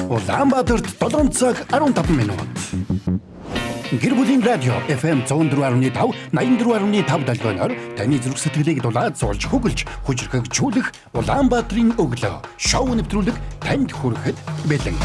Улаанбаатарт 7 цаг 15 минут. Гэр бүлийн радио FM 104.5, 84.5 долгионоор таны зүрх сэтгэлийг дулаад зулж хөглж, хүчрхэгжүүлэх Улаанбаатарын өглөө. Шоу нэвтрүүлэг танд хүрэхэд бэлэн.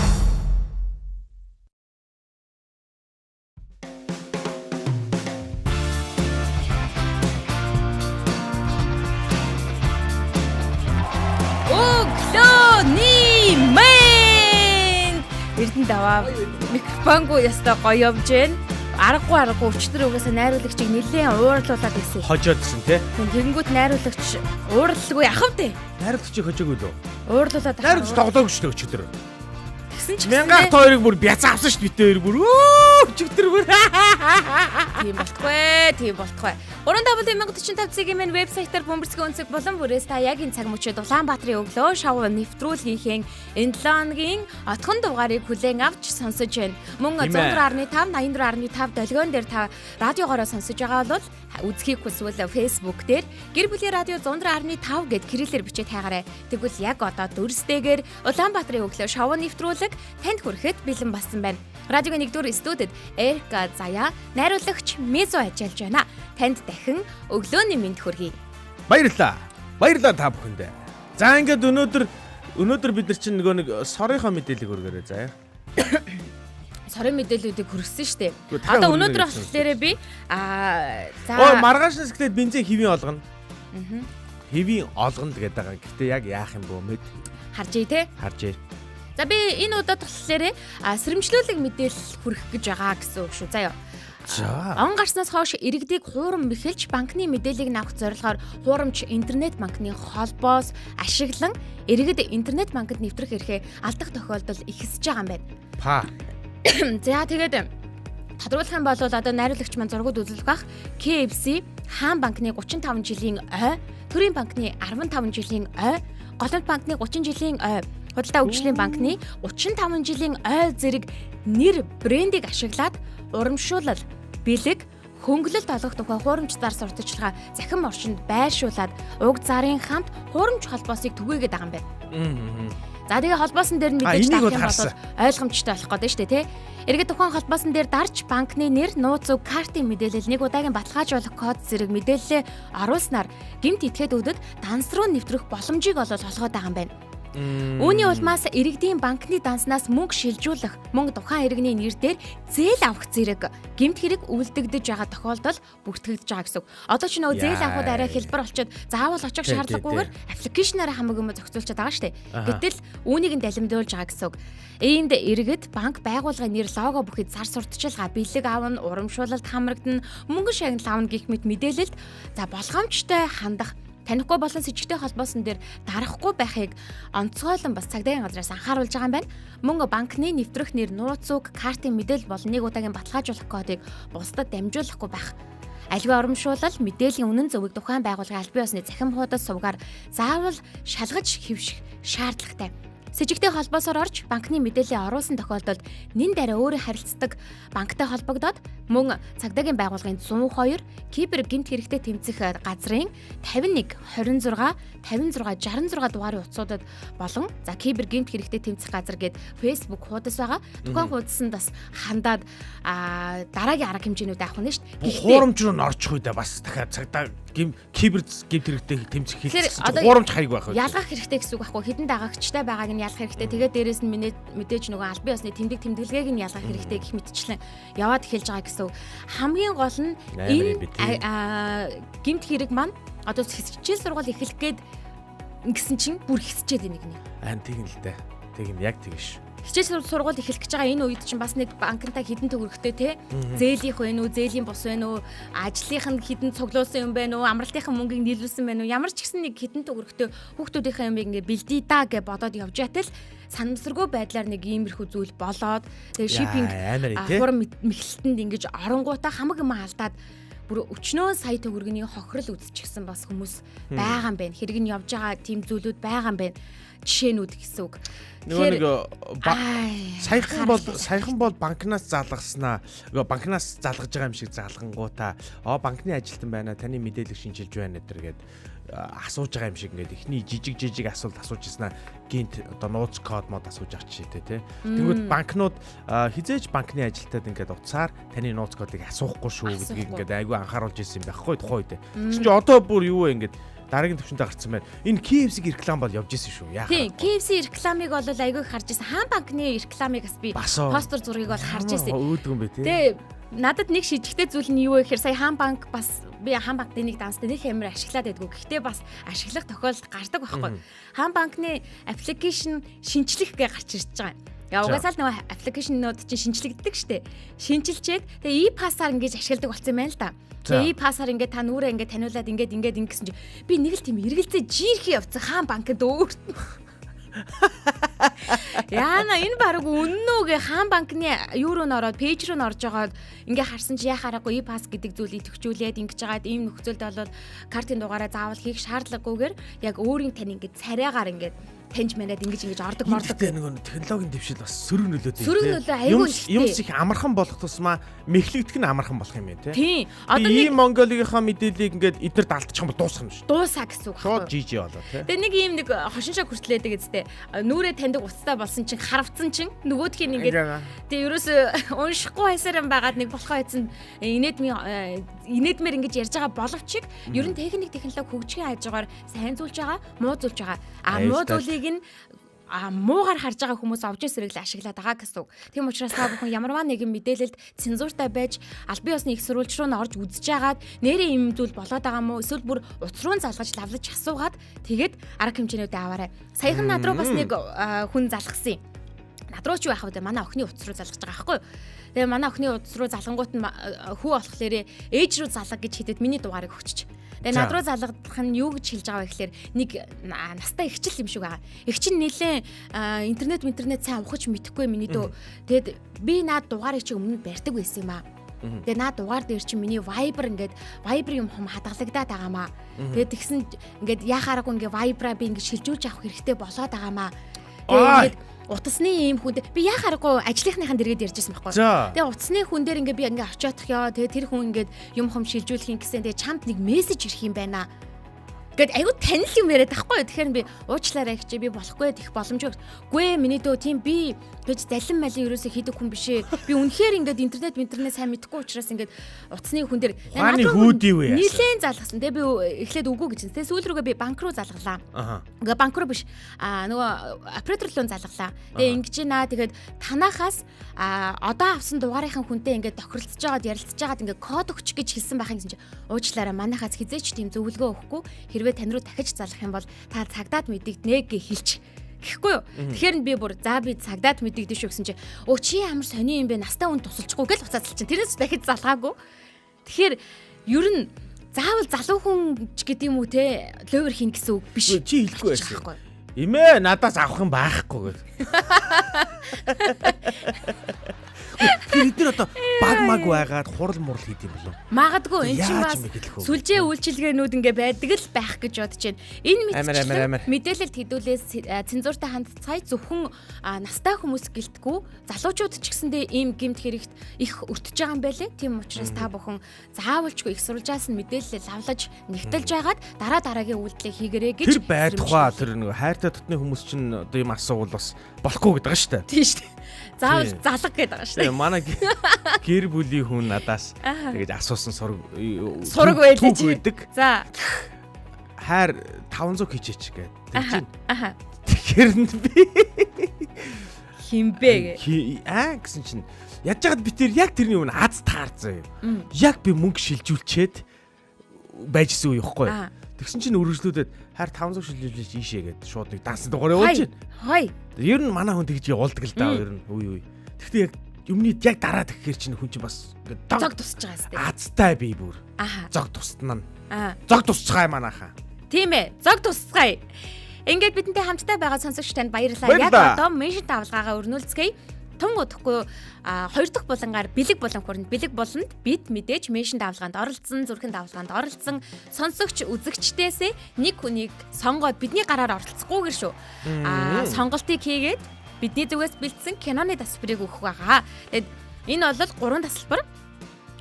Эрдэнэ даваа микрофонгүй ястаа гоё явж гэн. Аргагүй өчтөр угаасаа найруулагчийг нэлээд уурлуулад байсан. Хожоодсэн тий. Тэгэнгүүт найруулагч уурлалгүй яхав дээ. Найруулагчийг хожоогүй лөө. Уурлуулад Найруулагч тоглоогүй шүү дээ өчтөр. Тэгсэн ч Мянгаат хоёрыг бүр бяцаа авсан шүү дээ бид хоёр бүр. Өчтөр бүр. Тийм болтугай. 3W1045 цэгийн вебсайтаар бөмбөрцгийн өнцөг болон бүрээс та яг энэ цаг мөчид Улаанбаатарын өглөө шоу нэвтрүүлгийнхээ энэ 7 хоногийн отхон дугаарыг хүлээн авч сонсож байна. Мөн 104.5, 84.5 долгион дээр та радиогоороо сонсож байгаа бол үзхийг хүсвэл Facebook дээр гэр бүлийн радио 104.5 гэд кириллээр бичиж тайгаарай. Тэгвэл яг одоо дүрстэйгээр Улаанбаатарын өглөө шоу нэвтрүүлэг танд хүрэхэд бэлэн болсон байна. Радиогийн нэгдүгээр студид Эрка Заяа найруулагч Мезо ажиллаж байна. Танд дахин өглөөний мэнд хүргэе. Баярлалаа. Баярлалаа та бүхэндээ. За ингээд өнөөдөр бид нар чинь нэг сорынхоо мэдээллийг өргөөрэй заяа. Сорын мэдээллүүдийг хүргэсэн шүү дээ. Одоо өнөөдөр болохоор би маргаашнаас эхлээд бензин хэвийн олгоно. Хэвийн олгоно гэдэг байгаа. Гэхдээ яг яах юм бөө мэд. Харж ий те. Харж ий. За би энэ удаад болохоор сэрэмжлүүлэг мэдээлэл хүргэх гэж байгаа гэсэн үг шүү. Заяа. Он гарснаас хойш иргэдийг хуурам бэхэлж банкны мэдээллийг авах зорилгоор хуурамч интернет банкны холбоос ашиглан иргэд интернет банкнд нэвтрэх эрхээ алдах тохиолдол ихсэж байгаа юм байна. За тэгээд тодруулах юм бол одоо найруулагч маань зургууд үзүүлэх бах KFC Хаан банкны 35 жилийн ой, Төрийн банкны 15 жилийн ой, Голомт банкны 30 жилийн ой, Худалдаа хөгжлийн банкны 35 жилийн ой зэрэг нэр брендийг ашиглаад урамшуулал, бэлэг, хөнгөлөлт олгох тухай хуурамч зар сурталчилгаа захин орчинд байршуулад уг зарын хамт хуурамч холбоосыг түгээгээд байгаа юм байна. За тэгээ холбоосон дээр нь мэдээж таах юм бол ойлгомжтой болох гэдэг нь шүү дээ тий. Иргэд тухайн холбоосон дээр дарж банкны нэр, нууц зүг, картын мэдээлэл, нэг удаагийн баталгаажуулах код зэрэг мэдээлэлээ оруулснаар гэмт этгээдүүдэд данс руу нэвтрэх боломжийг олгоод байгаа юм байна. Үүний улмаас иргэдийн банкны данснаас мөнгө шилжүүлэх, мөн тухайн иргэний нэрээр зээл авах зэрэг гэмт хэрэг үйлдэгдэж байгаа тохиолдол бүртгэгдэж байгаа гэсэн үг. Одоо ч нөө зээл авахд арай хэлбэр болчиход заавал очих шаардлагагүйгээр аппликейшнаараа хамаг юм зохицуулчихад байгаа шүү дээ. Гэтэл үүнийг нь далимдуулж байгаа гэсэн үг. Энд иргэд банк байгууллагын нэр, лого бүхий зар сурталчилгаа, бэлэг авна, урамшуулалт хамрагдана, мөнгө шагнал авна гэх мэт мэдээлэлд болгоомжтой хандах, танихгүй болон с ิจ гтэй холбоосон дээр дарахгүй байхыг онцгойлон бас цагдаагийн газраас анхааруулж байгаа юм байна. Мөн банкны нэвтрэх нэр, нууц зүг, картын мэдээлэл болон нэг удаагийн баталгаажуулах кодыг бусдад дамжуулахгүй байх. Аливаа урамшуулал, мэдээллийн үнэн зөвийг тухайн байгууллагын аль бие усны захин хуудас сувгаар заавал шалгаж хэвших шаардлагатай. С ิจ гтэй холбоосоор орж банкны мэдээллийг оруулсан тохиолдолд нэн дараа өөрөө харилцдаг банктай холбогдоод мөн цагдаагийн байгууллагын 102 кибер гэмт хэрэгтэй тэмцэх газрын 51 26 56 66 дугаарын утсуудад болон за кибер гэмт хэрэгтэй тэмцэх газар гээд Facebook хуудас байгаа. Тухайн хуудасанд бас хандаад дараагийн арга хэмжээнүүд авах нь шүү дээ. Хуурамч руу орчих үедээ бас дахиад цагдаа кибер гэмт хэрэгтэй тэмцэх хийх хуурамч хайг байх. Ялгах хэрэгтэй гэсэн үг байхгүй. Хэдэн дагагчтай байгааг нь ялгах хэрэгтэй. Тэгээд дээрэс нь мэдээж нөгөө аль бие усны тэмдэглэгийг нь ялгах хэрэгтэй гэх мэтчлэн яваад эхэлж байгаа гэсэн. Хамгийн гол нь энэ гэмт хэрэг маань одоо хичээл сургууль эхлэх гээд ингэсэн чинь бүр хэсчээд энийг нэ. Тийм л дээ. Тийм яг тэгш. Хичээл сургууль эхлэх гэж байгаа энэ үед чинь бас нэг банкнтай хідэн төгрөгтэй те зээлийнх вэ нүү, зээлийн бус вэ нүү, ажлынх нь хідэн цуглуулсан юм бэ нүү, амралтынхаа мөнгийг нийлүүлсэн бэ нүү, ямар ч гэсэн нэг хідэн төгрөгтэй хүүхдүүдийнхээ юмыг ингээ бэлдээ даа гэж бодоод явж байтал санамсаргүй байдлаар нэг иймэрхүү зүйл болоод тэгээ шипинг хурам мэхлэлтэнд ингэж оронгуудаа хамаг юм алдаад бүр өчнөө сая төгрөгийн хохирол үзчихсэн бас хүмүүс байгаа юм байна. Хэрэг нь явж байгаа тийм зүйлүүд байгаа юм байна. Жишээнүүд гэсэн үг. Саяхан бол банкнаас залгаснаа. Банкнаас залгаж байгаа юм шиг залгангуудаа банкны ажилтан байна. Таны мэдээлэл шинжилж байна гэдэг асууж байгаа юм шиг ингээд ихний жижиг асуулт асууж ирсэн гинт одоо нууц код мод асууж авч шийтэй тий. Тэнгүүд банкнууд хизээж банкны ажилтнууд ингээд утсаар таны нууц кодыг асуухгүй шүү гэдгийг ингээд айгүй анхааруулж ирсэн юм байхгүй тухайн үед. Тэгсэн чинь одоо бүр юу вэ ингээд дараагийн төвшөндөө гарцсан байна. Энэ KFC реклам бол явж исэн шүү. Яах вэ? Тийм, KFC рекламыг бол айгүй харж исэн. Хаан банкны рекламыг бас би постэр зургийг бол харж исэн. Өөдгөн бэ тий. Тэгээ надад нэг шижигтэй зүйл нь юу вэ гэхээр сая Хаан банк бас би Хаан банкны нэг данстай нэг хэмээр ашиглаад байдгүй. Гэхдээ бас ашиглах тохиолдол гардаг байхгүй. Хаан банкны аппликейшн шинжлэх гэ гарч ирж байгаа юм. Яа угаасаа л нөгөө аппликейшнууд чинь шинжлэгддэг штэ. Шинжилчээд тэгээ e-pass-аар ингэж ашигладаг болсон юм байна л да. Тэгээ e-pass-аар ингээд та нүрээ ингээд таниулаад ингээд ингэсэн чи би нэг л тийм эргэлзээ жиирхий явцсан Хаан банкд өөр. Яна энэ баг үннөөгээ Хаан банкны юу руу н ороод пэйж руу н орж байгаа ингээ харсан чи яхаараагүй e-pass гэдэг зүйлийг төгчүүлээд ингэж жагаад ийм нөхцөлд болоод картын дугаараа заавал хийх шаардлагагүйгээр яг өөрийн тань ингээ царайгаар ингээ таньж манад ингэж ордог мордог. Тэгээ нэг технологийн дэвшил бас сөрөг нөлөөтэй. Сөрөг нөлөө айгүй юм их амархан болох тусмаа мэхлэгдэх нь амархан болох юм байна тий. Тийм. Одоо нэг Монголынхаа мэдээллийг ингээд эдгээр даалдчих юм бол дуусах юм шүү. Дуусаа гэсэн үг. Шууд GG болоо тий. Тэгээ нэг ийм нэг хошиншоо хүртлээдэг гэжтэй. Нүрээ таньдаг уцтай болсон чинь харавцсан чинь нөгөөдх нь ингээд тэгээ ерөөсө уншихгүй хайсаар юм байгаад нэг болохоо хэзэн инээдмээр ингэж ярьж байгаа боловч ер нь техник технологи хөгжихийн хажуугаар сайн зүйлж байгаа, муу зүйлж байгаа. Муу зүйлийг нь муугаар харж байгаа хүмүүс овжин сэргэлээ ашиглаад байгаа гэсэн үг. Тийм учраас та бүхэн ямарваа нэгэн мэдээлэлд цензуртай байж аль бие усны их сурвалж руу н орж үзэж агаад нэрээ юм зүйл болоод байгаа мó эсвэл бүр утас руу залгаж лавлаж асуугаад тэгээд арга хэмжээнүүдээ аваарай. Саяхан над руу бас нэг хүн залгасан юм. Над руу ч юу яах вэ? Манай охины утас руу залгаж байгаа байхгүй юу? Тэгээ манай охины утас руу залгангуут нь хүү болохоор ээж рүү залга гэж хэлээд миний дугаарыг өгчөж. Тэгээ над руу залгах нь юу гэж хэлж байгаа вэ гэхээр нэг настай ихчил юм шиг байгаа. Ихчин нэлээ интернет сайн ухаж мэдэхгүй миний дөө. Тэгэд би наад дугаарыг чи өмнө барьдаг байсан юм аа. Тэгээ наад дугаар дээр чи миний Viber юм хум хадгалагдаад байгаамаа. Тэгээд тэгсэн ингээд яхаараагүй ингээд Viber-а би ингээд шилжүүлж авах хэрэгтэй болоод байгаамаа. Тэгээд утасны ийм хүн би яхаарахгүй ажлынхныхаа дэргээд ярьжсэн байхгүй. Тэгээ утасны хүн дээр ингээ би ингээ очиодох ёо. Тэгээ тэр хүн ингээд юм шилжүүлэх юм гэсэн. Тэгээ чамд нэг мессеж ирэх юм байна. Гэт айгу танил юм яриад байхгүй. Тэгэхээр би уучлаарай гэж би болохгүй их боломжгүй. Гүй миний дөө тийм би гэж залин малын ерөөсөө хийдэг хүн бишээ. Би үнэхээр ингээд интернет сайн мэдхгүй учраас ингээд утасны хүн дээр нийлэн залгасан. Тэгээ би эхлээд үгүй гэж. Тэгээ сүүл рүүгээ би банк руу залгалаа. Ингээ банк руу биш. Нөгөө оператор руу залгалаа. Тэгээ ингэж наа тэгээд танахаас одоо авсан дугаарынхаа хүнтэй ингээд тохиролцож байгаад ярилцж байгаад ингээд код өгч гэж хэлсэн байхын гэсэн чинь уучлаарай манайхаас хизээч тийм зөвлөгөө өгөхгүй. Хэрвээ тань руу дахиж залгах юм бол та цагдаад мэдэгднэ гэж хэлж гэхгүй юу. Тэгэхээр би бүр за би цагдаад мэдэгдэн шүү гэсэн чинь өө чи ямар сони юм бэ настай хүн тусалчихгүй гэж уцаацал чинь тэрнээс дахиж залгаагүй. Тэгэхээр ер нь заавал залуу хүн гэдэг юм уу те ловер хийн гэсэн үг биш. Чи хэлэхгүй байсан. Имээ надаас авах юм байхгүй гэж. Тэр эдгээр одоо баг маг байгаад хурал мурал хийд юм болов. Магадгүй эн чинь бас сүлжээ үйлчилгээнүүд ингээ байдаг л байх гэж бодож байна. Энэ мэдээлэл мэдээлэлд хэдүүлээс цензуртай хандцгаая зөвхөн настай хүмүүс гэлтгүү залуучууд ч гэсэндээ ийм гэмт хэрэгт их өртөж байгаа юм байлээ. Тийм учраас та бүхэн заавалчгүй их сурвалжаас нь мэдээлэл авлаж нэгтэлж байгаад дараагийн үйлдэлээ хийгэрэй гэж. Тэр байдгаа тэр нэг хайртай дотны хүмүүс чинь одоо ийм асуувал бас болохгүй гэдэг шүү дээ. Тийм шүү дээ. Заавал залга гэдэг байгаа шүү дээ. Манай гэр бүлийн хүн надаас тэгэж асуусан сураг байдаг. За. Хайр 500 хийчээч гэдэг. Тэгэхээр би химбэ гэсэн чинь яаж яагаад би тэр яг тэрний өмнө аз таарсан юм. Яг би мөнгө шилжүүлчихэд байжсэн үе ихгүй. Тэгсэн чинь үргэлжлүүлээд хайр 500 шилжүүлж ийшээ гэдэг шууд нэг данс дугаар явуулж байна. Хой. Ер нь манай хүн тэгж явуулдаг л даа ер нь. Үе. Тэгэхдээ яг юмний яг дараа тэгэхээр чинь хүн чинь бас ингээд зог тусч байгаа сте. Азтай би бүр. Зог тусна. Зог тусцгаая манайхаа. Тийм ээ. Зог тусцгаая. Ингээд бидэнтэй хамтдаа байгаа сонсогч танд баярлалаа. Яг одоо меншн давалгаагаа өрнүүлцгээе. Тун удахгүй 2 дахь булангаар бэлэг болон хүрээнд бэлэг болонд бид мэдээж меншн давалгаанд оролцсон, зүрхэн давалгаанд оролцсон сонсогч үзэгчдээсээ нэг хүнийг сонгоод бидний гараар оролцохгүйгэр шүү. Сонголтыг хийгээд бидний зүгээс бэлдсэн киноны тасалбарыг өгөх байгаа. Тэгэд энэ бол 3 тасалбар.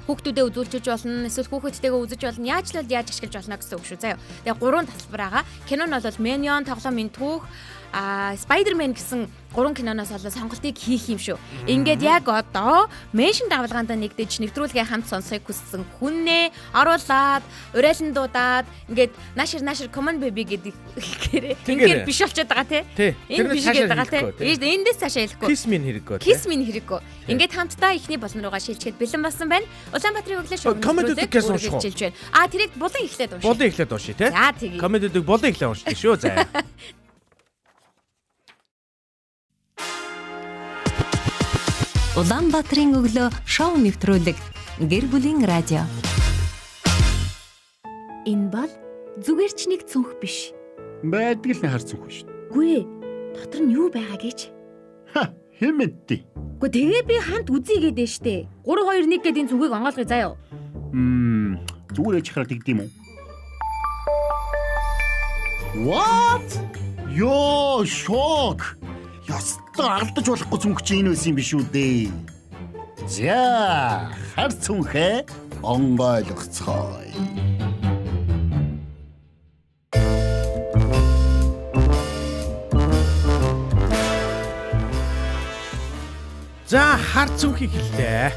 хүүхдүүдэд үзүүлж болно, эсвэл хүүхэдтэйгээ үзэж болно, яаж л яаж ашиглаж болно гэсэн үг шүү заяа. Тэгээ 3 тасалбар байгаа. Кино нь бол Minion, тоглоомын түүх, Spider-Man гэсэн 3 киноноос олоо сонголтыг хийх юм шүү. Ингээд яг одоо меншин давалгаанд нэгдэж нэвтрүүлгээ хамт сонсохыг хүссэн хүннээ оруулаад, урайлан дуудаад ингээд нашир common baby гэдэг ингээд биш болчиход байгаа тий. Энэ биш гэдэг байгаа тий. Эндээс цаашаа хэлэхгүй. Kiss me хэрэггүй. Ингээд хамтдаа ихний болон руугаа шилжихэд бэлэн болсон байна. Улаанбаатарын өглөө шоу шилжиж байна. Тэрийг булан эхлээд уншия. Булан эхлээд уншия тий. За тэгье. Комедиуд булан эхлээд уншдаг шүү заяа. Улаанбаатарын өглөө шоу нэвтрүүлэг гэр бүлийн радио. Энэ бол зүгээр ч нэг цүнх биш. Байдаг л харцсан хүн шүү. Гүй ээ. Дотор нь юу байгаа гэж? Хэн мэдтий? Гэхдээ тэгээ би хамт үзье гэдэг штэ. 3 2 1 гэдэг энэ зүгийг онгоолгоё заяа. Зүгээр ээж хараад игдэм үү? What? Ёо, шок. Ястаа алдаж болохгүй цүнх чи энэ байсан юм биш үү дээ. За, хар цүнхээ онгойлгоцгоё. За хар цүнхийг хэллээ.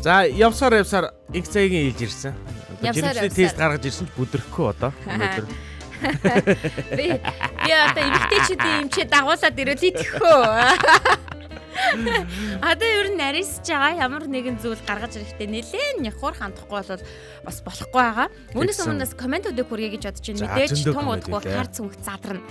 За явсаар их цагийн ээж ирсэн. Жирэмсний тест гаргаж ирсэн ч бүдрэхгүй одоо. Өнөөдөр Би одоо эмгтээчүүдийн эмчээ дагуулад ирэл идэхөө. Одоо ер нь нарийсж байгаа ямар нэгэн зүйл гаргаж ирэхдээ нэлээд няхуур хандахгүй бол бас болохгүй байгаа. Үүнээс өмнөөс комментуудыг хүргэе гэж бодож байна. Мэдээж тун удахгүй хар цүнх задрна.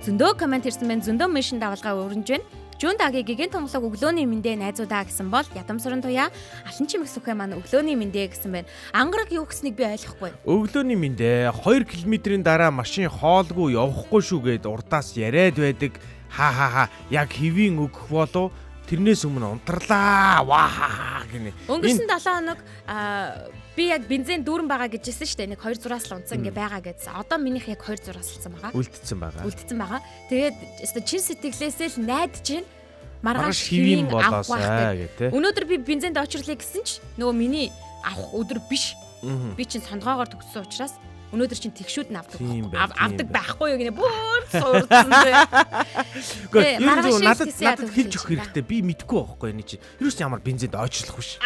Зөндөө коммент ирсэн байна. Зөндөө меншин давалгаа өрнөж байна. Жун дагийн гигэн томглог өглөөний мэндэ найзуудаа гэсэн бол ядамсрын туяа алтан чимэг сүхэ маань өглөөний мэндэ гэсэн байна. Ангараг юу гэснийг би ойлгохгүй. өглөөний мэндэ 2 км-ийн дараа машин хоолгүй явахгүй шүү гэд урдаас яриад байдаг. Ха яг хэвийн өгөх болов тэрнээс өмнө унтарлаа. Ваа гинэ. Өнгөрсөн 7 хоног би яг бензин дүүрэн байгаа гэжсэн шүү дээ. Нэг 2 зураас л унтсан ингээ байгаа гэсэн. Одоо минийх яг 2 зураас лцсан байгаа. Үлдсэн байгаа. Тэгээд чин сэтгэлээсээ л найдаж байна. Маргааш хэвийн болоосаа гэдэг. Өнөөдөр би бензинд очирлаа гэсэн ч нөгөө миний авах өдөр биш. Би чинь сонгоогоор төгссөн учраас өнөөдөр чинь тэгшүүд нь авдаг байхгүй юу гинэ бүр суурдсан дээ. Гэхдээ надад хэлж өгөх хэрэгтэй. Би мэдэхгүй байхгүй энэ чинь. Юу ч ямар бензинд очирлах биш.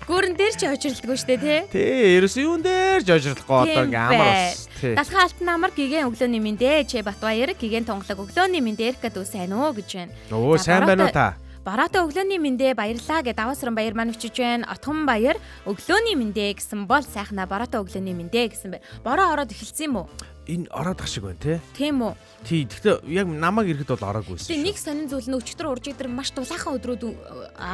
Гүрэн дээр ч очирлдаггүй шүү дээ тий. Ерөөс юун дээр ч очирлахгүй одоо ингээ амар бас. Далхан алтан намар гигэн өглөөний мэндэ Ч Батбаяр гигэн тонглог өглөөний мэндэ Эркад сайн уу гэж байна. Өө сайн байна уу та? Бараата өглөөний мэндэ баярлаа гэд Даваасран баяр маань өчөж байна. Отгон баяр өглөөний мэндэ гэсэн бол сайхна бараата өглөөний мэндэ гэсэн байна. Бороо ороод эхэлсэн юм уу? Энэ ороод ах шиг байна тий. Тийм үү? Тий. Гэхдээ яг намайг ирэхэд бол ороогүй байсан. Тэгээ нэг сонин зүйл нь өчтөр уржигдэр маш дулаахан өдрүүд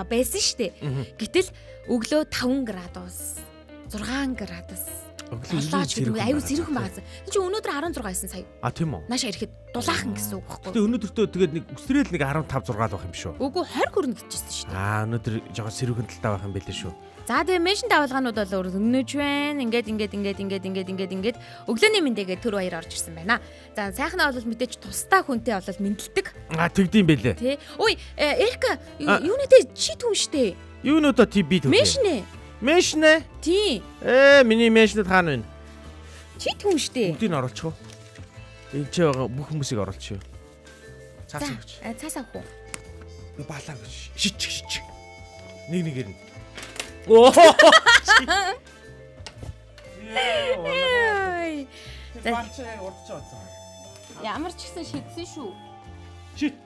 байсан шүү дээ. Гэтэл өглөө 5 градус 6 градус өглөө аюу зэрэгхэн байгаасан. Тэг чи өнөөдөр 16 байсан сая. Тийм үү? Нааша ирэхэд дулаахан гэсэн үг байхгүй. Тэг өнөөдөртөө тэгээд нэг өсрөөл нэг 15 6 байх юм шүү. Үгүй 20 хүрнэ гэжсэн шүү дээ. Өнөөдөр жоохон сэрүүхэн талтай байх юм байлээ шүү. За тэгээ меншин давалгаанууд бол өрнөж байна. Ингээд өглөөний мэндээгээ төр баяр орж ирсэн байна. За сайхнаа бол мэдээч тустай хүнтэй бол мэдлдэг. Тэгдэм байлээ. Тий. Ой, Эрка юунэтэй чи түн штэ. Юунуудаа тий би түн. Меншнэ? Тий. Миний меншнэд хаана вэ? Чи түн штэ. Бүгдийг нь оруулчих уу? Энд чи байгаа бүх хүмүүсийг оруулчих юу? Цаасаа гэж. Цаасаа хөө. Балаа гэж. Шич. Нэгээр нь. Оо. Балчаа урдч оцсон. Ямар ч гэсэн шидсэн шүү. Шит.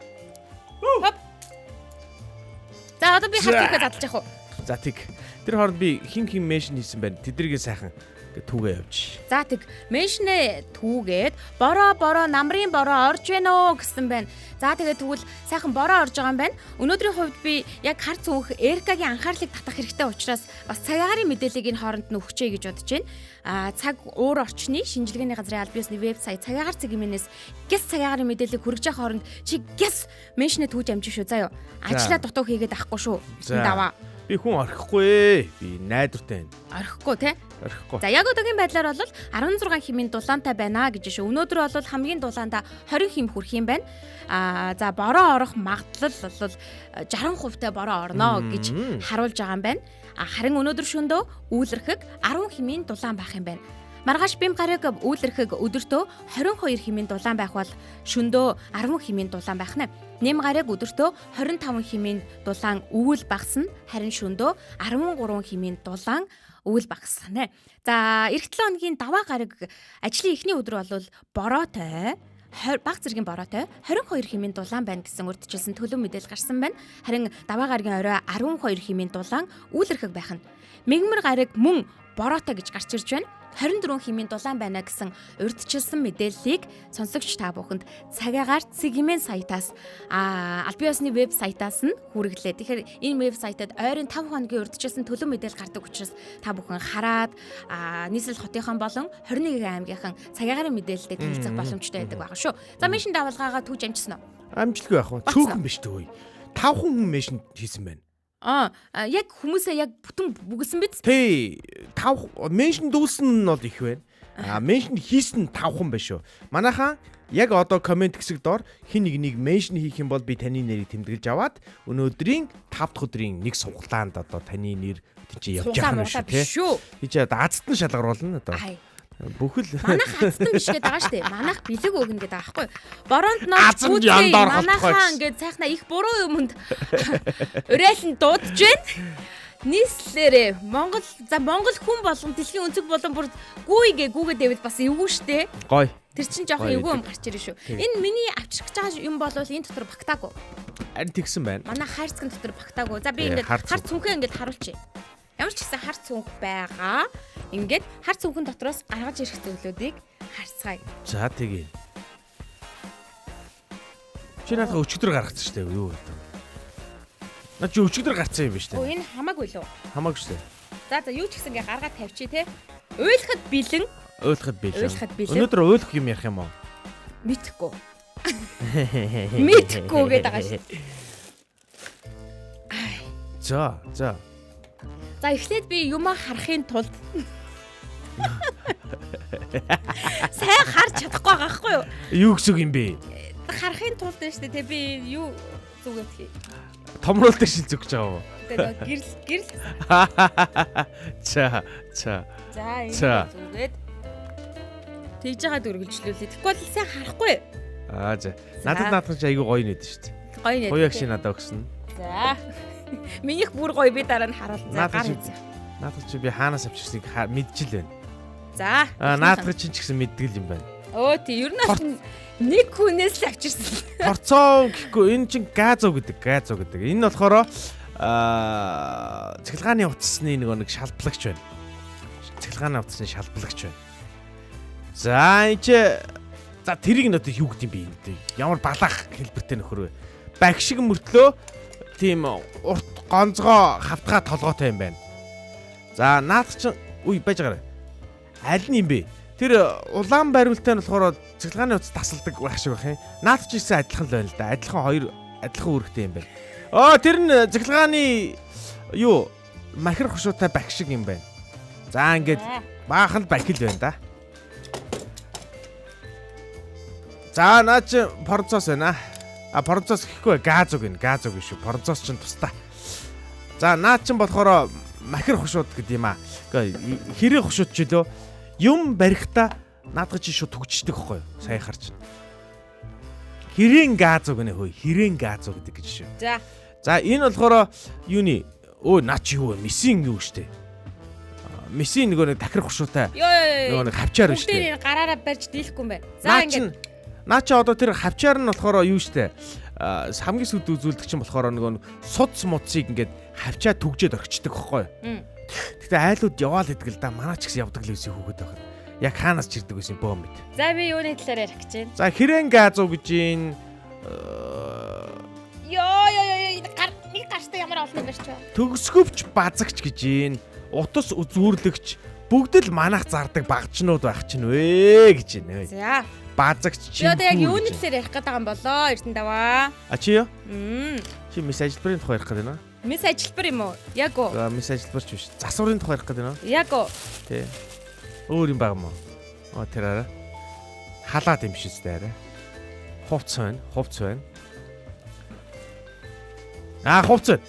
За одоо би хатчихаа задлаж явах уу? За тэг. Тэр хооронд би хин меншн хийсэн байна. Тэднийг сайхан түүгээ явж. За тэг меншнээ түүгээд бороо намрын бороо орж байна уу гэсэн байна. За тэгээд тэгвэл сайхан бороо орж байгаа юм байна. Өнөөдрийн хувьд би яг хар цүнх Эркагийн анхаарлыг татах хэрэгтэй учраас бас цагаагаар мэдээллийг энэ хооронд нь өгчэй гэж бодож байна. Цаг уур орчны шинжилгээний газрын аль биесний вебсайт цагаагаар цэгмээс гэс цагаагаар мэдээллийг хүргэж явах хооронд чи гэс меншнээ түүж амжиж шүү заа юу. Ажлаа дутуу хийгээд авахгүй шүү. Даваа. Би хүн орхихгүй. Би найдвартай байна. Орхихгүй тий. Орхихгүй. За яг одоогийн байдлаар бол 16 хэмийн дулаантай байна гэж шүү. Өнөөдөр бол хамгийн дулаандаа 20 хэм хүрэх юм байна. За бороо орох магадлал бол 60% бороо орно гэж харуулж байгаа юм байна. Харин өнөөдөр шөндөө үүлэрхэг 10 хэмийн дулаан байх юм байна. Маргааш бим гараг үүлэрхэг өдөртөө 22 хэмийн дулаан байх бол шөндөө 10 хэмийн дулаан байх нэ. Нэм гараг өдөртөө 25 хэмийн дулаан үүл багасна. Харин шөндөө 13 хэмийн дулаан үүл багасна. За эх 7 хоногийн даваа гараг ажлын эхний өдөр бол бороотой баг зэргийн бороотой 22 хэмийн дулаан байна гэсэн урьдчилсан төлөв мэдээлэл гарсан байна. Харин даваа гарагийн орой 12 хэмийн дулаан үүлэрхэг байх нь. Мэгмар гараг мөн бороотой гэж гарч ирж байна. 24 хэмийн дулаан байна гэсэн урьдчилсан мэдээллийг сонсогч та бүхэнд цагаагаар Цэгмэн сайтаас аль бие усны веб сайтаас нь хүргэлээ. Тэгэхээр энэ веб сайтад ойрын 5 хоногийн урьдчилсан төлөв мэдээлэл гардаг учраас та бүхэн хараад нийслэл хотынхан болон 21 аймгийнхан цагаагаар мэдээлэлтэй танилцах боломжтой байдаг байгаа шүү. За меншин давалгаагаа түүж амжсан уу? Амжилтгүй байх уу? Цөөхөн биш төө. 5 хүн меншин хийсэн байна. Яг хүмүүсээ яг бүтэн бүгэлсэн биз? Тий. 5 меншин дүүсэн нь бол их байна. Меншин хийсэн 5 хүн байна шүү. Манайхан яг одоо комент хэсэг доор хин нэг меншин хийх юм бол би таны нэрийг тэмдэглэж аваад өнөөдрийн 5 дахь өдрийн нэг суглаанд одоо таны нэр тийч явж байгаа юм шүү. Тийч азтан шалгаруулна одоо. Бүхэл манайх азтан биш гэдэг байгаа шүү дээ. Манайх бэлэг өгнө гэдэг байгаа байхгүй. Бороонд нөө манайхаа ингээд сайхна их буруу юмд уриалан дуудаж байна. Нийслэлээрээ Монгол хүн болгон дэлхийн өнцөг болон бүр гүйгээ гүгээд байвал бас эвгүй шүү дээ. Гой. Тэр чинь жоохон эвгүй юм гарч ирэн шүү. Энэ миний авчрах гэж байгаа юм бол энэ дотор багтаагүй. Харин тэгсэн байна. Манай хайрцаг дотор багтаагүй. За би ингээд хар цүнхээ ингээд харуулчих. Ямар ч гэсэн хар цүнх байгаа. Ингээд хар цүнхэн дотроос гаргаж ирэх зүйлүүдийг харцгаая. За тэгье. Чи надад өчигдөр гаргацсан шүү дээ. Юу гэдэг. Наа чи өчигдөр гарцсан юм ба шүү дээ. Энэ хамаагүй лөө. Хамаагүй шүү дээ. За юу ч гэсэн ингээ гаргаад тавьчих те. Уйлахад бэлэн. Өнөөдөр уйлах юм ярих юм уу? Мэдхгүй. Мэдхгүй гэдэг байгаа шүү. За. За эхлээд би юмаа харахын тулд сайн харж чадахгүй байгаа хгүй юу? Юу гэсэн юм бэ? Харахын тулд байна шүү дээ. Би юу зүгэдэг. Томруулдаг шил зүгж байгаа юу? Гэрэл. За. Энэ зүгээд тэгж байгаа дүргэлжлүүлээ. Тэгэхгүй бол сайн харахгүй. За. Надад ч айгүй гоё нэт шүү дээ. Гоё нэт. Гоё агш надад өгсөн. За. Минийх бүр гоё би дараа нь харуулна. Гар хийцээ. Надад чи би хаанаас авчирсныг мэдчихэл байна. За. Надад чи ч гэсэн мэддэг юм байна. Тий, ер нь нэг хүнээс л авчирсан. Порцоо гэхгүй энэ чин газо гэдэг. Энэ болохоор цэглгааны утасны нэг шалблагч байна. Цэглгааны утасны шалблагч байна. За тэрийг нь одоо юу гэдэг юм бэ энэ? Ямар балаах хэлбэртэй нөхөр вэ? Багшиг мөртлөө тийм урт гонцгой хавтгай толгойтой юм байна. За наад чин байж байгаарай. Аль нь юм бэ? Тэр улаан бариултай нь болохоор цэглгааны утас тасалдаг байх шиг байх юм. Наад ч гэсэн адилхан л байна л да. Адилхан үүрэгтэй юм байна. Тэр нь цэглгааны махир хушуутай багшиг юм байна. За ингээд баахан бахил байна да. За наа чи порцоос байна. Порцоос гэхгүй газог шүү. Порцоос ч тустай. За наа чин болохоор махир хушууд гэдэг юм аа. Хэрэг хушууд ч лөө юм барихта наадах чи шууд төгжчихдэг байхгүй юу? Сайн харж. Хэрэн газог гэнэ хөөе. Хэрэн газог гэдэг гэж шүү. За энэ болохоор юуны наа чи юу вэ? Месийн юу штэ. Месийн нэг тахир хушуутай. Нэг хавчаар шүү дээ. Тэр гараараа барьж дийлэхгүй юм байна. За ингээд наа чи одоо тэр хавчаар нь болохоор юу штэ. Хамгийн сүд үзүүлдэг чинь болохоор нэг суц муцыг ингээд хавчаа түгжээд орчдөг байхгүй юу? Гэтэ айлууд яваал гэдэг л да. Манай ч гэсэн явдаг л байсан хүүхэд байхад. Яг хаанаас ч ирдэг байсан бөө мэд. За би юуны талаар ярих гэж байна. За хэрэн газуу гэж юм. Нэг гартай ямар олон барьч вэ? Төгсгөвч базагч гэж юм. Утас үзүүрлэгч бүгд л манайх зардаг багчнууд байх чинь вэ гэж байна. За. Базагч чи. Одоо яг юуны талаар ярих гэдэг юм болоо Эрдэнэ даваа. Чи юу? Чи мессеж бүрийн тухай ярих гэдэг байна. Мис ажилбар юм уу? Яг уу. За мис ажилбарч биш. Засварын тухай ярих гэдэг нөө. Яг уу. Тий. Өөр юм байгаа мó. Тэр арай. Халаад юм шиг зү арай. Хувц байна. Хувц.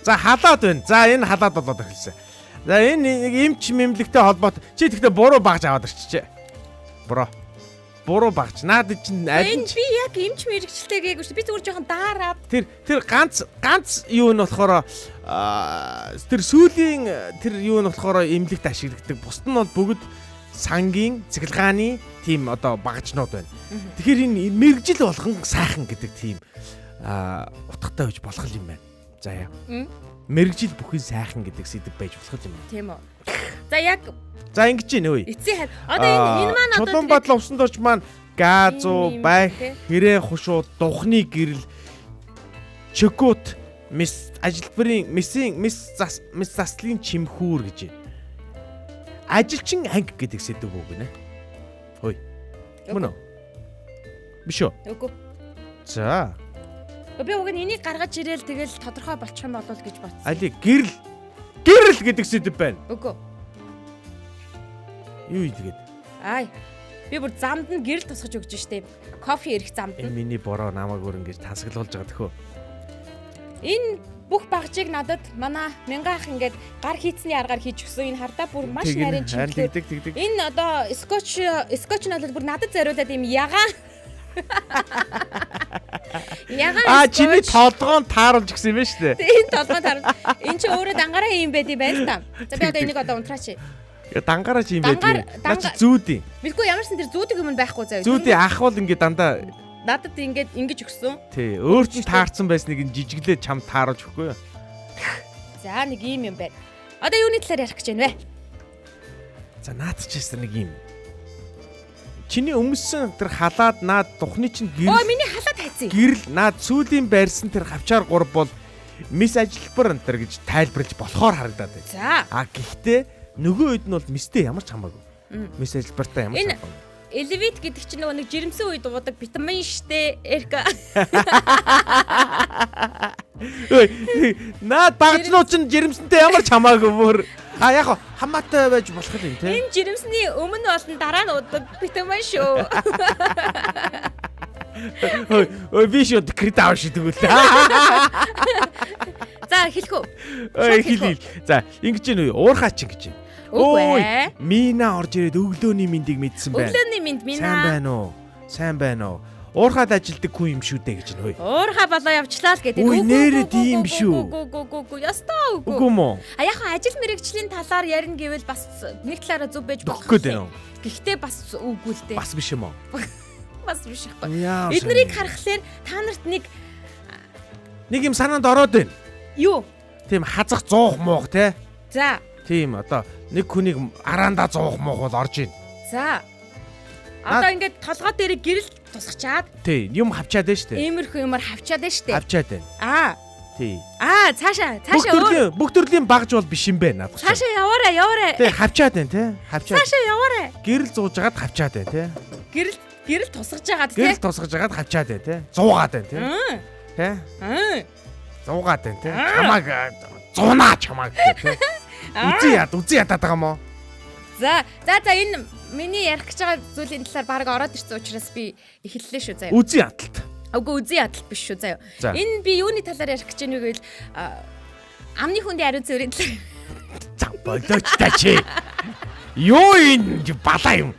За халаад байна. За энэ халаад болоод эхэлсэн. За энэ нэг эмч мэмлэгтэй холбоотой. Чи тэгтээ буруу багж аваад ирчихжээ. Буруу багж. Наад чинь аль би яг эмч мэрэгчлээ гээгүй шүү. Би зүгээр жоохон даараад. Тэр ганц юу нь болохоор тэр сүүлийн тэр юу нь болохоор эмнэлэгт ашигладаг. Бусд нь бол бүгд сангийн, цэглгааны тийм одоо багажнууд байна. Тэгэхээр энэ мэрэгжил болгон сайхан гэдэг тийм утгатай байж болох юм байна. За яа. Мэрэгжил бүхэн сайхан гэдэг сэдв байж болох юм байна. Тийм үү. За яг за ингэж байна үй. эцсийн одоо энэ маань одоо чулуун бадлаа усан дорж маань газу, байх, хэрэг хушууд, духны гэрэл, чөкөт, мис ажилбарын мис заслын чимхүүр гэж байна. Ажилчин анги гэдэг сэдв үг гинэ. Хөөе. Мөн үү? Биш үү? Үгүй. За. Би уг нь энийг гаргаж ирээл тэгэл тодорхой болчих юм болов гэж бодсон. Али гэрэл гэдэг сэдв байна. Үгүй. Юу ийгээд? Ай. Би бүр замд нь гэрэл тусгаж өгч штеп. Кофе ирэх замд нь. Миний бороо намайг ингэж тасаглуулж байгаа төхөө. Энэ бүх багжийг надад манай мянгаах ингээд гар хийцний аргаар хийж өгсөн. Энэ хардаа бүр маш нарийн чимхлээ. Тэгдэг. Энэ одоо скотч нь бол бүр надад зориулаад юм ягаан. Ягаан. Чиний толгоон тааруулж гисэн юм байна шүү дээ. Энэ толгоон тааруулж. Энэ чи өөрөө дангаараа юм байд юм байна л та. За би одоо энийг одоо унтраач. Дангаараа чи юм байдаг. Наач зүүдий. Мэдгүй ямарсан тэр зүүдэг юм байхгүй заяа. Зүүдий ах бол ингэ дандаа надад ингэж өгсөн. Тий, өөр чинь таарсан байсныг ин жижиглээ чам тааруулж өгөхгүй юу? За нэг юм байна. Одоо юуны талаар ярих гэж байна вэ? За наад ч гэсэн нэг юм. Чиний өмссөн тэр халаад наад духны чинь гэрэл. Ой, миний халаад хайцсан. Гэрэл наад сүүлийн байрсан тэр хавчаар 3 бол мис ажилбар энэ гэж тайлбарлаж болохоор харагдаад байна. За. Гэхдээ нөгөө үед нь бол мистэй ямар ч хамаагүй. Мис ажилбартай ямар ч хамаагүй. Элевит гэдэг чинь нөгөө нэг жирэмсэн үед уудаг витамин штэ эрка. Ой, наад багцнууд чинь жирэмсэнтэй ямар ч хамаагүй бүр. Яг хамаатай байж болох юм те. Энэ жирэмсний өмнө болон дараа нь уудаг витамин шүү. Ой, би шүү кредит авах шиг тэгвэл. За хэлэх үү? Ой, хэл. За, ингэж нүү уурхаач ингэж. Ой, Мина орж ирээд өглөөний мэндийг мэдсэн байна. Өглөөний мэнд Мина. Сайн байна уу? Уурхаад ажилдаг хүн юм шүү дээ гэж нөө. Уурхаа болоо явчлаа л гэдэг. Ой, нэрээ тийм биш үү? Үгүй, ястаа үгүй. Үгүй мó. Яг ажил мэргэжлийн талаар ярина гэвэл бас нэг талаараа зөв байж болох юм. Гэхдээ бас үгүй л дээ. Бас биш юм уу? Бас биш байхгүй. Эднийг харахаар та нарт нэг юм санаанд ороод байна. Юу? Тийм хазах зуух муух те. За. Тийм одоо нэг хүнийг араандаа зуух муух бол орж ийн. За. Одоо ингээд толгой дээр гэрэл тусгачаад. Тий, юм хавчаад байна шүү дээ. Иймэрхүү юмар хавчаад байна шүү дээ. Хавчаад байна. Тий. Цаашаа бүх төрлийн багж бол биш юм байна. Цаашаа яваарай. Тий, хавчаад байна те. Хавчаад. Цаашаа яваарай. Гэрэл зууж хагаад хавчаад байна те. Гэрэл тусгаж хагаад те. Гэрэл тусгаж хагаад хавчаад байна те. Зуугаад байна те. Тэ? Зуугаад байна те. Чамаг зуунаа чамаг те. Үзий ядаад байгаа мó. За энэ миний ярих гэж байгаа зүйлийн талаар баг ороод ирсэн учраас би эхэллээ шүү заяа. Үзий ядалт. Үгүй үзий ядалт биш шүү заяа. Энэ би юуны талаар ярих гэж байна вэ гэвэл амны хүндийн ариун цэврийн талаар. За болооч та чи. Юу энэ балаа юм.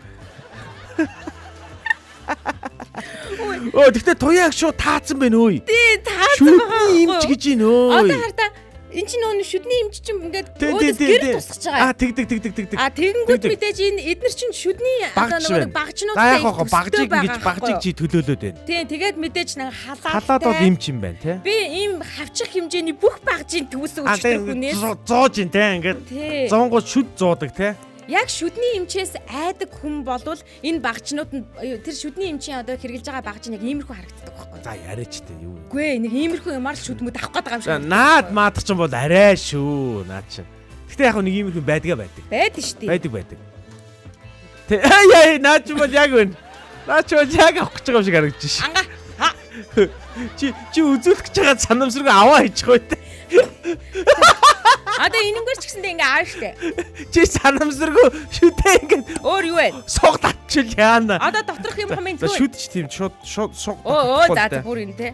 Тэгтээ туяаг шууд таацсан байна өө. Тий, таацсан байгаа. Шүдний имч гэж ийн өө. Одоо хараа энэ чинь нөө шүдний имч чинь ингээд өөдөөс гэр тусгаж байгаа. Тэгдэг. Тэгэнгүүт мэдээж энэ эднэр чинь шүдний одоо нөгөө багжнуудтай багжийг ингэж багжийг чи төлөөлөд байна. Тий, тэгээд мэдээж нэг халаад бол имч юм байна те. Би ийм хавчих хэмжээний бүх багжийн төвөөс үүсгэх хүнээс зоож ин те ингээд 100 шүд зуудаг те. Яг шүдний эмчээс айдаг хүн болвол энэ багжнууд нь тэр шүдний эмчийн одоо хэрглэж байгаа багж нэг иймэрхүү харагддаг байхгүй. За яриач дээ юу. Үгүй ээ нэг иймэрхүү юмар л шүдмүүд авах гээд байгаа юм шиг. Наад маадах ч юм бол арай шүү наад чинь. Гэтэ яг нэг иймэрхүү байдаг. Байдаг шүү дээ. Байдаг. Тэ яа наад чинь бол яг байна. Наад чинь бол яг авах гэж байгаа юм шиг харагдаж шээ. Чи үзүүлэх гэж байгаа санамсрыг аваа хийчих үү те. Одоо энэнгээр ч гэсэндээ ингээ аав штэ. Чи санамсаргүй шүтээ ингээд Өөр юу вэ? суг татчил яана. Одоо доторх юм хэмээн За юу вэ? шүтч тийм шууд суг. Оо за бүр энэ те.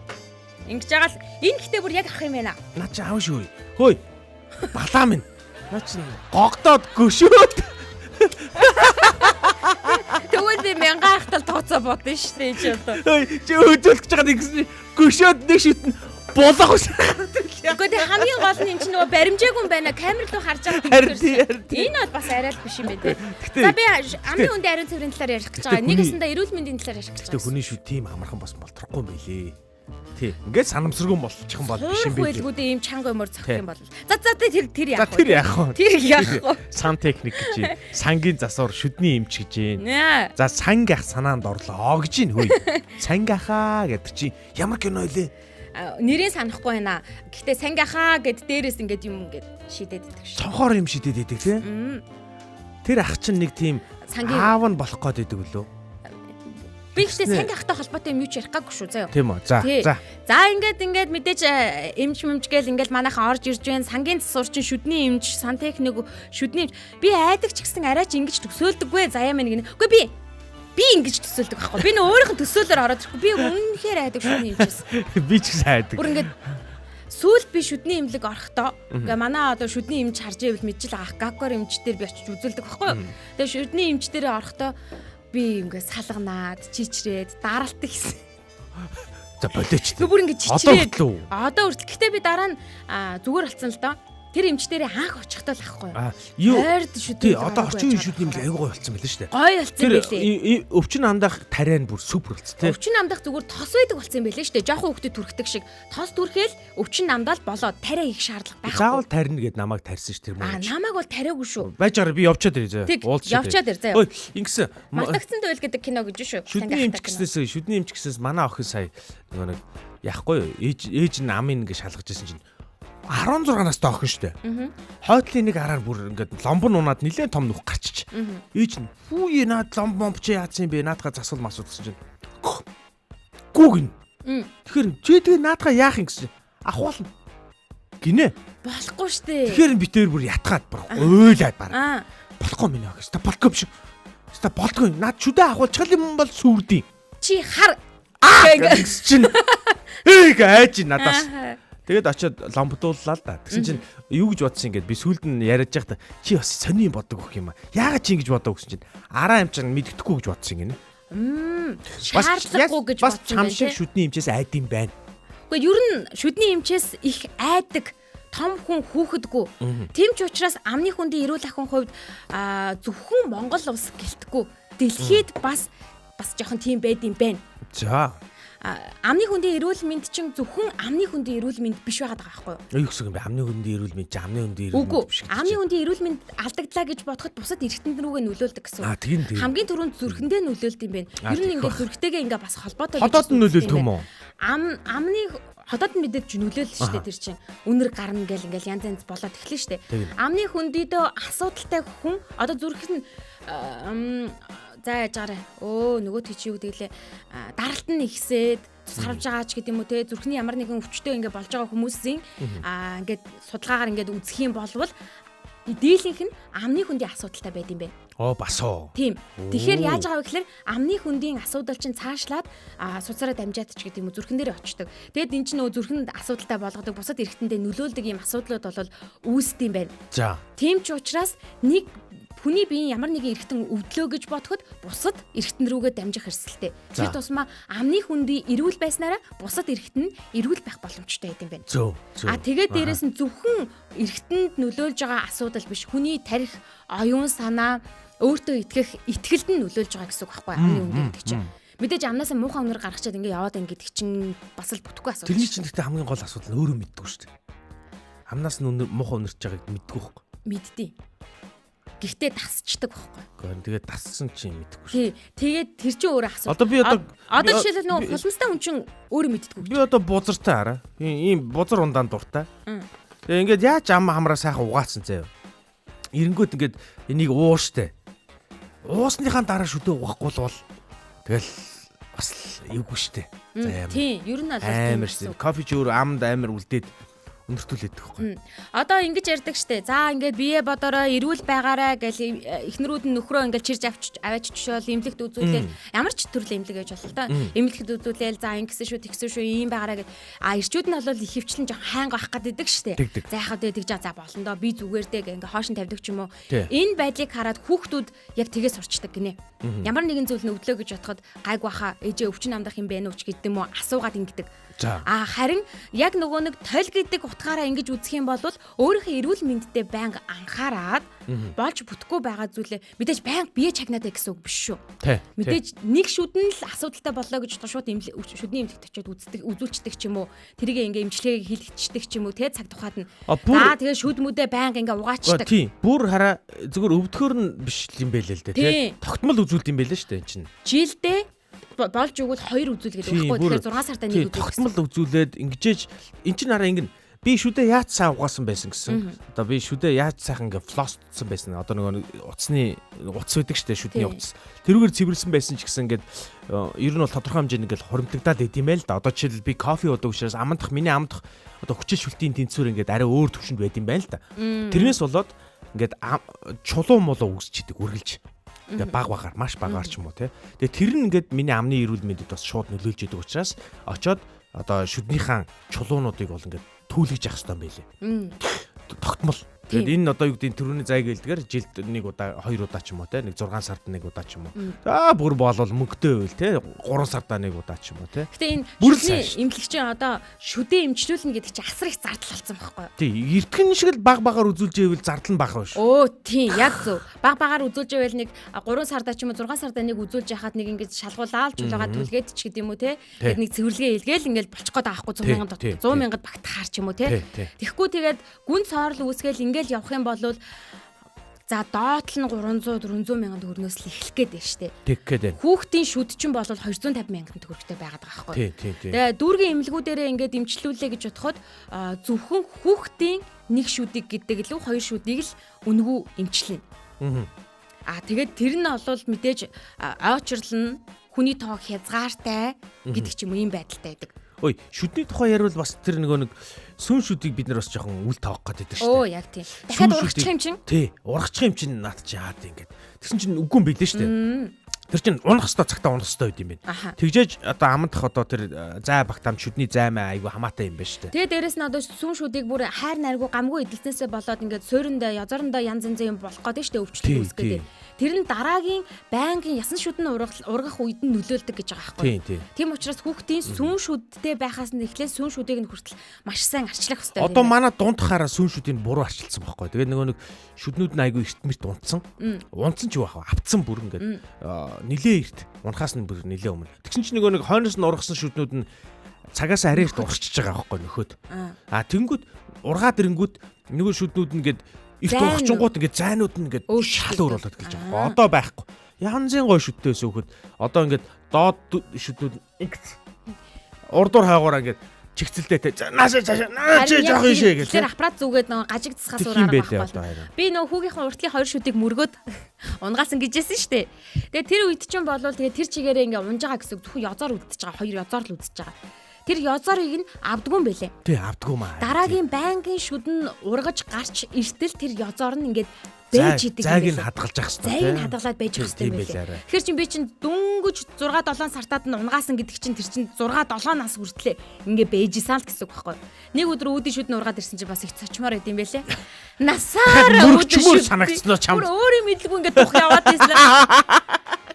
Ингэж байгаа л энэ гэхдээ бүр яг ах юм байна. Наа чи аав шүү. Хөөе. Балаа минь. Наа чи гогдоод гөшөөд. Тэгвэл би мянган ахтал тооцоо бодно штэ чи одоо. Хөөе чи өдөлж байгаа нэгсэн гөшөөд нэг шүтэн булах ус. Гэхдээ хамгийн гол нь энэ чинь нөгөө баримжаагүй юм байна. Камер руу харж байгаа Харин тийм. тийм. Энэ бол бас арай л биш юм байна те. Гэтэ- За би амны үндэ ариун цэврийн талаар ярих гэж байгаа. Гэтэ Нэг хүний- өсөндөө эрүүл мэндийн талаар ярих гэж Тэ байгаа. хүний шүү тийм амархан бас болтрохгүй юм байлээ. Тий. Ингээд санамсаргүй болчих юм бол биш юм Хөөхгүй билээ. элгүүдээ ийм чанга юмор зогсох Тий. юм бол. За тэр За яах вэ? тэр яах вэ? Тэр яах вэ? Сан техник гэж юм. Сангийн засвар шүдний эмч гэж юм. Наа. За санг ах санаанд орлоо гэж юм хөөе. Санг ахаа гэдэг чи ямар кино илээ? Нэрээ санахгүй байна. Гэхдээ сангахаа гэд дээрээс ингээд юм ингээд шидэд идэх шүү. Цонхоор юм шидэд идэг тий. Тэр ах чинь нэг тийм Сангийн- аав нь болох гээд идэг лөө. Би гэхдээ сангахтай холбоотой юм юу ч ярих гаагүй шүү заяа. Тийм үү. За. Тий. За. За ингээд мэдээж эмч гээл ингээд манайхан орж ирж байна. Сангийн засвар чинь шүдний эмч, сантехник шүдний эмч. Би айдаг ч гэсэн арайч ингэж төсөөлдөггүй заяа мэн гинэ. Үгүй би ингэж төсөөлдөг байхгүй. Би нөө өөрийнх нь төсөөлөөр ороод ирэхгүй. Би үнэнхээр айдаг шүдний эмчээс. Би ч гэсэн хайдаг. Бүр ингээд сүүлд би шүдний эмнэлэг орохдоо ингээ манай одоо шүдний эмч харж ивэл мэдчихэл ах гакор эмч дээр би очиж үзүүлдэг байхгүй юу. Тэгээ шүдний эмч дээр орохдоо би ингээ салганаад чичрээд даралдаг гэсэн. За болооч. Би бүр ингээ Одоо чичрээд хүртэл үү? одоо хүртэл гэтээ би дараа нь зүгээр болсон л доо. Тэр эмч дээр анх очихдоо л ахгүй юу. Юу? Ойрд Тий, шүдний одоо орчин үеийн шүдний эмнэлэг аягүй гоё болсон байл шүү дээ. гой болсон Тэр байлээ. өвчин амдах тариа нь бүр супер болсон тий. Өвчин намдах зүгээр тос байдаг болсон юм байлээ шүү дээ. Жохон хүүхдэд түрхдэг шиг тос түрхээл өвчин намдаал болоод тариа их шаардлага байхгүй. Заавал тарина гэд намайг тарьсан ш тэр мөн. Намайг бол тариагүй шүү. Байжаар би явчаад ирээ заа. Тэг, Уулзчаад явчаад ир, заа. Ой, ингэсэн. Мартагцсан дэвэл гэдэг кино гэж шүү. Шүдний эмч гэснээс манай охин сая нөгөө нэг яахгүй юу? Ээж нь амын ингэ шалгаж ирсэн чинь 16 настай охин штэ. Хойтлын нэг араар бүр ингээд ломбон унаад нилээн том нүх гарчиж. Ээж нь хүүе наад ломбон чи яатсан бэ? Наадгаа засвал масууд гэсэн чинь. Гүүгэн. Тэгэхээр чи тэгээ наадгаа яах юм гэсэн чинь. Ахуулна. Гинэ. Болохгүй штэ. Тэгэхээр битээр бүр ятгаад баг ойлаад баг. Болохгүй минь аа. Ста болохгүй биш. Ста болдгүй. Наад шүдэ ахуулчихл юм бол сүрдий. Чи хар Гэсэн чинь. Ээг айж надаас. Тэгээд очиод ломбдууллаа л да. Тэгсэн чинь юу гэж бодсон ингээд би сүүлд нь яриад байхдаа чи бас сони юм бодог өгөх юм аа. Яагаад чи ингэж бодог гэсэн чинь араа амчин мэддэхгүй гэж бодсон гинэ. шаардлагагүй гэж бас бодсон чам шиг шүдний эмчээс айд юм байна. Гэхдээ ер нь шүдний эмчээс их айдаг том хүн хүүхэдгүй. Тийм ч учраас амны хүндийн эрүүл ахуйн хувьд зөвхөн Монгол улс гэлтгүй дэлхийд бас жоохон тийм байд юм байна. За. Амны хүндийн эрүүл мэнд чинь зөвхөн амны хүндийн эрүүл мэнд биш байгаад байгаа байхгүй юу? Юу гэсэн юм бэ? Амны хүндийн эрүүл мэнд чи амны хүндийн эрүүл Үгүй. мэнд биш. Амны хүндийн эрүүл мэнд алдагдлаа гэж бодоход бусад эргэтэн рүүгээ нөлөөлдөг гэсэн. Тийм. Хамгийн түрүүнд зүрхэндээ нөлөөлд юм байна. Ер нь ингээд зүрхтэйгээ ингээд бас холбоотой Ходоод нь нөлөөлт юм уу? Амны ходоод нь мэдээж нөлөөлнө шүү дээ тэр чинь. Үнэр гарна гэл ингээл янз янз болоод эхлэн шүү дээ. Амны хүндийдөө асуудалтай хүн одоо зүрх нь за яаж гараа. Нөгөө тийч юу гэвэл даралт нь ихсээд сарвж байгаа ч гэдэм үү те зүрхний ямар нэгэн өвчтөй ингээд болж байгаа хүмүүсийн ингээд судалгаагаар ингээд үзэх юм болвол дийлийнх нь амны хүндийн асуудалтай байд юм байна. Бас оо. Тийм. Тэгэхээр яаж байгаа вэ гэхээр амны хүндийн асуудал чинь цаашлаад суцаараа дамжаад ч гэдэг юм уу зүрхэн дээр очдог. Тэгэд эн чинь нөгөө зүрхэнд асуудалтай болгодог бусад эргэтэндээ нөлөөлдөг юм асуудлууд бол үүсдэг юм байна. За. Тийм ч учраас нэг хүний биеийн ямар нэгэн эргэтэн өвдлөө гэж бодоход бусад эргэтэн рүүгээ дамжих эрсдэлтэй. Тэр тусмаа амны хүндийн эрүүл байснараа бусад эргэтэн нь эрүүл байх боломжтой байд юм байна. Тэгээд дээрэс нь зөвхөн эргэтэнд нөлөөлж байгаа асуудал биш. Хүний тарих, оюун санаа, өөртөө итгэх итгэлд нь нөлөөлж байгаа гэсэн үг байхгүй амны үндэ гэдэг чинь. Мэдээж амнасаа муухай үнэр гаргачаад ингээ яваад ин гэдэг чинь бас л бүтэхгүй асуудал. Тэрний чинь гэхдээ хамгийн гол асуудал нь өөрөө мэддэггүй шүү дээ. Амнаас нь муухай үнэрч байгааг мэддэггүй байхгүй. Мэддээ. Гэхдээ тасчдаг байхгүй. Гэхдээ тэгээд тассан чинь мэддэггүй шүү. Тий. Тэгээд тэр чинь өөрөө асуудал. Одоо би одоо жишээлбэл нөгөө хулмстай хүн чинь өөрөө мэддэггүй. Би одоо бузартай хараа. Ийм бузар ундаан дуртай. Тэгээ ингээд яаж ам хамраа сайхан угаацсан заяа. Эренгүүт ингээд энийг ууштай. Уусныхаа дараа шүдээ угаахгүй бол тэгэл бас эвгүй штэ. Тийм, ер нь амар штэ. Кофе ч өөр амд амар үлдээд өнөртүүлээд байгаа байхгүй. Одоо ингэж ярьдаг штэ. За ингээд бие бодороо эрүүл байгаарай гэл эхнэрүүд нь нөхрөө ингээд чирж аваач чишөөл имлэгт үзүүлээл ямар ч төрлийн имлэг гэж болно та. Имлэгт үзүүлээл за ингэсэн шүү тэгсэн шүү ийм байгаарай гэл эрчүүд нь бол их хөвчлэн жоо хайнга байх гэдэг штэ. За яхаа тэгж за болно доо би зүгээр дээ гэ ингээд хоошин тавьдаг ч юм уу. Энэ байдлыг хараад хүүхдүүд яг тгээс сурчдаг гинэ. Ямар нэгэн зүйл нь өвдлөө гэж бодоход гайг баха ээжээ өвчин амдах юм бэ нүү ч гэдэг юм уу асуугаад ингэдэг. Харин яг нөгөө нэг тойл гэдэг утгаараа ингэж үзэх юм бол өөрийнхөө эрүүл мэндэд байнга анхаарад болж бүтэхгүй байгаа зүйлээ мэдээж байнга бие чагнаад байх гэсэн үг биш шүү. Мэдээж нэг шүдэн л асуудалтай боллоо гэж шууд шүдний эмнэлэгт очиод үзүүлчдэг ч юм уу. Тэрийг ингээ эмчилгээг хийлгчдэг ч юм уу. Цаг тухайд нь. Тэгээ шүд мүдэ байнга ингээ угаачдаг. Тийм. Бүр хараа зүгээр өвдөхөр нь биш юм байлээ л дээ тий. Тогтмол үзүүлд юм байлээ шүү дээ энэ чинь. Жилдээ болж өгвөл 2 үзүүлгээд байхгүй. Тэгэхээр 6 сартаа нэг үзүүлэх. Тогтмол үзүүлээд ингэжээж эн чинь хараа ингэн би шүдээ яаж сайн угаасан байсан гэсэн. Одоо би шүдээ яаж сайхан ингээ флостсон байсан. Одоо нөгөө утасны утас байдаг штэ шүдний утас. Тэрүүгээр цэвэрлсэн байсан ч гэсэн ингээд ер нь бол тодорхой хэмжээнд ингээл хоримтагдаад идэм байл да. Одоо жишээл би кофе уудаг учраас миний амдах одоо хүчил шүлтийн тэнцвэр ингээд арай өөр төвшөнд байд юм байна л да. Тэрнээс болоод ингээд чулуу молоо үсчихдээ үргэлж. Тэгээ багаар маш багаар ч юм уу те. Тэгээ тэр нь ингээд миний амны эрүүл мэндэд бас шууд нөлөөлж идэг учраас очоод одоо шүднийхаа чулуунуудыг бол ингээд түүлгэж явах хэрэгтэй юм байлээ. Тогтмол. Тэгээд энэ одоо юу гэдэг төрөний зай гэлдгээр жилд нэг удаа 2 удаа ч юм уу те нэг 6 сард нэг удаа ч юм уу. За бүр болол мөнгөтэй байл те 3 сардаа нэг удаа ч юм уу те. Гэтэ энэ шүдний эмнэлэгчийн одоо шүдээ эмчлүүлнэ гэдэг чинь асар их зардал болсон байхгүй юу? Тий, эртхэн шиг л багаар үзүүлж ивэл зардал нь бага байна шүү. Оо тийм яг зөв. Багаар үзүүлж ивэл нэг 3 сардаа ч юм уу 6 сардаа нэг үзүүлж яхад нэг ингэж шалгуулаад чулуугаа түлгээд ч гэдэм юм уу те. Тэгээд нэг цэвэрлэгээ илгээл ингээл болчих гээд авахгүй 100,000 багтахаар ч юм уу те. Тэгэхгүй тэгээд гүн цоорл үүсгээл ингээл явах юм бол за доод нь 300-400 мянган төгрөгнөөс л эхлэх гээд байна штэ. Тэг гээд байна. Хүүхдийн шүд чинь бол 250 мянган төгрөгтэй байгаад байгаа байхгүй. Тэгээ дүүргийн эмнэлгүүдээрээ ингээд эмчлүүлээ гэж бодоход зөвхөн хүүхдийн нэг шүдийг гэдэг л 2 шүдийг л үнгүү эмчлэнэ. Тэгээд тэр нь бол мэдээж ойчрлон хүний тоо хязгаартай гэдэг ч юм уу ийм байдалтай байдаг. Ой, шүдний тухай ярил бас тэр нэг сүн шүдийг бид нар бас жоохон үл тоох гэдэг шүү дээ. Оо, яг тийм. Дахиад урагчих юм чинь. Тий, урагчих юм чинь наад чи яад ингээд. Тэгсэн чинь үгүй юм билээ шүү дээ. Тэр чинь унах хэвээр цагтаа унах хэвээр байд юм байна. Тэгжээж одоо амандах одоо тэр зай багтаам шүдний займаа айгу хамаатай юм байна шүү дээ. Тэгээ дээрэс нь одоо сүн шүдийг бүр хайр найргуу гамгүй эдэлснээсээ болоод ингээд суурьндаа язарндаа янз янзын юм болох гээд шүү дээ өвчлөлт үүсгээд. Тэр нь дараагийн байнгын ясан шүд нь ургах үед нь нөлөөлдөг гэж байгаа байхгүй. Тийм учраас хүүхдийн сүн шүдтэй байхаас нь эхлээд сүн шүдийг нь хүртэл маш сайн арчлах хэрэгтэй. Одоо манай дундахаараа сүн шүдийг буруу арчилсан байхгүй. Тэгээд нэг шүднүүд нь айгүй эртмэрт унтсан. Унтсан ч юу бах автсан бүр ингээд нилээ эрт унахаас нь бүр нилээ өмнө. Тэгсэн чинь нэг хойноос нь ургасан шүднүүд нь цагаас арай эрт урагчж байгаа байхгүй нөхөд. Тэнгүүд ургаад ирэнгүүд нөгөө шүднүүд нь ингээд их дуухчингууд ингээд зайнууд нь ингээд шал өөр болоод гэлж байгаа. Одоо байхгүй. Янзын гой шүдтэй байсан хөхөд одоо ингээд доод шүднүүд ингээд урдуур хаагаараа ингээд чигцэлтэй наашаа жоох юм шиг гэх. Тэр аппарат зүгээд нөгөө гажигдсахаас ураараа байхгүй. Би нөгөө хүүгийнхээ уртлын 2 шүдийг мөргөөд унгаасан гэжсэн штэ. Тэгээ тэр үед чинь болвол тэгээ тэр чигээрээ ингээ унж байгаа гэсэн зөвхөн язоор үлдчихэж байгаа. 2 язоор л үлдчихэж байгаа. Тэр язорыг нь авдгүй юм бэлээ. Тий, авдгүй маа. Дараагийн байнгын шүд нь ургаж гарч иртэл тэр язоор нь ингээд бэж идэг. Зайг нь хадгалж явах хэрэгтэй. Зайг нь хадгалаад бэж явах хэрэгтэй юм байлээ. Тэгэхээр чи би чинь дөнгөж 6-7 сартаад нь унгаасан гэдэг чинь тэр чинь 6-7 нас хүртлээ ингээ бэжсэн л гэсэн үг байхгүй. Нэг өдөр үүдийн шүд нь ургаад ирсэн чинь бас их цочмоор байд юм байлээ. Насаараа үүдийн шүд санагдсан уу чамд? Өөрөө мэдлгүй ингээ дух яваад байсан.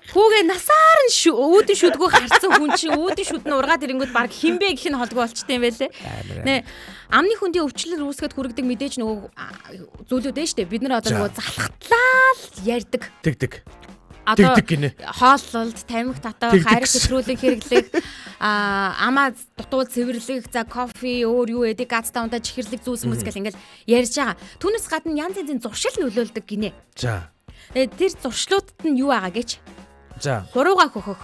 Хүүгээ насаар нь үүдийн шүдгөө харсан хүн чинь үүдийн шүд нь ургаад ирэнгүүт баг хинбэ гэх нь холгүй болчтой юм байлээ. Нэ амны хүндийн өвчлөл үүсгэхэд хүргэдэг мэдээж нөгөө зүйлүүд ээ штэ. Бид нар одоо нөгөө залхатлаа л ярьдаг. Тэгдэг. Одоо хооллолт, тамхи татах, хайр хөтрүүлэг хэрэглэх, амаа дутуул цэвэрлэх, за кофе, өөр юу эдэг газтай унтаа чихэрлэг зүйлс хүмүүс гэл ингээл ярьж байгаа. Түүнээс гадна янз янзын зуршил нөлөөлдөг гинэ. За. Тэр зуршлуудад нь юу байгаа гэж? За. Хурууга хөхөх.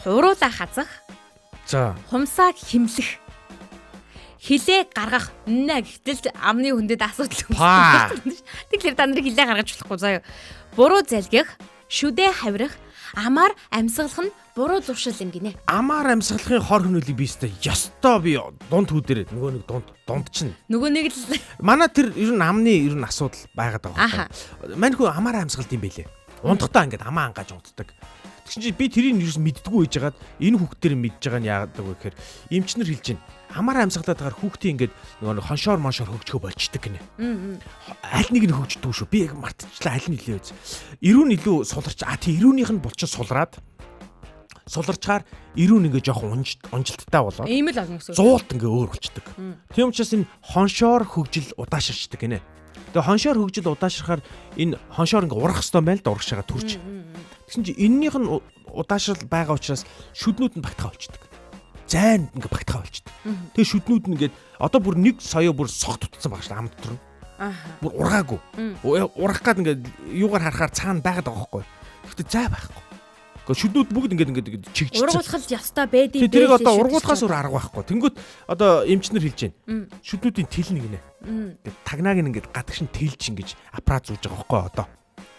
Хуруула хазах. За. Хумсааг химлэх. Хилээ гаргах. Гэтэл амны хүндэд асуудал үүснэ. Тэгэхээр та нарыг хилээ гаргаж болохгүй заяа. Буруу залгих, шүдээ хавирах, Амаар амьсгалах нь буруу зуршил юм гинэ. Амаар амьсгалахын хор хөнөөлийг би өстой ёстой би дунд хүүдээр нөгөө нэг дунд чинь. Нөгөө нэг л Манай тэр ер нь амны ер нь асуудал байгаад байгаа байхгүй. Мань хүү амаар амьсгалт юм байлээ. Унтахтаа ингээд амаа ангааж унтдаг. Тэгсэн чинь би тэрийг ерөөс мэддгүү хийж яагаад энэ хүүхдээр мэдж байгаа нь яагаад вэ гэхээр эмчнэр хэлж байна. Амаар амьсгалаад байгаа хүүхдийн ингээд нөгөө хоншоор моншоор хөгжгөө болчдөг гинэ. Аль нэг нь хөгждөг шүү. Би яг мартчихлаа аль нь нөлөө үз. Ирүүн илүү суларч тий ирүүнийх нь булчин суларчаар ирүүн ингээ жоохон унжилттай болоод ийм л олон гэсэн. Зуулт ингээ өөр болчдөг. Тийм учраас энэ хоншоор хөгжил удаашрчдаг гинэ. Тэгээ хоншоор хөгжил удаашрахаар энэ хоншоор ингээ урах хэвээр байл да урагшаага төрж. Тэгсэн чинь энэнийх нь удаашрал байгаа учраас шүднүүд нь багтахаа болчдөг. Зайнд ингээ багтахаа болчдөг. Тэгээ шүднүүд нь ингээ одоо бүр нэг соёо бүр сог тутсан байгаа шүү амд дотор нь. Бүр ургаагүй. Урах гад ингээ юугаар харахаар цаана байгаад байгаа байхгүй. Гэхдээ зай байхгүй. Шүднүүд бүгд ингээд чигжчихсэн. Ургуулах ястай байдیں۔ Тэрийг одоо ургуулахаас өөр арга байхгүй. Тэнгүүт одоо эмчнэр хэлж байна. Шүднүүдийн тэл нэг нэ. Ингээд тагнааг нь ингээд гадагш нь тэлж ингэж аппарат зүүж байгаа байхгүй одоо.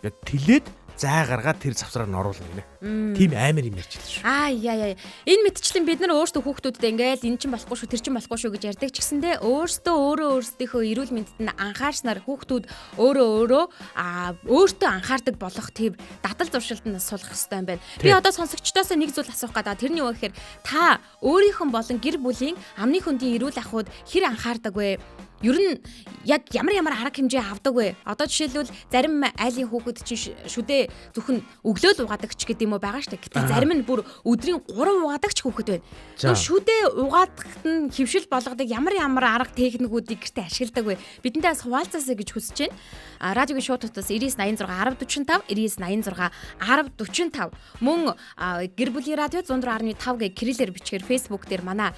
Ингээд тэлээд зай гаргаад тэр завсраар нь оруулна гинэ. Тийм амар юм ярьж хэлсэн шүү. Яа. Энэ мэдчлэн бид нар өөрсдөө хүүхдүүдэд ингээл энэ чинь болохгүй шүү, тэр чинь болохгүй шүү гэж ярьдаг ч гэсэндээ өөрсдөө өөрсдийнхөө эрүүл мэндэд нь анхаарснаар хүүхдүүд өөртөө анхаардаг болох тийм дадал зуршилд нь сулах хэрэгтэй юм байна. Би одоо сонсогчдоос нэг зүйл асуух гэдэг. Тэрний юу гэхээр та өөрийнхөө болон гэр бүлийн амны хөндийн эрүүл ахуйд хэр анхаардаг вэ? Ер нь яг ямар арга хэмжээ авдаг вэ? Одоо жишээлбэл зарим айлын хүүхэд чинь шүдээ зөвхөн өглөөл угаадаг ч гэдэг юм уу байгаа шүү дээ. Гэтэл зарим нь бүр өдрийн 3 угаадаг ч хүүхэд байна. Тэр шүдээ угаадахт нь хөвшил болгодог ямар арга техникүүдийг гэртээ ашигладаг вэ? Бидэнтэй бас хуваалцаасаа гэж хүсэж байна. Радиогийн шууд утас 9986 1045 9986 1045 мөн гэр бүлийн радио 104.5 гэх кириллээр бичгээр Facebook дээр манай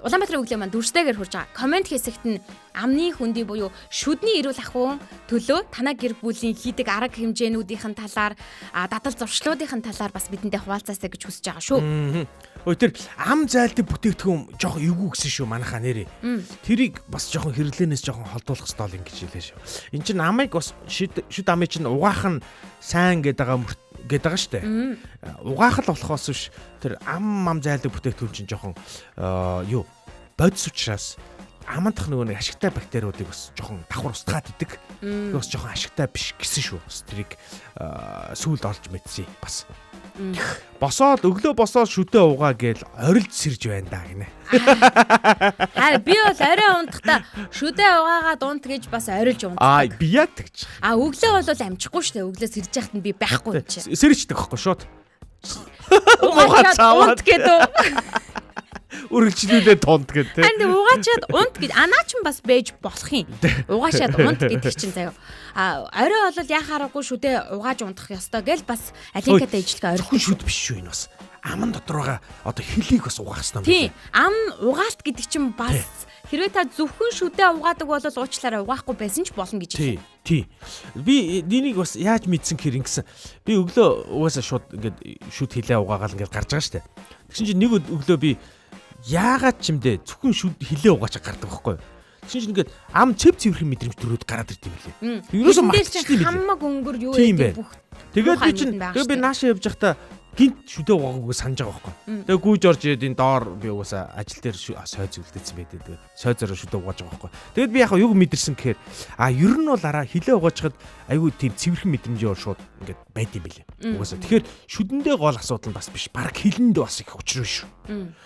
Улаанбаатарын өглөө маань дүрстэйгээр хурж байгаа. Комент хэсэгт нь амны хөндий буюу шүдний эрүүл ахуйн төлөө танай гэр бүлийн хийдэг арга хэмжээнүүдийн талаар дадал зуршлуудын талаар бас бидэнтэй хуваалцаасаа гэж хүсэж байгаа шүү. Ой тэр ам зайлтыг бүтээгдэхүүн жоохон эвгүй гэсэн шүү манайхаа нэрээ. Тэрийг бас жоохон хэрэглэнээс жоохон холдуулах хэрэгтэй бол ингэж хэлээ шүү. Энд чинь амыг бас шүд амыг чинь угаах нь сайн гэдэг штэ. Угаах л болохоос биш тэр ам зайлтыг бүтээгдэхүүн чинь жоохон бодис учраас амандах нөгөө нэг ашигтай бактериудыг бас жоохон давхар устгаад идэг. Тэр бас жоохон ашигтай биш гэсэн шүү. Бас тэрийг сүүлд олж мэдсэн бас. Өглөө босоод шүдээ угаа гээл орилж сэрж байна да гинэ. Би бол орой унтахдаа шүдээ угаагаад унт гэж бас орилж унтдаг. Би яг тэгж. Өглөө бол амжихгүй шүү дээ. Өглөө сэрж яхад нь би байхгүй юм чи. Сэрждэг байхгүй шууд. Угаачаад унт гэдэг. Үргэлжлүүлээ тунд гэдэг. Энд угаачаад унт гэж анаач бас байж болох юм. Угаачаад унт гэдэг чинь заяа. Орой бол яхаарахгүй шүдээ угааж унтах ёстой гэл бас алинкатай ижлэгээ орилох шүд биш шүү энэ бас. Аман дотор байгаа одоо хөлийг бас угаах хэрэгтэй юм. Тийм. Ам угаалт гэдэг чинь бас хэрвээ та зөвхөн шүдээ угаадаг бол уучлаарай угаахгүй байсан ч болно гэж хэлсэн. Тий. Би энийг бас яаж мэдсэн хэрэг ингэсэн. Би өглөө угаасаа шууд ингээд шүд хилээ угаагаал ингээд гарч байгаа штэ. Тэгсэн чинь нэг өглөө би яагаад ч юм дээ зөвхөн шүд хилээ угаачаа гардаг байхгүй. Тэгсэн чинь ингээд ам цэвэрхэн мэдрэмж төрөөд гараад ирд юм билээ. Ерөөсөө мартчихсан юм билээ. Хамаг өнгөр юу гэдэг бүх. Тэгээд би чинь би наашаа явж байхдаа гинт шүдээ угаагаагүй санаж байгаа байхгүй. Тэгээ гүйж орж ирээд энэ доор би угаасаа ажил дээр сойз үлдээсэн байдаг. Тэгээд сойзороо шүдээ угааж байгаа байхгүй. Тэгээд би яхаа юг мэдэрсэн гэхээр ер нь бол араа хилээ угаачхад айгүй тийм цэвэрхэн мэдрэмжээр шууд ингээд байд юм билээ. Угаасаа тэгэхээр шүдэндээ гол асуудал нь бас биш. Бараг хилэнд бас их учраа шүү.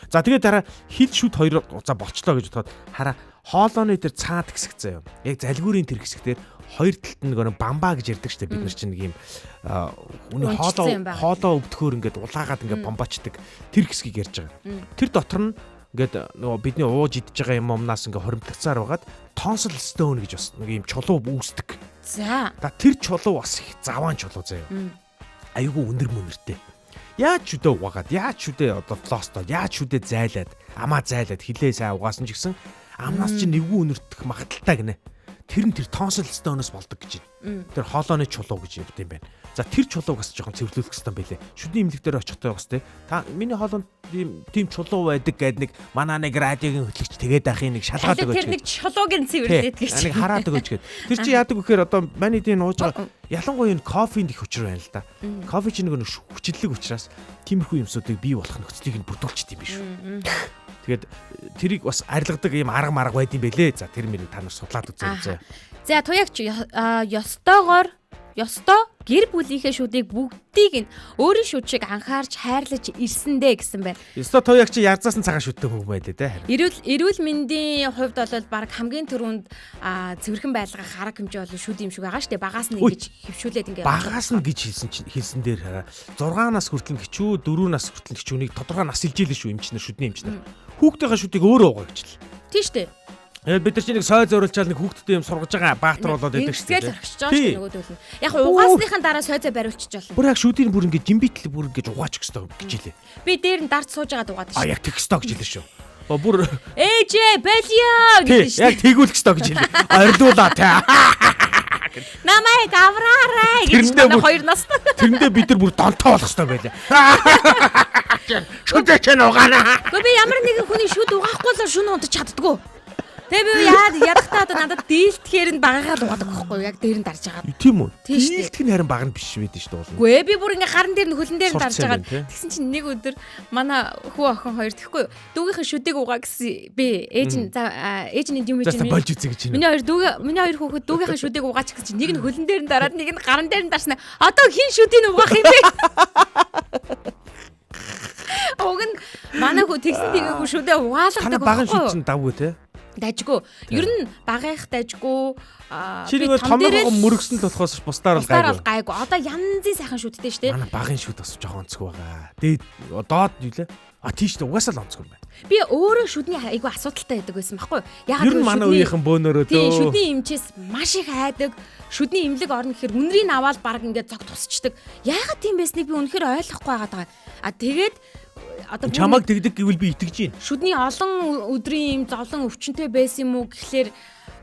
За тэгээд дараа хил шүд хоёр болчлоо гэж бодоход хараа хоолооны тэр цаад хэсэг заяа. Яг залгуурын тэр хэсэгтэр хоёр талд нь нөгөө бамбаа гэж ярьдаг штэ бид нар чинь нэг юм үний хоолоо өвдөхөөр ингээд улаагаад ингээд бомбачдаг тэр хэсгийг ярьж байгаа. Тэр дотор нь ингээд нөгөө бидний ууж идж байгаа юм умнаас ингээд хоримтлцаар байгаад тонсол stone гэж бас нэг юм чулуу үүсдэг. За. Тэр чулуу бас их заваан чулуу заяа. Айгүй өндөр мөнөртэй. Яаж шүдээ угаагаад яаж шүдээ одоо флостол яаж шүдээ зайлаад амаа зайлаад хилээ сайн угаасан ч гэсэн амнаас чинь нэвгүй өнөртөх магадaltaй гинэ. тэр нь тэр тонсил стоноос болдог гэж байна. Тэр хоолойны чулуу гэж юм байна. За тэр чулууг бас жоохон цэвэрлүүлэх хэрэгтэй байлээ. Шүдний имлэг дээр очихтой байх хэрэгтэй. Та миний хоолойнд тийм чулуу байдаг гэдэг нэг манаа нэг радиогийн хөтлөгч тэгээд ахын нэг шалгаад өгөөч. Тэр нэг чулууг нь цэвэрлээд гэж. Нэг хараад өгөөч гэд. Тэр чи яадаг вэхээр одоо маний дийн нууж байгаа ялангуяа энэ кофенд их хүчрээ байна л да. Кофе чи нэг хүчлэг учраас тиймэрхүү юмсуудыг бий болох нөхцөлийг нь бүрдүүлчихдээ юм биш үү. Тэгээд тэрийг бас арилгадаг юм арга байд юм бэлээ. За тэр мэрийг та нар судлаад үзье. За туягч ёстой гэр бүлийнхээ шүдийг бүгдийг нь өөрийн шүд шиг анхаарч хайрлаж ирсэндээ гэсэн байна. Ёстой туягч ярзаасан цагаан шүдтэй хүн байлээ те. Эрүүл мэндийн хувьд бол баг хамгийн түрүүнд цэвэрхэн байлгах арга хэмжээ бол шүд юм шиг байгаа шүү дээ. Багаас нь ингэж хөвшүүлээд ингээ. Багаас нь гэж хэлсэн дээр хараа. 6 нас хүртэл гिचүү, 4 нас хүртэл гिचүүнийг тодорхой нас илжээлээ шүү эмчнэр шүдний эмчнэр. Хүүхдийнхээ шүдийг өөрөө угаа гэж л. Тийм шүү дээ. Бид нар чи нэг сой зориулчаал нэг хүүхдтэй юм сургаж байгаа баатар болоод байдаг шүү дээ. Ингээл орхиж байгаа шүү нөгөөдөл нь. Яг угаасныхаа дараа сой зай бариулчих жолно. Бүр яг шүдийн бүр ингээ жимбитл бүр ингээ угаачих ёстой гэж хэлээ. Би дээр нь дард сууж байгаа дугаад шүү. Яг тэгх ёстой гэж хэлээ шүү. Бүр ээжээ бэлиё гэж шүү. Яг тэгүүлэх ёстой гэж хэлээ. Ордуулаа те. Намайг авраарай гэж манай хоёр нас. Тэрэндээ бид нар бүр донтоо болох ёстой байлаа. Шүдээ ч угаана. Гэхдээ би ямар нэгэн хүний шүд угаахгүй л шүн унтаж чаддгүй. Тэгээ би ядахтаа одоо надад дийлдэхээр нь багаагаар угаадаг байхгүй яг дээр нь дарж байгаа. Тийм үү? Дийлдэх нь харин баг нь биш байдэн шүү дээ. Үгүй ээ би бүр ингээ харан дээр нь хөлн дээр нь дарж байгаа. Тэгсэн чинь нэг өдөр манай хүү охин хоёр тэгэхгүй дүүгийнхээ шүдийг угаа гэсэн би ээж нь юм хийж болж үзье гэж байна. Миний хоёр хүүхэд дүүгийнхээ шүдийг угаач гэж чинь нэг нь хөлн дээр нь дараад нэг нь гаран дээр нь дарснаа. Одоо хин шүдийг угаах юм бэ? Уг нь манай хүү тэгсэн тийгээгүй шүдээ угаалгадаг. Таны багын шүд чинь давгүй те? Дажгүй. Ер нь багаах дажгүй. Чиний томногоо мөргсөн л болохоос бусдаар л гайгүй. Одоо янзын сайхан шүдтэй шүү дээ. Манай багын шүд бас жоохон онцгүй байгаа. Дээд доод юу лээ? Тийш дээ угаасаа л онцгүй юм байна. Би өөрөө шүдний айгүй асуудалтай байдаг байсан байхгүй юу? Ер нь манай үеийнхэн бөөнөрөө дөө. Тийм шүдний эмчээс маш их хайдаг. Шүдний эмнэлэг орно гэхээр үнрийг аваад баг ингээд зог тусчдаг. Яагаад тийм байсныг би үнэхээр ойлгохгүй байгаа. Тэгээд одоо чамаг тэгдэг гэвэл би итгэж байна. Шүдний олон өдрийн юм зовлон өвчнөй байсан юм уу гэхлээр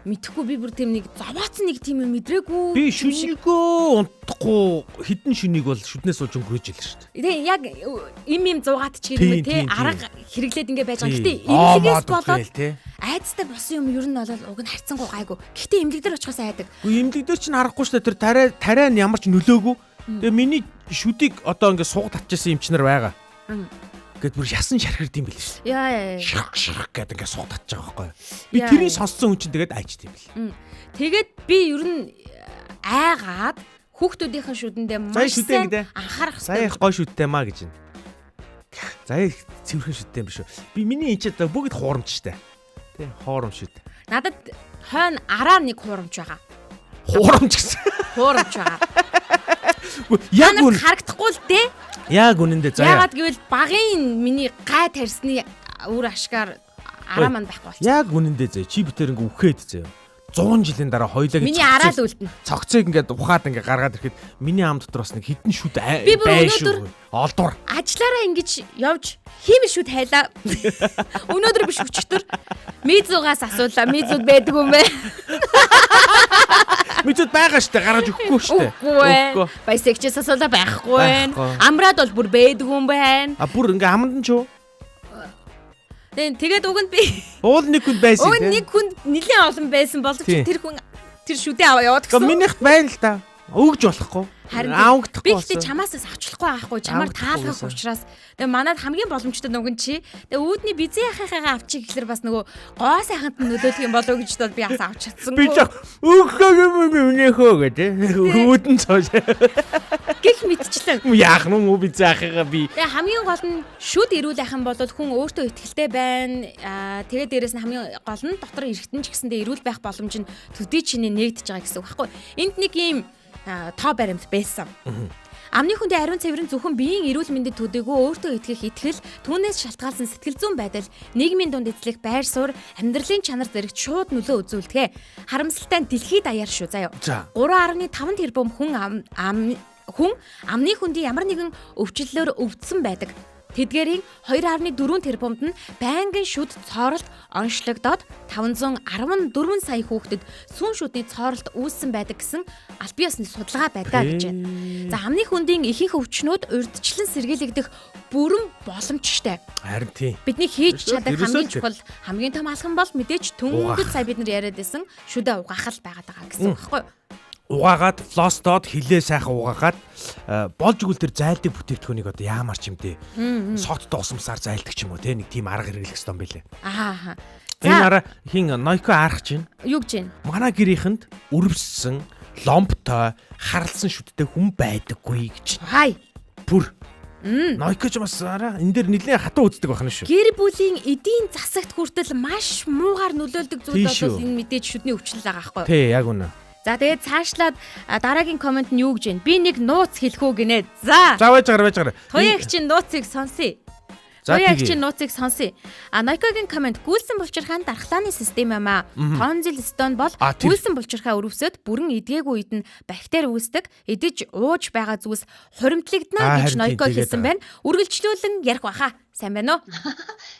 мэдхгүй би бүр тийм нэг зовооцсон нэг тийм юм мэдрээгүй. Би шүнийгөө унтахгүй хідэн шүнийг бол шүднээс сууж өнгөрөөж илээ шүү дээ. Тэгээ яг им зугаат ч гэх юм те арга хэрэглээд ингээ байж байгаа. Гэтэ имлэгээс болоод айцтай болсон юм ер нь бол уг нь харьцангуй гайгүй. Гэтэ имлэг дээр очихоос айдаг. Үгүй имлэг дээр чинь харахгүй шүү дээ. Тэр тариа нь ямар ч нөлөөгүй. Тэгээ миний шүдийг одоо ингээ суугаад татчихсан юм чинэр байгаа. Гэт бүр ясан шархирд юм бэл шүү. Яа. Шах гэдэг ингээ сууд татчих байгаа байхгүй. Би тэрийг сонссон хүн чинь тэгээд айчт юм бэл. Тэгээд би ер нь айгаад хүүхдүүдийнхээ шүдэндээ маш анхаарах хэрэгтэй. Заяа гой шүдтэй маа гэж байна. Заяа цэвэрхэн шүдтэй юм биш үү? Би миний энэ ч одоо бүгд хуурамчтай. Тэ хуурамч шүд. Надад хойно араар нэг хуурамч байгаа. Хуурамч гэсэн. Хуурамч байгаа. Яг үн харагдахгүй л дээ. Яг үнэндээ заяа. Ягаад гэвэл багын миний гай тарсны үр ашгаар араа маань байхгүй болчих. Яг үнэндээ заяа. Чи битэр ингээ үхээд заяа. 100 жилийн дараа хоёлаа миний араа л үлдэнэ. Цогцыг ингээд ухаад ингээ гаргаад ирэхэд миний ам дотор бас нэг хитэн шүд байшгүй. Олдвор. Ажлаараа ингэж явж хиймэл шүд хайлаа. Өнөөдөр биш өчтөр Мизугаас асуулаа. Мизуд байдаг юм бэ? Мизуд байгаа штэ гаргаж өгөхгүй штэ. Үгүй. Байсагчээс асуулаа байхгүй. Амраад бол бүр байдаг юм байна. Бүр ингээ аманд нь ч юу? Тэгээд уг нь би уул нэг хүн байсан тийм. Уг нэг хүн нэлээд олон байсан боловч тэр хүн тэр шүдээ аваа яваад гэсэн. Минийхт байна л да. Өгж болохгүй. Аавгдахгүй. Би ихтэй чамаас авчлахгүй байхгүй. Чамаар таалгах учраас тэгээ манад хамгийн боломжтой нүгэн чи. Тэгээ үүдний бизээ яхахыгаа авчиг гэхэлэр бас нөгөө гоо сайханд нь нөлөөлөх юм болов гэж бол би бас авч чадсан. Би ч өгөх юм минийхөө гэдэг. Үүдэн цоож. Гэх мэтчлэн. Яах нь муу бизээ яхахыгаа би. Тэгээ хамгийн гол нь шүд ирүүл ахын бол хүн өөртөө ихтэй байна. Тэгээ дээрэс нь хамгийн гол нь дотор эргэтэн ч гэсэндээ ирүүл байх боломж нь төдий чиний нэгдэж байгаа гэсэн үг байхгүй. Энд нэг юм тоо баримт байсан. Амны хүндээ ариун цэврэн зөвхөн биеийн эрүүл мэндэд төдийгүй өөртөө итгэх итгэл, түүнээс шалтгаалсан сэтгэл зүйн байдал, нийгмийн дунд эзлэх байр суурь, амьдралын чанар зэрэгт шууд нөлөө үзүүлдэг. Харамсалтай нь дэлхийд даяар шүү заяа. 3.5 тэрбум хүн амны хүндийн ямар нэгэн өвчлөлөөр өвдсөн байдаг. Тэдгээрийн 2.4 тэрбумд нь байнгын шүд цооролт онцлогдоод 514 сая хүүхдэд сүн шүдний цооролт үүссэн байдаг гэсэн аль бие усны судалгаа байдаг гэж байна. За амны хүндийн ихэнх өвчнүүд урьдчилан сэргийлэгдэх бүрэн боломжтой. Харин тийм. Бидний хийж чадах хамгийн Ерөөсөө чухал хамгийн том алхам бол мэдээж түндэд сая бид нар яриад байсан шүдэ угаах л байгаад байгаа гэсэн үг байхгүй юу? Угаагаад флостоод хилээ сайхан угаагаад болж игэл тэр зайлдаг бүтээгдэхүүнийг одоо яамар ч юм дээ. Соттой усамсаар зайлдаг ч юм уу те нэг тийм арга хэрэглэх хэрэгтэй юм байлээ. Аа. Энэ араа хин Нойко арах чинь Юу гэж вэ? манай гэрийнхэнд өрөвссөн ломбтой харалсан шүттэй хүн байдаггүй гэж. Хай. Бүр Нойко ч бас араа энэ дээр нэлээд хатуу үздэг байна шүү. Гэр бүлийн эдийн засагт хүртэл маш муугаар нөлөөлдөг зүйл Тийм шүү. бол энэ мэдээж шүдний өвчлөл байгаа байхгүй юу? Тий, яг үнэ. За тэгээд цаашлаад дараагийн комент нь юу гэж байна? Би нэг нууц хэлэх үү гинэ. За. За байж гараа. Туяагч чинь нууцыг сонсъё. За, Туяагч тэгье. чинь нууцыг сонсъё. Нойкогийн комент гүйлсэн булчирхаан дархлааны систем юм аа. Тонзил стон бол Тэр. гүйлсэн булчирхаа өрөвсөд бүрэн эдгээгүй үед нь бактери үүсдэг. Эдэж ууж байгаа зүйлс хуримтлагдана гэж Харин Нойко тэгээд хэлсэн байна. Үргэлжлүүлэн ярих баха. Сайн байна уу?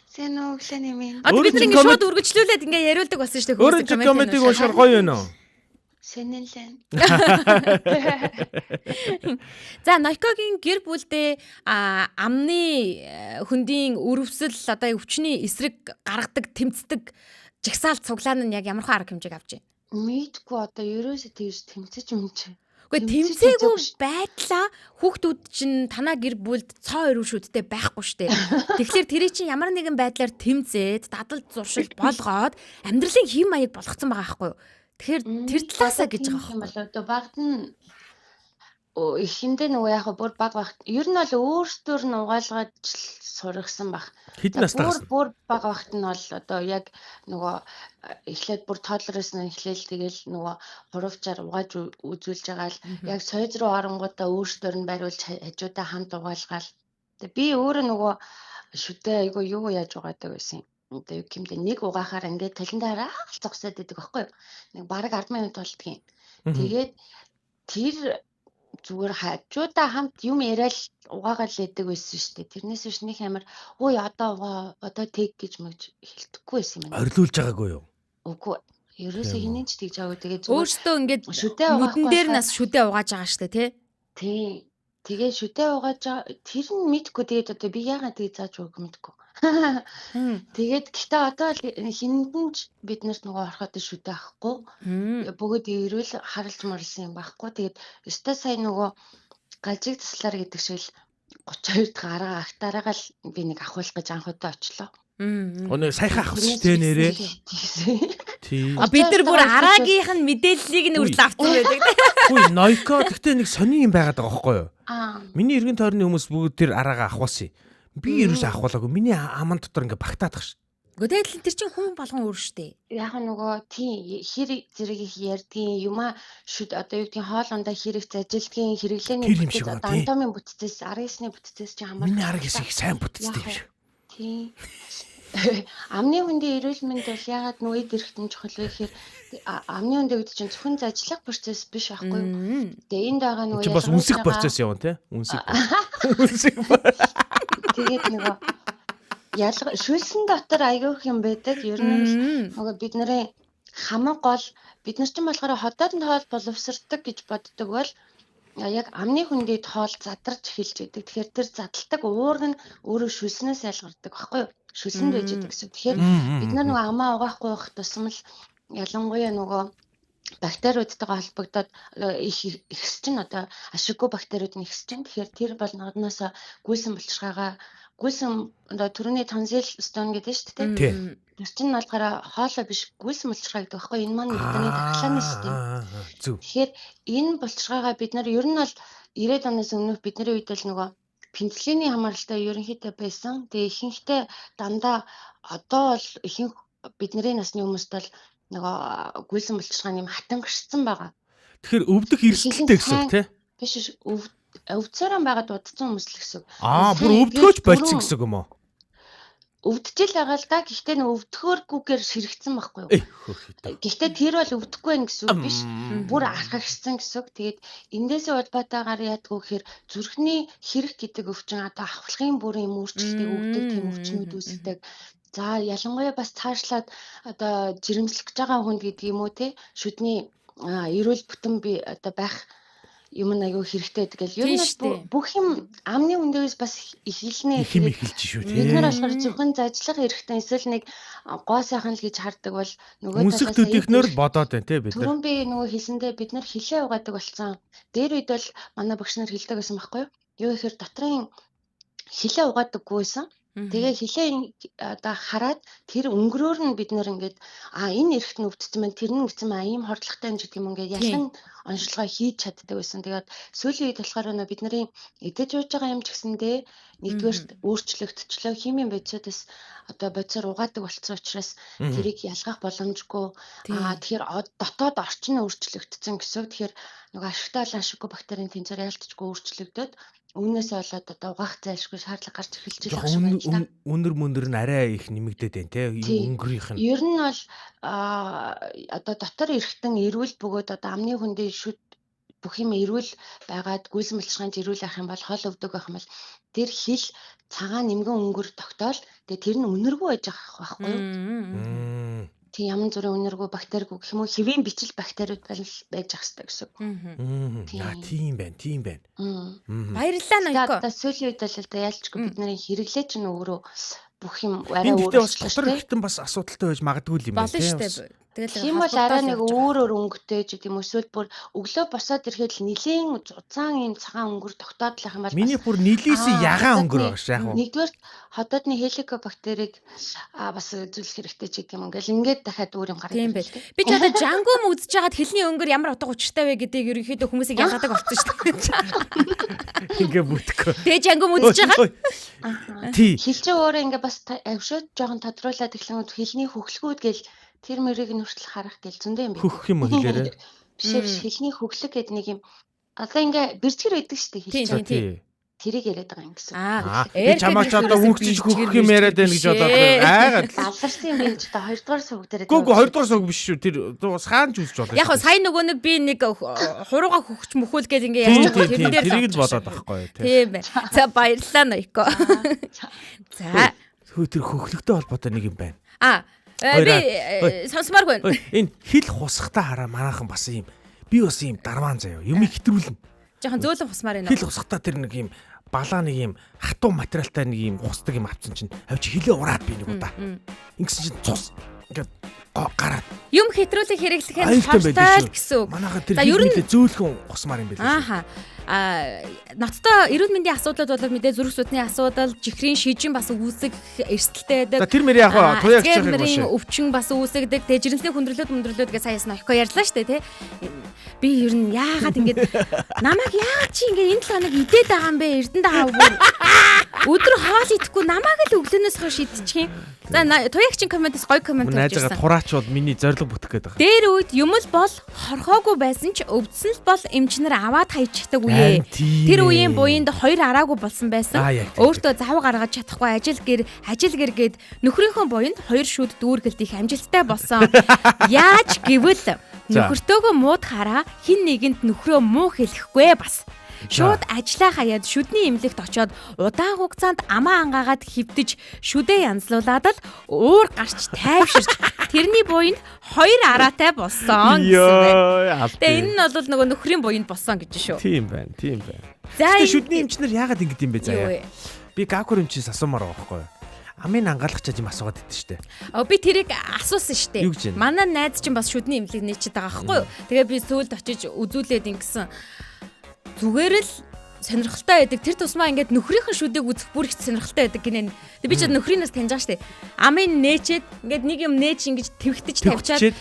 Сайн уу гэлэн юм ин. Одоо бид Өөрөөр нэг коммент- шууд үргэлжлүүлээд ингээ яриулдаг болсон шүү дээ. Өөрөө ч комментиг уншаар гоё юм уу? Сэнэлэн. За Нойкогийн гэр бүлдээ амны хөндийн өрөвсөл одоо өвчний эсрэг гаргадаг, тэмцдэг жагсаалт цуглаан нь яг ямархуу арга хэмжээг авч байна. Мэдгүй одоо ерөөсөө тэгж тэмцэж юмч. Гэхдээ Тэмцэж тэмцээгүй үзээгүй. байдлаа хүүхдүүд чинь танаа гэр бүлд цоо өрөвшүүдтэй байхгүй штэ. Тэгэхээр тэрий чинь ямар нэгэн байдлаар тэмцээд дадал зуршил болгоод амьдралын хэм маяг болгоцсон байгаа байхгүй юу? Тэгэхээр тэр талаасаа гэж байгаа юм байхгүй юу? бол одоо багт нь эхэндээ нөгөө яг бүр баг багт ер нь бол өөртөө нь угаалгаж сургасан баг. Хэдэн настай гасан? Бүр баг багт нь бол одоо яг нөгөө эхлээд бүр тоолроос нь эхлээл тэгэл нөгөө хурвчаар угааж үзүүлж байгаа л яг сойз руу оронгуудаа өөртөө нь бариулж хажуудаа хамт угаалгаал. Тэгээ би өөрөө нөгөө шүдэ айгу юу яаж угаадаг байсан юм. Одоо юу гэмдэ нэг угаахаар ингээд талентаараа л зогсоод идэг байхгүй юу. Нэг бараг 10 минут болдгийн. Тэгээд тэр зүгээр хажуудаа хамт юм яриад угаагаал лээдэг байсан шүү дээ. Тэрнээс биш нэг амар ой одоо угаа одоо тэг гэж мэгж хэлдэггүй байсан юм байна. Орилуулж байгаагүй юу? Үгүй ерөөсөө Тийм үү. хинэн ч тэгж аваа тэгээд зүгээр Өөртөө ингээд шүдэ нүдэн угаахгүй дээр болохоор- нас шүдэ угааж байгаа штэ тий. тий. Тэгээ шүдэ угааж тэр нь мэдгүй тэгээд одоо би яагаад тийг зааж өгөх мэдгүй. Тэгээд гэхдээ одоо л хинэн ч бид нарт нөгөө ороход шүдэ авахгүй. Бүгд ирүүл харалж марлсан юм байхгүй. Тэгээд өстой сая нөгөө гажиг таслаар гэдэг шиг л 32 дахь арга агтаараа л би нэг авахулах гэж анхудаа очлоо. Өнөө сайхан ах шүү дээ нэрээ. Тий. Бид нар бүр араагийнх нь мэдээллийг нь үргэлж авсан байдаг. Хүй Нойко гэхдээ нэг сони юм байгаад байгаа байхгүй юу? Аа. Миний эргэн тойрны хүмүүс бүгд тэр араагаа ахуулсан. Би ерөөсөө ахуулаагүй. Миний аман дотор ингээ багтаадах ш. Годээл тэр чинь хүн болгон өөр штэ. Яг нөгөө тий хэр зэрэг их ярдгийн юма шүд одоо юу гэдгийг хоолундаа хэрэг зажилдгийн хэрэглээний Тэр юм шиг байна, тий. антомын бүтцээс 19-ны бүтцээс чи хамаарч Миний арга их сайн бүтцтэй юм шиг. тий. Амны хүндийн эрүүл мэнд бол ягаад нүуд эрэхтэн чухал вэ гэхээр амны хүндээ үүд чинь зөвхөн зажлах процесс биш байхгүй юу? Тэгээ энд байгаа нөгөө Чи бас үнсэх процесс явна те? Үнсэх. Үнсэх. тэгээд нөгөө шүлсэн дотор аягүй их юм байдаг. Ер нь нөгөө бидний хамаг гол бид нар ч юм болохоор хотоод нь хоол боловсрдаг гэж боддог бол яг амны хүндийд хоол задарч эхэлж байдаг. Тэгэхээр тэр задалдаг уург нь өөрөө шүлснээс ялгардаг байхгүй юу? Шүлсэнд байж байдаг гэсэн. Тэгэхээр бид нар нөгөө амаа угаахгүй байх тусам л ялангуяа нөгөө бактериудтайгаа холбогдоод ихс чинь одоо ашиггүй бактериуд нь ихс чинь. Тэгэхээр тэр бол нодноос гүйсэн булчирхаагаа гүйсэн одоо түрүүний тонзил стон гэдэг шүү дээ. Тий. Тэр чинь болохоор хоолой биш гүйсэн булчирхаа гэдэг байхгүй юу? Энэ маань бидний дархлааны систем. Зүг. Тэгэхээр энэ булчирхаагаа бид нар ер нь бол 90-ад оноос өмнөх бидний үед л нөгөө пенициллины хамааралтай ерөнхийдөө байсан. Тэгээ ихэнхдээ дандаа одоо бол ихэнх бидний насны хүмүүст бол нөгөө гүйсэн булчирхааны юм хатангашсан байгаа. Тэгэхээр өвдөх эрсдэлтэй гэсэн үг те? Биш өвцөөрөн байгаад удцсан хүмүүс л гэсэн үг. Бүр өвдгөөч болцсон гэсэн үг юм уу? өвдөж л байгаа л да. Гэхдээ нэг өвдөхөөргүйгээр ширэгцэн байхгүй юу? Гэхдээ тэр бол өвдөхгүй байх гэсэн үг биш. Бүр архагшсан гэсэн үг. Тэгээд эндээсээ улбаатайгаар яадгүй гэхээр зүрхний хэрэг гэдэг өвчин одоо ахвалгын бүрийн мөрчлөлтийг өгдөг тийм өвчнүүд үүсдэг. За ялангуяа бас цаашлаад одоо жирэмслэх гэж байгаа хүнд гэдэг юм уу те шүдний эрүүл бүтэн би одоо байх юм аягүй хэрэгтэй гэдэг. Ер нь бүх юм амны үндээс бас эхэлнэ. Эхэлж шүү тий. Бид нар болохоор зөвхөн зажлах хэрэгтэй эсвэл нэг гоо сайхан л гэж хардаг бол нөгөө үнсэгтүүдийнхнөр бодоод байна тий бид нар. Түрүүн би нөгөө хэлсэндээ бид нар хилээ угаадаг болсон. Дээр үед бол манай багш нар хэлдэг байсан байхгүй юу? Юу гэхээр дотрын хилээ угаадаггүй байсан. Тэгээ хилээ одоо хараад тэр өнгөрөөр нь бид нэр ингээд энэ эрэгт нь өвдсөн байна тэр нь гэсэн ийм хордлоготой юм гэдэг юм ингээд ялган онцлогоо хийж чаддаг байсан. Тэгээд сүүлийн үед болохоор бид нарын эдэж ууж байгаа юм ч гэсэндээ нэгдүгээр өөрчлөгдчихлөө химийн бодисоос одоо бодисоор угаадаг болцсон учраас тэрийг ялгах боломжгүй. Тэгэхээр дотоод орчин нь өөрчлөгдсөн гэсэн. Тэгэхээр нөгөө ашигтай бол ашиггүй бактерийн тэнцээр ялтчгүй өөрчлөгдөд үүнээс болоод одоо угаах зайлшгүй шаардлага гарч эхэлж байгаа юм байна. Үнэр мөндөр нь арай их нэмэгдээд байна те өнгөрийнх нь. Ер нь бол одоо дотор эрэхтэн эрүүл бөгөөд одоо амны хүндээ шүд бүх юм эрүүл байгаад гүйсэн бэлчгаанд эрүүл авах юм бол хол өвдөг байх юм бол тэр хил цагаан нэмгэн өнгөр тогтоол тэгээ тэр нь үнэргүй байж байгаа байхгүй юу? Тийм ямар зүрийн үнэргүй бактеригүй гэх юм уу хэвийн бичил бактериуд байж ах хэрэгтэй гэсэн. Тийм байна. Баярлалаа Ноёко. Одоо сүүлийн үед бол одоо ялчгүй бид нарын хэрэглээ чинь өөрөө бүх юм арай өөр дотор ихтэн бас асуудалтай байж магадгүй юм байна тийм. Тийм бол арай нэг өөр өнгөтэй ч гэдэг юм эсвэл бүр өглөө босоод ирэхэд нилийн зузаан ийм цагаан өнгөр тогтоодлох юм бол миний бүр нилээсээ ягаан өнгөр байгаа ш яг. Нэгдүгээр хотоодны хеликобактерийг бас зөвлөх хэрэгтэй ч гэдэг юм. Ингээд дахиад өөр юм гараад ирсэн. Би ч одоо жангум үзэж байгаад хэлний өнгөр ямар утга учиртай вэ гэдгийг ерөнхийдөө хүмүүсийг ялгадаг болсон шүү дээ. Ингээ бүтгэв. Тэгээ жангум үзэж байгаа. Тий. Хэл чинь өөрөө ингээ бас авшууд жоохон тодруулаад эхлэнгүүд хэлний хөхлгүүд гэл тэр мөрийг нүртэл харах гэл зөндөө юм байна. Хөх юм хэлээрээ. Биш хэлний хөхлөг гэдэг нэг юм. Одоо ингээ бэрчгэр байдаг шүү дээ хэлж. Тий. Тэрийг яриад байгаа юм гэсэн. Би чамаач одоо хүүхчиж хөх юм яриад байна гэж бодоод айгаад. Алдарсан юм гэж одоо 2 дугаар сувг дээр. Гүг 2 дугаар сувг биш шүү. Тэр саанч үзэж болоо. Яг сая нөгөө нэг би нэг хурууга хөхч мөхүүл гэж ингээ ярьж байгаа. Тэр дээр тэрийг л бодоод байхгүй юу. Тийм байна. За баярлалаа Ноёко. За. Тэр хөхлөгтэй холбоотой нэг юм байна. Би сонсомоор байна. Энэ хил хусахтаа хараа манайхан бас юм. Би бас юм дарваан заяа. Юмыг хэтрүүлнэ. Жохон зөөлөн хусмаар байна. Хил хусахтаа тэр нэг юм балаа нэг юм хатуу материалтай нэг юм хусдаг юм авцсан чинь авч хилээ ураад би нэг удаа. Ингэсэн чинь цус ингээд гараад. Юм хэтрүүлэх хэрэглэх нь хортой гэсэн үг. Манайха тэр хилээ зөөлхөн хусмаар юм байлаа. Ааха. Ноцтой эрүүл мэндийн асуудлууд бол мэдээ зүрх судасны асуудал, жихрийн шижин бас үүсэх эрсдэлтэй байдаг. Тэр мэр яг туяагч байх юм шиг өвчин бас үүсгдэг. Тэгээ жирэмсний хүндрэлүүд гэж саяас Ноёко ярьлаа шүү дээ, тий. Би ер нь яагаад ингэж намайг яагаад чи ингэ энэ 7 хоног идээд байгаа юм бэ? Эрдэнэ даавгүй. Өдөр хоол идэхгүй намайг л өглөөнөөс хойш идчих юм. За туяагчийн комментээс гоё коммент өгч байсан. Найзгаа тураачвал миний зориг бүтгэх гээд байгаа. Дээр үед юм л бол хорхоогүй байсан ч өвдсөн л бол эмчнэр аваад хайчихдаг үе. Тэр үеийн буйнд 2 араагүй болсон байсан. Өөртөө зав гаргаж чадахгүй ажил гэр гээд нөхрийнхөө буйнд 2 шүд дүүргэлт их амжилттай болсон. Яаж гэвэл нөхөртөөгөө муудахаараа хин нэгэнд нөхрөө муу хэлэхгүй бас. Шууд ажлаа хаяад шүдний эмнэлэгт очоод удаан хугацаанд амаа ангаагаад хөвдөж шүдээ янзлуулаад л уур гарч тайвширч тэрний буйнд 2 араатай болсон гэсэн. Тэгээ энэ нь бол нөгөө нөхрийн буйнд болсон гэж шүү. Тийм байна. Тэгээ шүдний эмчнэр яагаад ингэдэм бэ заяа? Би гакур эмчээс асуумаар байгаа байхгүй юу? Амын ангаалгачаад юм асуугаад идэв штэ. Би тэрийг асуусан штэ. Манай найз чинь бас шүдний эмнэлэг нээчихэд байгаа байхгүй юу? Тэгээ би сүүлд очиж үзүүлээд ингэсэн. Зүгээр л сонирхолтой байдаг. Тэр тусмаа ингээд нөхрийнхэн шүдийг үзэх бүр их сонирхолтой байдаг гинэ. Тэг би ч нөхрийнээс таньж байгаа штэ. Амын нээчээд ингээд нэг юм нээж ингэж твэгтэж тавьчаад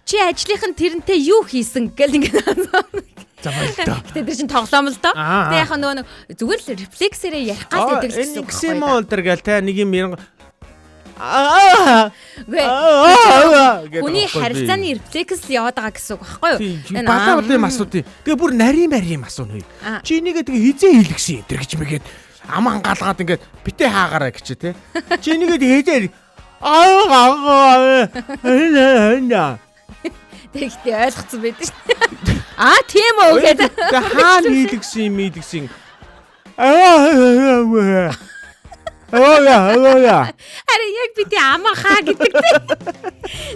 чи ажлынхан тэрнтэй юу хийсэн гэл ингээд за баярлалаа. Гэтэ тэр чин тоглоом л доо. Тэг яг нөгөө зүгээр л рефлексээрээ ярих гал байдаг гэсэн үг. Эксэм уулдар гэл те нэг юм Хүний харилцааны рефлекс л яваад байгаа гэсэн үг байхгүй юу? Балаа юм асуу тий. Тэгээ бүр нарийн юм асууна хөө. Чи нэгээ тэгээ хизээ хийлгсэн энэ гэж мэгээд ам ангаалгаад ингээд битээ хаагаараа гэж те. Чи нэгэд хээдэр аа Тэгтээ ойлгоцсон байдаг шүү. Тийм үү гэдэг. хаана хийдгсэн мэдгсэн. Харин яг би тий амаа хаа гэдэг.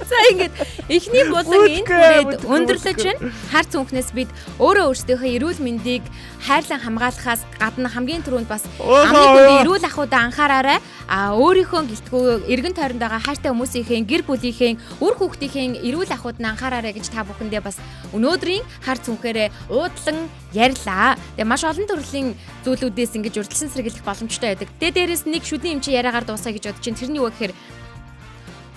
За ингээд эхний булан энэ хүрээд өндөрлөж байна. Хар цүнхнээс бид өөрөө өөрсдийнхөө эрүүл мэндийг хайрлан хамгаалахаас гадна хамгийн түрүүнд бас амны эрүүл ахуйдаа анхаараарай. Өөрийнхөө гэлтгүү эргэн тойронд байгаа хайртай хүмүүсийнхээ гэр бүлийнхээ үр хүүхдийнхээ эрүүл ахуйд нь анхаараарай гэж та бүхэндээ бас өнөөдрийн хар цүнхээрээ уудлан ярьлаа. Тэгээ маш олон төрлийн зүйлүүдээс ингэж урьдчилан сэргийлэх боломжтой байдаг. Дээрээс нэг шүдний эмчи яриагаар дуусгая гэж бодож чинь тэрний үг гэхээр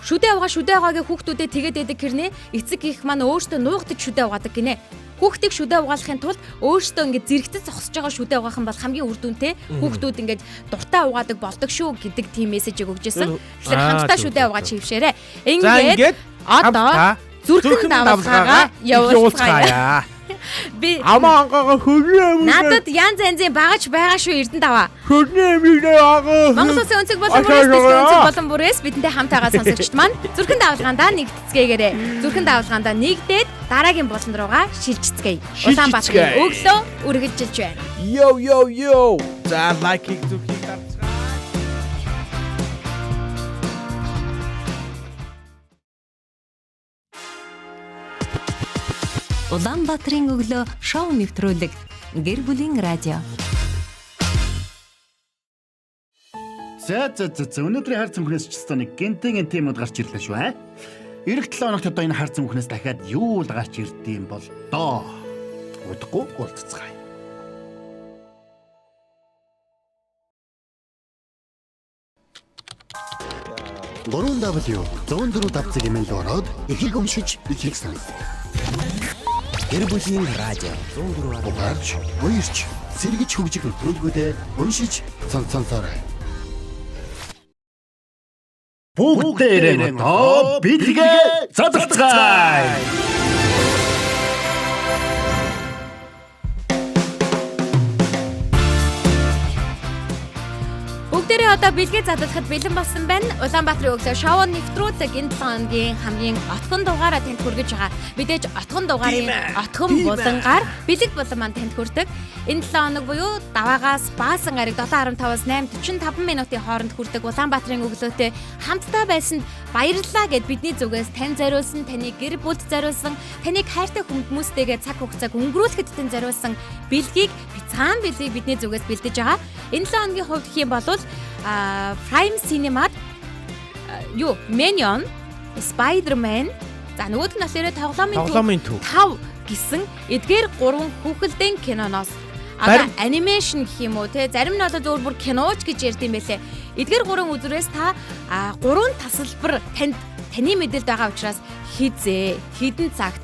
шүдэ аваагийн хүүхдүүдэд тэгээд эдэг гэрнэ эцэг их маань өөртөө нуугдаж шүдэ аваадаг гинэ. Хүүхдийг шүдэ угаалахын тулд өөртөө ингээд зэрэгтэд зогсож байгаа шүдэ угаах нь бол хамгийн үр дүнтэй. Хүүхдүүд ингээд дуртай угаадаг болдог шүү гэдэг тийм мессежийг өгчээсэн. Тэгэхээр хамтдаа шүдэ угаач хийвшээрэ. Ингээд одоо зүрхэн давлгаагаа явуулцгаая. Би амаа ангаага хөрнөө. Надад янз янзын багаж байгаа шүү Эрдэнэ даваа. Хөрнөө мөрнөө аа. Монгол Улсын өнцөг болон бүрээс бидэнтэй хамтаагаа сонсогчд маань зүрхэн давлгаандаа нэгдэцгээгээрэй. Зүрхэн давлгаандаа нэгдээд дараагийн буланд руугаа шилжицгээе. Улаанбаатарын өглөө үргэлжилж байна. Йо. За лайкийг зүрхийг давцгаа. Улаанбаатарын өглөө шоу нэвтрүүлэг гэр бүлийн радио. За өнөөдрийн хар цүнхнээс ч гэсэн нэг гинтийн темууд гарч ирлээ шүү аа. Ирэх 7 хоногт одоо энэ хар цүнхнээс дахиад юу л гарч ирдэм бол доо. Удахгүй уулзцгаая. Гурван W 104.5 эмэйл ороод ихийг өмшиж ихийг сонс. Гэр бүлийн радио 104.5 угаарч, уярч, сэргэж хөгжих төлөвлөгөөдөө уншиж сонсоорой. Бүгдээрээ тоо битгээ задлцгаая. Бүгдээрээ одоо бэлгээ задлахад бэлэн болсон байна. Улаанбаатарын өглөө шоу нэвтрүүлэг энэ 7 хоногийн хамгийн отгон дугаараа танд хүргэж байгаа. Мэдээж отгон дугаарын отгон булангаар бэлэг булан маань танд хүрдэг. Энэ 7 хоног буюу даваагаас баасан гараг 7:15-аас 8:45 минутын хооронд хүрдэг Улаанбаатарын өглөөтэй хамтдаа байсанд баярлалаа гэд бидний зүгээс тань зориулсан, таны гэр бүлд зориулсан, таныг хайртай хүмүүстэйгээ цаг хугацааг өнгөрүүлэхэд тань зориулсан бэлгийг бицаан бэлгийг бидний зүгээс бэлдэж байгаа. Энэ 7 хоногийн хувьд гэх юм бол Prime Cinema Minion, Spider-Man, за нөгөөх нь болохоор тоглоомын төв 5 гэсэн эдгээр 3 хүүхэлдэйн киноноос одоо анимашн гэх юм уу те зарим нь бол зөвхөн бүр киноч гэж ярьд юм байлээ. Эдгээр 3 үзрээс та 3 тасалбар таны мэдээлд байгаа учраас хідэн цагт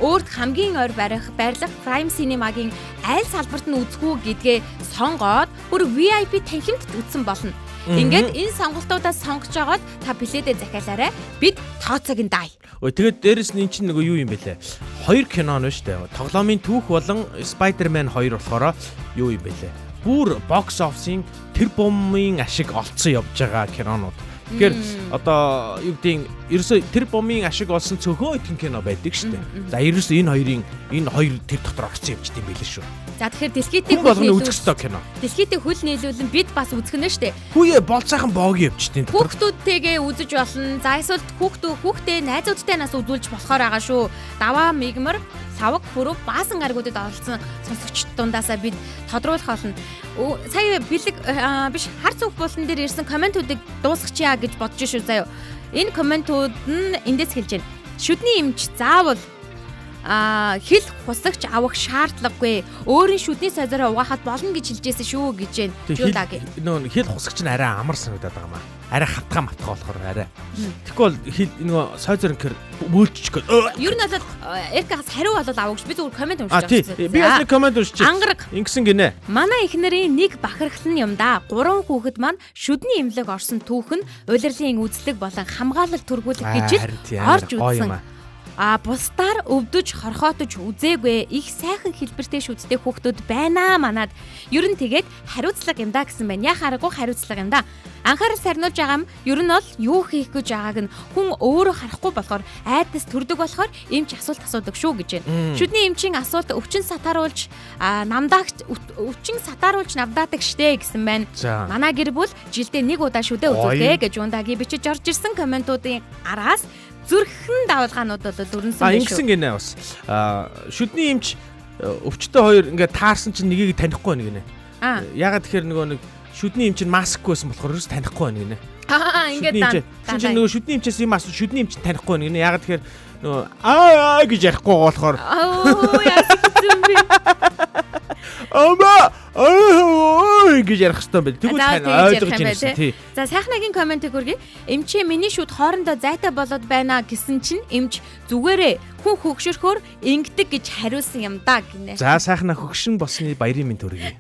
өөрт хамгийн ойр барих Prime Cinema-гийн аль салбарт нь үзэх үү гэдгээ сонгоод бүр VIP танхимд үзсэн болно. Ингээд энэ сонголтуудаас сонгож байгаад та билетээ захиалаарай. Бид тооцоог нь даая. Тэгээд дээрэс нь эн чинь нөгөө юу юм бэлээ? 2 кино нь шүү дээ. Тоглоомын түүх болон Spider-Man 2 болохоор юу юм бэлээ? Бүр box office-ийн тэр бомын ашиг олцсон явж байгаа кинонууд. Тэгэхээр одоо юу гэдэг ерөөсөө тэр бомын ашиг олсон цөөхөн итгэн кино байдаг шүү дээ. За ерөөсөө энэ хоёр тэр дотор орсон явж тийм байлээ шүү. За тэгэхээр дэлхийдээ хөл нийлүүлэн бид бас үзэх нь шүү дээ. Хүүе болцоохон боогийн явж тийм. Хүүхдүүдтэйгээ үзэж болно. За эсвэл хүүхдээ найзуудтай нас үзүүлж болохоор байгаа шүү. Даваа мигмар савг бүрөв баасан гаргуудад оролцсон сонсогчд дундаасаа бид тодруулах болно. Сая бэлэг биш хар цүнх булан дээр ирсэн комментуудыг дуусгачихъя гэж бодож шүү заяа. Энэ комментууд нь эндээс хэлж байна. Шүдний эмч заавал хэл хусагч авах шаардлагагүй. Өөрийн шүдний сайзаараа угаахад болно гэж хэлжсэн шүү гэж байна. Юудаг. Нөө хэл хусагч нь арай амар санагдаад байгаа юм аа. Арай хатгаа болохоор арай. Тэгэхгүй бол нөгөө сайзаар ингээр бөөлчих гээд. Ер нь бол эргээс хариу болол аваагүй. Би зүгээр коммент уншиж байгаа. Би бас коммент уншиж. Ангараг. Ингэсэн гинэ. Манай эхнэрийн нэг бахархал нь юм да. 3 хүүхэд маань шүдний эмнэлэг орсон түүх нь улирлын үзлэг болон хамгаалал төргүүлэх гэж орж үзсэн. бусдаар өвдөж хорхоотож үзээгүй их сайхан хэлбэртэй шүдтэй хүүхдүүд байна манад. Ер нь тэгээд хариуцлага юм да гэсэн байна. Яа харахгүй хариуцлага юм да. Анхаарал сарниулж байгаа юм. Ер нь бол юу хийх гэж байгааг нь хүн өөрөө харахгүй болохоор айдас төрдөг болохоор эмч асуулт асуудаг шүү гэж байна. Шүдний эмчийн асуулт өвчин сатааруулж өвчин сатааруулж навдаадаг штэ гэсэн байна. Манай гэр бүл жилдээ нэг удаа шүдэ үзүүлдэг гэж ундагийн бичиж орж ирсэн комментуудын араас зүрхэн давалгаанууд бол дүрнсэн байх шүү. Ингэсэн гинэ бас. Шүдний эмч өвчтөе хоёр ингээд таарсан чинь нэгийг танихгүй байна гинэ. Ягаад тэгэхээр нөгөө нэг шүдний эмч нь маскгүй байсан болохоор ерөөс танихгүй байна гинэ. Ингээд чинь нөгөө шүдний эмчээс юм асуу шүдний эмч танихгүй байна гинэ. Ягаад тэгэхээр нөгөө гэж ярихгүй болохоор яасан бэ? гэж ярих хэрэгтэй байл. Тэгвэл тань ойлгож ирсэн тий. За сайхнагийн комментиг хүргэе. Эмчээ миний шүд хоорондоо зайтай болоод байна гэсэн чинь эмч зүгээрээ хүн хөгшөрхөөр ингэдэг гэж хариулсан юм да гинэ. За сайхна хөгшин болсны баярын минь төргий.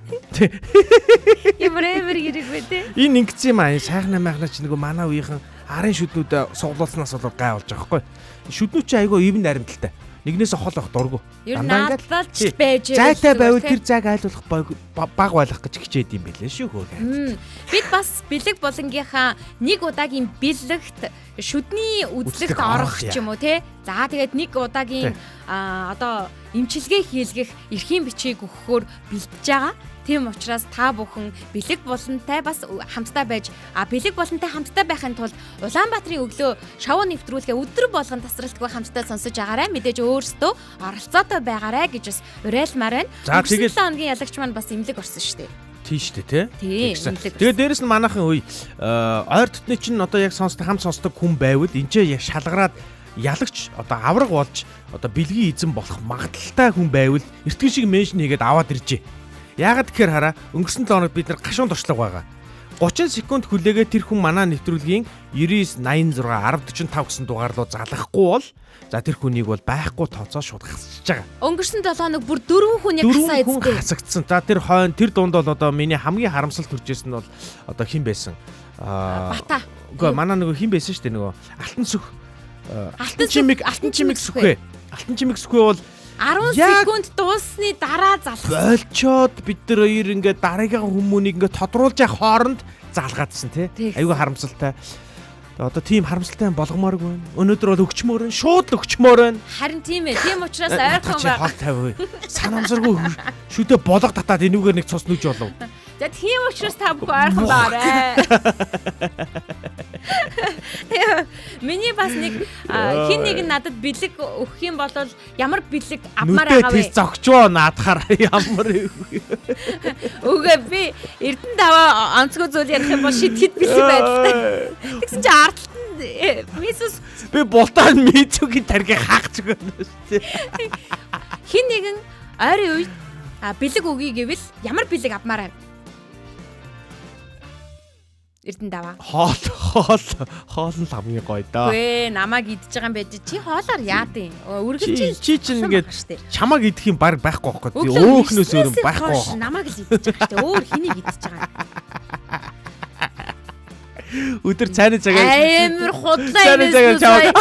Ямар хэрэг вэ тий? Энэ ингэсэн юм аа. Сайхна майхна ч нөгөө манай үеийнхэн арын шүднүүд суглуулснаас бол гай болж байгаа хгүй. Шүднүүд чи айгүй ивэн наримталтай. Нэгнээс хол авах дургу. Ер нь наадалж байж зайтай байвал тэр зайг айлуулах баг байлгах гэж хичээд юм байлээ шүү хөө. Бид бас бэлэг болонгийнхаа нэг удаагийн бэлэгт шүдний үзлэгт орох ч юм уу те. За тэгээд нэг удаагийн одоо эмчилгээ хийлгэх эрхийн бичгийг өгөхөөр бэлдэж байгаа. Тийм учраас та бүхэн бэлэг болонтай бас хамтдаа байж бэлэг болонтай хамтдаа байхын тулд Улаанбаатарын өглөө шоу нэвтрүүлгээ өдөр болгон тасралтгүй хамтдаа сонсож агаарай. Мэдээж өөрсдөө оролцоотой байгаарай гэж бас уриалмаар байна. За тэгээд 7 хоногийн ялагч маань бас имлэг орсон шүү дээ. Тийм шүү дээ тий. Тэгээд дээрэс нь манайхан үе ойр дотны чинь одоо яг хамт сонсдог хүн байвал энэчээ яг шалгараад ялагч одоо авраг болж одоо бэлгийн эзэн болох магадaltaй хүн байвал эртхэн шиг меншн хийгээд аваад иржээ. Яагаад гэхээр хараа өнгөрсөн 7 хоног бид нар гашуун туршлага байгаа. 30 секунд хүлээгээ тэр хүн манай нэвтрүүлгийн 99 86 1045 гэсэн дугаар руу залгахгүй бол за тэр хүнийг бол байхгүй тооцоо шууд хасчихж байгаа. Өнгөрсөн 7 хоног бүр 4 хүн яг хасагдсан. За тэр хойно тэр дунд бол одоо миний хамгийн харамсалт төржсэн нь бол одоо хэн байсан? Бата. Үгүй манай нөгөө хэн байсан шүү дээ нөгөө Алтан чимэг сүхвэ. Алтан чимэг сүхвэ бол 10 секунд дууссны дараа залхсан. Болчоод бид нар хоёр ингээд дараагийн хүмүүнийг ингээд тодруулж явах хооронд залгаадсан тий. Айгүй харамсалтай. Одоо тийм харамсалтай болгомооргүй байна. Өнөөдөр бол өгчмөр байна. Шууд өгчмөр байна. Харин тийм ээ. Тийм учраас ойрхон байгаа. Хол тавь. Санамсаргүй шүдэ болго татаад энүүгээр нэг цус нүж болов. За тийм учраас та бүхэн ойрхон баарай. Миний бас нэг хин нэг надад бэлэг өгөх юм бол ямар бэлэг авмаар байгаа вэ? Нүдээ зогчоо наадахаар ямар үгүй би Эрдэнэ даваа онцгой зүйл ярих юм бол шитгэд бэлэг байдаг. Тэгсэн чи ардтанд мисс би бултаа мэдүүгийн таргийг хаах ч гэнэ шүү. Хин нэгэн ойрын үед бэлэг өгье гэвэл ямар бэлэг авмаар байна? Эрдэнэ даваа. Хоол нь хамгийн гоё доо. Гүй намайг идэж байгаа юм байж чи хоолоор яадیں۔ Үргэлж чи чинь ингээд чамаг идэх юм баг байхгүй байхгүй. Би өөхнөөс өөр байхгүй. Намайг л идэж байгаа штэ. Өөр хэнийг идэж байгаа. Өдөр цайны цагаар амар худлаа инээс нүү.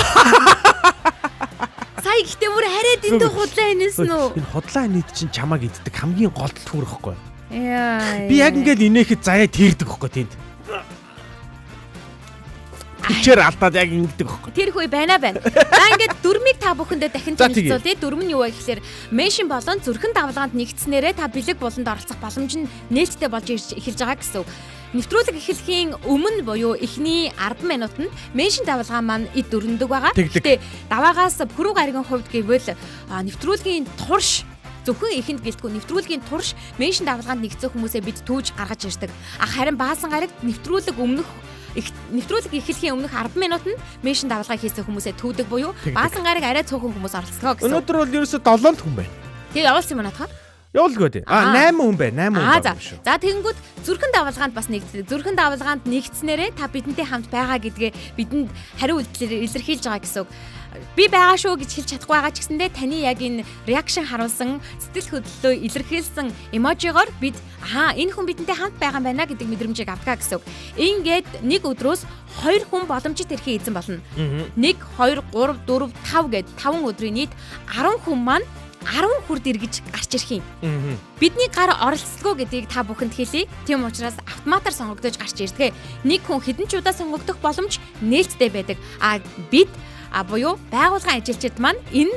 Сая ихтэй бүр хараад эндээ худлаа инээс нүү. Энэ худлаа нийт чинь чамаг иддэг хамгийн гол түүрэхгүй. Яа. Би яг ингээд инээхэд заяа тэрдэг хөхгүй тэнд. Хүчээр алдаад яг ингэдэг байхгүй. Тэр хүй байна. За ингээд дөрмийг та бүхэндээ дахин танилцуулъя. Дөрм нь юу вэ гэхээр меншин болон зүрхэн давалгаанд нэгдснээрээ та бэлэг болонд оролцох боломж нь нээлттэй болж эхэлж байгаа гэсэн үг. Нэвтрүүлэг эхлэхийн өмнө буюу эхний 10 минут нь меншин давалгаа маань эд дөрөндөг байгаа. Гэхдээ даваагаас пүрэв гаригийн хувьд гэвэл нэвтрүүлгийн турш зөвхөн эхэнд гэлтгүй нэвтрүүлгийн турш меншин давалгаанд нэгдсэн хүмүүсээ бид түүж гаргаж ирдэг. Харин баасан гарагт нэвтрүүлэг эхлэхийн өмнөх 10 минут нь меншин давалгаа хийсэн хүмүүсээ төвдөг буюу баасан гараг арай цөөхөн хүмүүс оролцдог гэсэн. Өнөөдөр бол ерөөсө 7 хүн байна. Тэгээ явуулсан юм надад. Явуулгүй дээ. 8 хүн байна. 8 хүн байна шүү. За тэгэнгүүт зүрхэн давалгаанд бас нэгддэг. Зүрхэн давалгаанд нэгдснээрээ та бидэнтэй хамт байгаа гэдгээ бидэнд хариу үйлдэлээр илэрхийлж байгаа гэсэн үг. Би байгаа шүү гэж хэлж чадахгүй байгаа ч гэсэндээ таны яг энэ реакшн харуулсан сэтгэл хөдлөлөө илэрхийлсэн эможигоор бид энэ хүн бидэнтэй хамт байгаа юм байна гэдэг мэдрэмжийг авдаг гэсэн үг. Ингээд нэг өдрөөс 2 хүн боломжит эрхээ эзэн болно. 1 2 3 4 5 гэд 5 өдрийн нийт 10 хүн маань 10 хүрд эргэж гарч ирэх юм. Бидний гар оролцолгүй гэдгийг та бүхэнд хэлье. Тийм учраас автоматар сонгогдож гарч ирдэг. Нэг хүн хэдэн ч удаа сонгогдох боломж нээлттэй байдаг. Бид буюу байгууллагын ажилчид маань энэ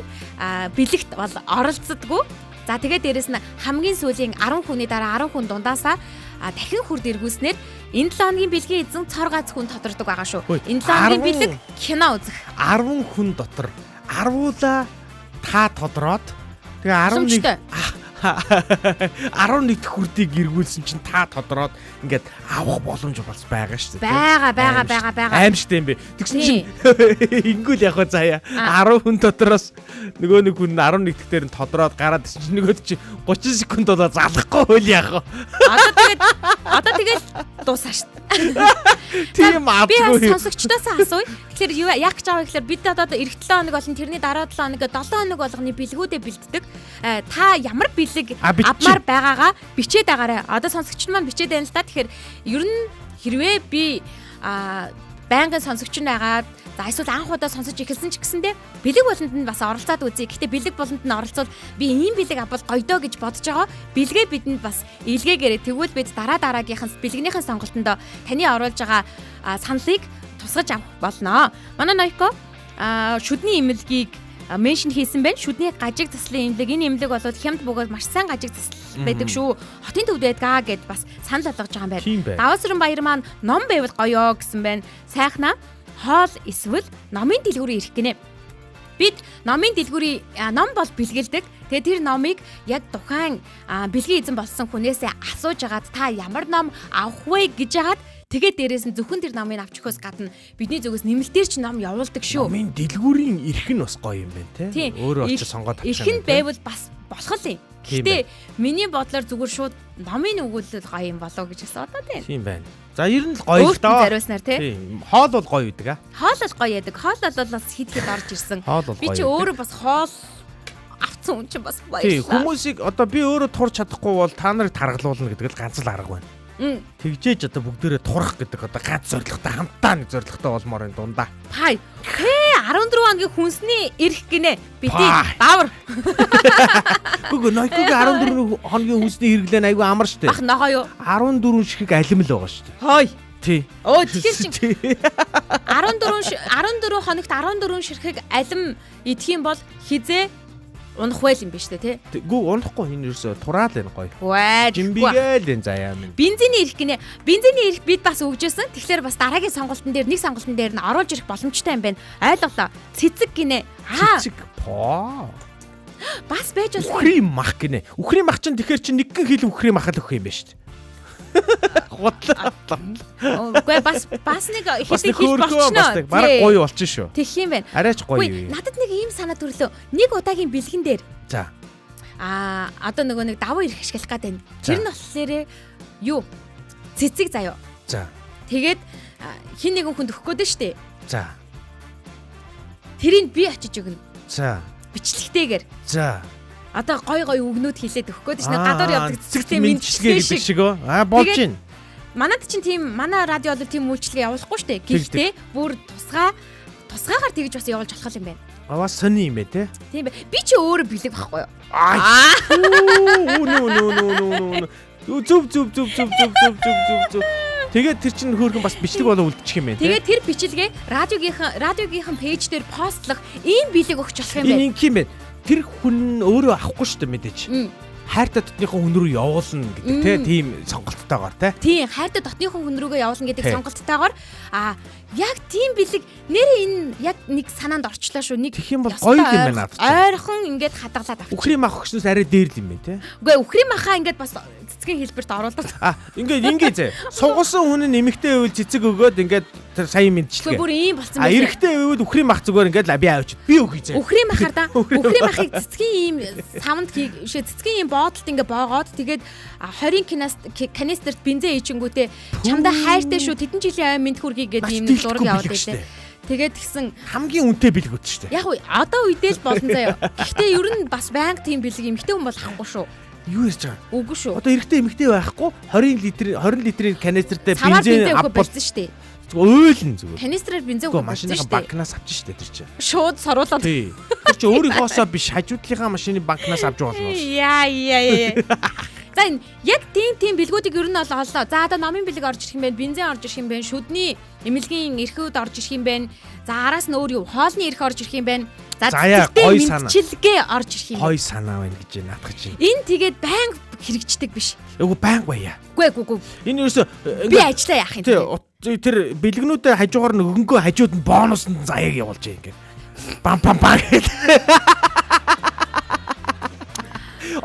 бэлэгт бол оролцдоггүй. За тэгээд дээрэс нь хамгийн сүүлийн 10 хүний дараа 10 хүн дундаасаа дахин хүрд эргүүлснээр энэ 7 хоногийн бэлгийн эзэн цор гац хүн тодордог байгаа шүү. Энэ 7 хоногийн бэлэг кино үзэх. 10 хүн дотор 10-уула та тодроод тэгээ 11 хүрдийг эргүүлсэн чинь та тодроод ингээд авах боломж бас байгаа шүү дээ. Бага. Аимштай юм бэ. Тэгсэн чинь ингүүл яг хаа заяа 10 хүн дотроос нөгөө нэг хүн 11 дээр нь тодроод гараад чинь нөгөөд чинь 30 секунд болоо залахгүй хөл яах вэ? Одоо тэгээд дуусаа шүү дээ. Тийм аавгүй. Би сонсогчдоос асууя. Тэгэхээр яг гэж аваа гэхээр бид одоо эх 7 хоног болон тэрний дараа 7 хоног 7 хоног болгоны бэлгүүдээ бэлддэг. Та ямар бэлэг авмаар байгаагаа бичээд агаарай. Одоо сонсогчд маань бичээд байна л та. Тэгэхээр ер нь хэрвээ би байнгын сонсогч нь байгаад за эсвэл анх удаа сонсож эхэлсэн ч гэсэндээ бэлэг болонд нь бас оролцоод үзье. Гэхдээ бэлэг болонд нь оролцоод би ийм бэлэг авбал гоёдоо гэж бодож байгаа. Бэлгээ бидэнд бас илгээгээрэй. Тэгвэл бид дараагийнхын бэлгнийхэн сонголтонд таны оруулж байгаа саналыг тусгаж авах болно. Манай Ноёко шүдний имлэгийг меншн хийсэн байна. Шүдний гажиг заслын имлэг. Энэ имлэг бол хямд бөгөөд маш сайн гажиг засал байдаг шүү. Хотын төвд байдгаа гэд бас санал болгож байгаа юм байна. Даваасрын баяр маань ном байвал гоёо гэсэн байна. Сайхнаа хоол эсвэл номын дэлгүүрийн ирэх гинэ. Бид номын дэлгүүрийн ном бол бэлгэлдэг. Тэгээ тэр номыг яг тухайн бэлгийн эзэн болсон хүнээсээ асууж агаад та ямар ном авах вэ гэж агаад тэгээд дээрээс нь зөвхөн тэр номыг авч өгөхөөс гадна бидний зүгээс нэмэлтээр ч ном явуулдаг шүү. Номын дэлгүүрийн ирэх нь бас гоё юм байна те. Өөрөө очиж сонгоод авчих. Ирэх нь байвал бас болох юм. Гэтэ миний бодлоор зүгээр шууд номын өгүүлэл гоё юм болоо гэж бодоод байна. Тийм байна. За ер нь л гоё л доо. Зариуснаар тий. Хоол бол гоё байдаг а. Хоол бол гоё яадаг. Хоол бол бас хэд орж ирсэн. Би чи өөрөө бас хоол авцсан хүн чинь бас баярлалаа. Тий, хүмүүсийг одоо би өөрөө турч чадахгүй бол та нарыг таргалуулна гэдэг л ганц л арга байна. Тэгжээж одоо бүгдээрээ турах гэдэг одоо ганц зорилготой хамтаа нэг зорилготой болмоор энэ дундаа. Хай. 14 хоногийн хүнсний эрх гинэ. Бидний давар. Гүг Ноёкогийн 14 хоногийн хүнсний хэрэглэн айгүй амар штэ. Ах ногоо юу? 14 ширхэг алим л байгаа штэ. Хой. Тий. Тэгэхээр чинь 14 хоногт 14 ширхэг алим идэх юм бол хизээ унах байл юм биш үү те? Гүү унахгүй энэ ерөөсө тураал энэ гоё. Жимбигээл энэ заяа минь. Бензиний эрх гинэ. Бензиний эрх бид бас өгжөөсөн. Тэгэхээр бас дараагийн сонголтын дээр нэг сонголтын дээр нь оруулж ирэх боломжтой юм байна. Ойлголоо. Цэцэг гинэ. Цэцэг поо. Бас байж болно. Үхрийн мах гинэ. Үхрийн мах чинь тэгэхээр чи нэг гэн хил үхрийн мах л өгөх юм байна шүү дээ. Худлаа. Үгүй бас нэг хэдий хил болчихно. Бараг гоё болчих шүү. Тэгэх юм байна. Арайч гоё юу. Надад нэг ийм санаа төрлөө. Нэг удаагийн бэлгэн дээр. За. Одоо нөгөө нэг давуу ирэх ашиглах гэдэг байна. Тэр нь болохоор юу? Цэцэг заяо. За. Тэгээд хин нэгэн хүнд өгөх гээд штэ. За. Тэрийг би очиж өгнө. За. Бичлэгтэйгээр. За. Одоо гой өгнүүд хийлээд өгөх гээд чинь гадуур явдаг цэцэгтэй мэдчилгээ гэдэг шиг болж байна. Манайд чинь тийм манай радио бол тийм үйлчлэгээ явуулахгүй штэ. Гэхдээ бүр тусгаагаар тэгж бас явуулж болох юм байна. Аваа сони юм бэ те? Тийм бай. Би чи өөрөө бэлэг байхгүй юу? Зүв. Тэгээд тэр чинь хөөрхөн бас бичлэг болоо үлдчих юм байна те. Тэгээд тэр бичлэгээ радиогийнхэн пэйж дээр постлох ийм бэлэг өгч болох юм байна. Энэ юм байна. Тэр хүн өөрөө авахгүй шүү дээ мэдээч. Хайртай дотныхон хүн рүү явуулна гэдэг тийм сонголттойгоор те. Тийм хайртай дотныхон хүн рүүгээ явуулна гэдэг сонголттойгоор Яг тийм бэлэг нэр энэ яг нэг санаанд орчлоо шүү. Нэг Тэгэх юм бол гоё юм байна надад. Ойрхон ингээд хадгалаад авчих. Үхрийн мах өгснөөс арай дээр л юм байна те. Үгүй үхрийн махаа ингээд бас цэцгийн хэлбэрт оруулаад. Ингээд зэ. Сугасан хүн эмэгтэй байвал цэцэг өгөөд ингээд тэр сайн мэдчихлээ. Бүр ийм болсон байна. Эрэгтэй байвал үхрийн мах зүгээр ингээд би авчид. Би өгье зэ. Үхрийн махаар да. Үхрийн махыг цэцгийн ийм савнд цэцгийн ийм боодолд ингээд боогоод тэгээд 20 канистрт бензин ичингүүтээ чамдаа хайртай шүү тэдэн жилийн аймд хүргий гэдэг ийм зураг яваад байлаа. Тэгээд тэгсэн хамгийн үнэтэй бэлгүүд шүү дээ. Яг уу одоо үедээ л болно заяа. Гэхдээ ер нь бас банк тийм бэлэг эмхтэй хүн бол авахгүй шүү. Юу ярьж байгаа? Үгүй шүү. Одоо эрэгтэй эмэгтэй байхгүй 20 литрийн канистртэй бензин авах болсон шүү дээ. Ойлн зүгээр. Канистраар бензин өгөх болсон машиныхаа шүү дээ. банкнаас авчих шүү дээ тэр чинь. Шууд саруулаад. Тий. Тэр чинь өөрийнхоосоо биш хажуудлынхаа машины банкнаас авч байгаа болно. Яа. За энэ яг тийм бэлгүүдийг ер нь олоо. За одоо номын бэлэг орж ирэх юм байна, бензин орж ирэх юм байна, шүдний эмнэлгийн эрхүүд орж ирэх юм байна. За араас нь өөр юу хоолны эрх орж ирэх юм байна. За гоё санаа. Мэдчилгээ орж ирэх юм. Гоё санаа байна гэж наадах чинь. Энэ тэгээд байнга хэрэгждэг биш. Үгүй байнга байя. Үгүй. Энэ ерөөсө би ажиллаа яах юм. Тэр бэлгнүүдэд хажуугаар нь өнгөө хажууд нь бонуснд заяаг явуулж байгаа юм. Бам гэдэг.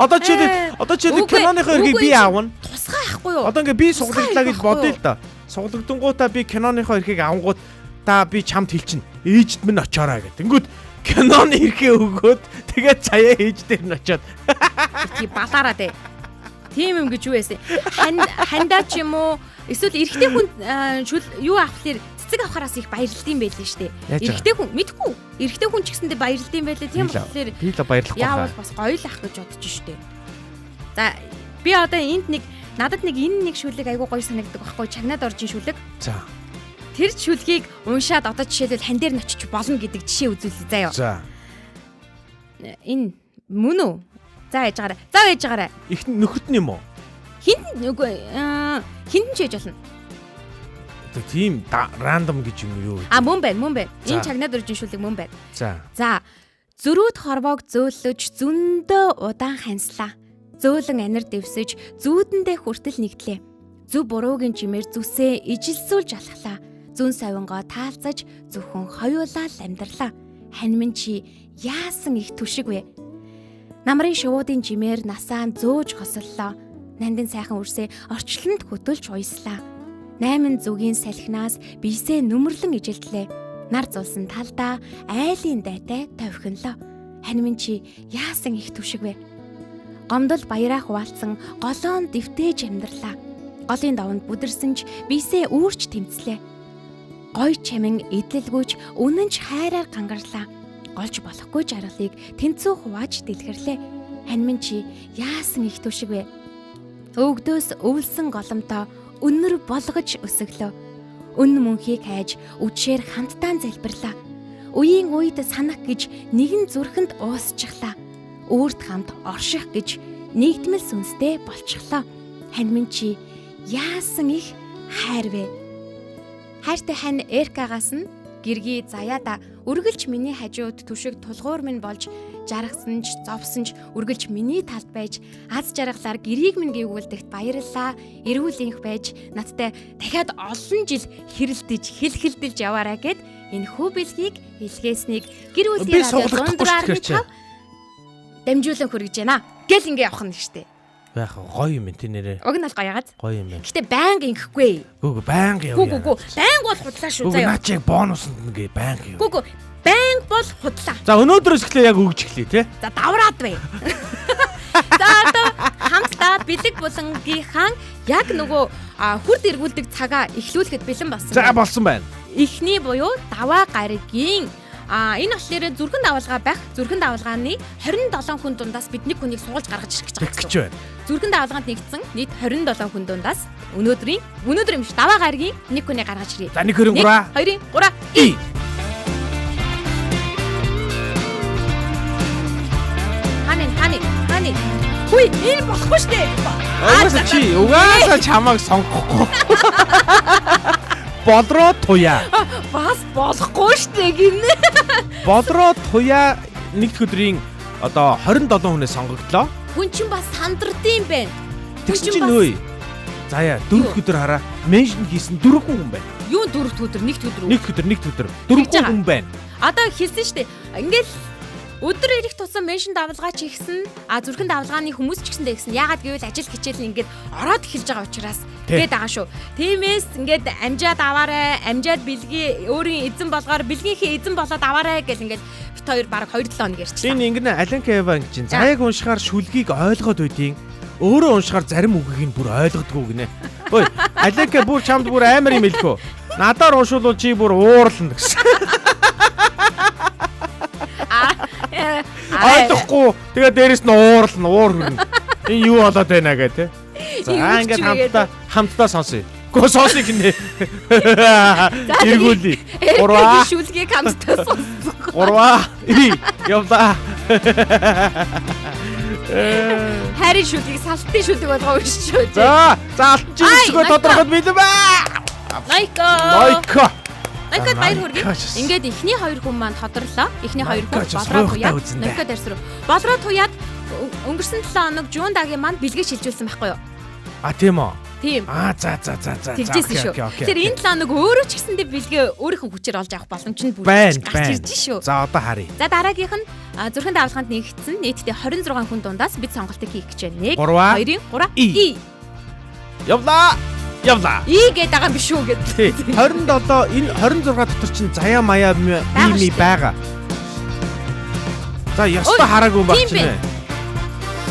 Одоо чи киноныхоо эргийг би аавна. Тусгай ахгүй юу? Одоо ингээ би суглалаа гэж бодъё л да. Суглагдангуудаа би киноныхоо эрхийг авангууд та би чамд хэлчин. Ээжд минь очоорой гэдэг. Тэнгүүд киноны эрхээ өгөөд тэгээд цаяа ээж дээр нь очиод. Чи балаараа дээ. Тийм юм гэж юу байсан? Хандаа ч юм уу эсвэл эрэгтэй хүн юу авахлаар цэцэг авахараас их баярлдсан байлээ шүү дээ. Эрэгтэй хүн мэдгүй. Эрэгтэй хүн ч гэсэндээ баярлдсан байлээ. Тийм болохоор би л баярлахгүй байна. Яавал бас гоё л ах гэж бодож шүү дээ. За би одоо энд надад энэ шүлэг айгуу гоё санагддаг байхгүй чагнаад орж ин шүлэг. За. Тэр шүлгийг уншаад одоо жишээлбэл хан дээр нь очиж болно гэдэг жишээ үзүүлээ заяа. За. Энэ мөн үү? За яаж байгаарай. Их нөхөрт нь юм уу? Хинд ч яж болно. Тийм рандом гэж юм юу? Мөн байна. Энэ чагнаад орж шүлэг мөн байна. За. Зөрүүд хорвоог зөөлөж зөндөө удаан ханслаа. Зөөлөн анир дэвсэж зүүдэндээ хүртэл нэгдлээ. Зүв буруугийн жимээр зүсээ ижилсүүлж алхлаа. Зүн савингоо таалцаж зөвхөн хоёулаа л амьдралаа. Ханьмин чи яасан их түшиг вэ? Намрын шувуудын жимээр насаан зөөж хосоллоо. Нандин сайхан үрсээ орчлонд хөтөлж уйслаа. 8 зүгийн салхинаас бийсээ нүмерлэн ижилтлээ. Нар зулсан талдаа айлын дайтай товхинлоо. Ханьмин чи яасан их түшиг вэ? Гомдол баяраа хуваалцсан голоон дэвтэж амьдралаа. Голын давнд бүдэрсэн ч бийсээ үүрч тэмцлээ. Гой чамин эдлэлгүйч үнэнч хайраар гангарлаа. Голж болохгүй жаргалыг тэнцүү хувааж дэлгэрлээ. Ханьмин чи яасан их түшиг вэ? Өвгдөөс өвлсөн голомтоо өнөр болгож өсөглөө. Өн мөнхийг хайж үчээр хамтдаа залбирлаа. Үеийн үед санах гэж нэгэн зүрхэнд уусчихлаа. Өөрт хамт орших гэж нэгдмэл сүнстэй болчихлоо. Ханьмин чи яасан их хайр вэ? Хайртай хань Эркагаас нь гэргий заяада үргэлж миний хажууд түшиг тулгуур минь болж жаргасан ч зовсон ч үргэлж миний талд байж аз жаргалаар гэрийг минь гэвгүүлдэгт баярлалаа. Эрүүл инх байж надтай дахиад олон жил хэрэлдэж хэлхэлдэлж яваарай гэд энэ хүү бэлгийг илгээснийг гэр бүлийн радио 104.5 дамжуулан хүргэж байна. Гэл ингэ явах нь штэ. Байх гоё юм тий нэрээ. Уг нь л гоё ягаад? Гоё юм байна. Гэтэ байнга инхэхгүй. Гүг байнга яваа. Гүг. Байнга бол худлаа шүү заяа. Наа чи бонуснд нэгэ байнга яваа. Гүг. Байнга бол худлаа. За өнөөдрөөс эхлээ яг өгж эхлэе тий. За давраад бай. За одоо хамтдаа бэлэг булангийнхаа яг нөгөө хүрд эргүүлдэг цагаа эхлүүлэхэд бэлэн болсон. За болсон байна. Эхний буюу даваа гаригийн энэ болохоор зүрхэн давалгаа байх. Зүрхэн давалгааны 27 хүн дундаас бид нэг хүнийг суулж гаргаж ирэх гэж байгаа юм. Зүрхэн давалгаанд нэгдсэн нийт 27 хүн дундаас өнөөдөр юм ш даваа гаригийн нэг хүнийг гаргаж ирье. За 1 2 3 И. Хани. Хүй, энэ болохгүй штэ. Угаасаа чамайг сонгохгүй. Бодроо туяа. Бас болохгүй штэ гинэ. Бодроо туяа нэгд өдрийн одоо 27 хүнээс сонгогдлоо. Хүн чинь бас сандардсан юм байна. Тэгсэн чинь нөө. За яа, дөрөв өдөр хараа. Меншн хийсэн 4 хүн байна. Юу дөрөвт өдөр, нэгт өдөр үү? Нэгд өдөр. 4 хүн байна. Одоо хэлсэн шүү дээ. Ингээл өдөр ирэх тусам меншн давалгаа ч ихсэн, зүрхэн давалгааны хүмүүс ч гэсэндээ ихсэн. Яагаад гэвэл ажил хичээл ингээд ороод эхэлж байгаа учраас тэгээд байгаа шүү. Тиймээс ингээд амжаад аваарай, амжаад бэлгийн өөрийн эзэн болгоор бэлгийнхээ эзэн болоод аваарай гэл ингээд бит хоёр баг 2-7 хоног ярьчихлаа. Энэ ингэнэ Аленка Эва ингэж чинь заяаг уншихаар шүлгийг ойлгоод байдیں۔ Өөрөө уншихаар зарим үгийг нь бүр ойлгодгоо гинэ. Ой, Аленка бүр чамд бүр амар юм хэлэхөө. Надаар уншуулвал чи бүр уурална гэсэн. Ойлгохгүй. Тэгээ дээрэс нь уурална, уур хүрнэ. Энэ юу болоод байна гэ тэ. За ингээд хамтдаа сонсъё. Гөө сонсъё гинэ. Эргүүлээ. Ураа. Шүлгийг хамтдаа сонсох. Ураа. Явлаа. Харин шүлгийг салтын шүлэг болгоо уншчихё. За алтан жирсгөө тодорхойд бэлэн бай. Найка баяр хүргэе. Ингээд эхний 2 хүн маань тодорлоо. Эхний 2 хүн болроо туяад. Найка дэрсрүү. Болроо туяад өнгөрсөн 7 хоног Жундагийн маань бэлгээ шилжүүлсэн байхгүй юу? Тийм үү? Тийм. За. Тэгжсэн шүү. Тэгэхээр энэ 7 хоног өөрөө ч гэсэндээ бэлгээ өөрийнхөө хүчээр олж авах боломж нь бүр гарч ирж шүү. За одоо харъя. За дараагийнх нь зүрхэн давалгаанд нэгдсэн нийтдээ 26 хүн дундаас бид сонголтыг хийх гэж байна. 1 2 3 И. Явлаа. И гэдэг байгаа юм биш үү гэд. 27 энэ 26 дотор чинь заяа маяа ми байгаа. За яста хараагүй баг чинь.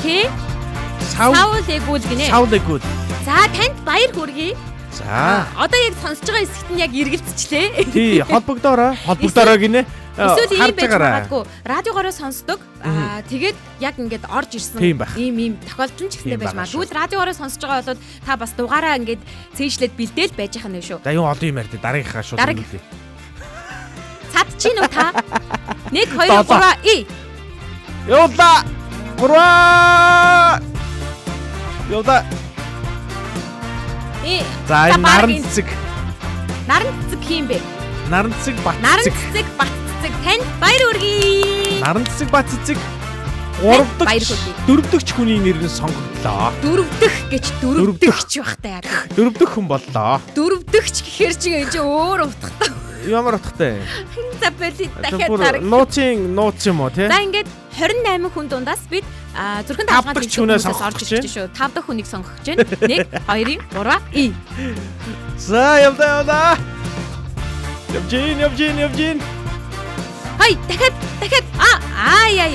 Тэ? Саулэгүүл гинэ. Саулэгүүл. За танд баяр хүргэе. За. Одоо яг сонсож байгаа хэсэгт нь яг эргэлцчихлээ. Тий, холбогдоороо гинэ. Эсвэл ийм байж магадгүй. Радиогоороо сонсдог. Тэгээд яг ингээд орж ирсэн ийм тохиолдол ч гэстэй байж магадгүй. Тэгвэл радиогоороо сонсож байгаа бол та бас дугаараа ингээд цээжлээд бэлдээл байж байгаа юм шүү. За юу олон юм ярьдээ дараагийнхаа шууд хэлээ. Цад чинь үү та? 1 2 3 И. Явлаа. Ураа. Явлаа. И. За наранцэг. Наранцэг юм бэ? Наранцэг бат. Танд баяр хүргэе. Наранцэг бат цэцэг 4-р хүний нэр нь сонгогдлоо. 4-р бахтай яг. 4-р хүн боллоо. 4-р гэхээр чи энэ чинь өөр утгатай. Ямар утгатай? За болий дахиад дараг. Нууц юм уу те? За ингээд 28 хүн дундаас бид зүрхэн давалгаанд хүнээс орж ирж шүү. 5 дахь хүнийг сонгох гэж байна. 1 2 3 И. За явлаа. Явжин. Хай дахиад яа.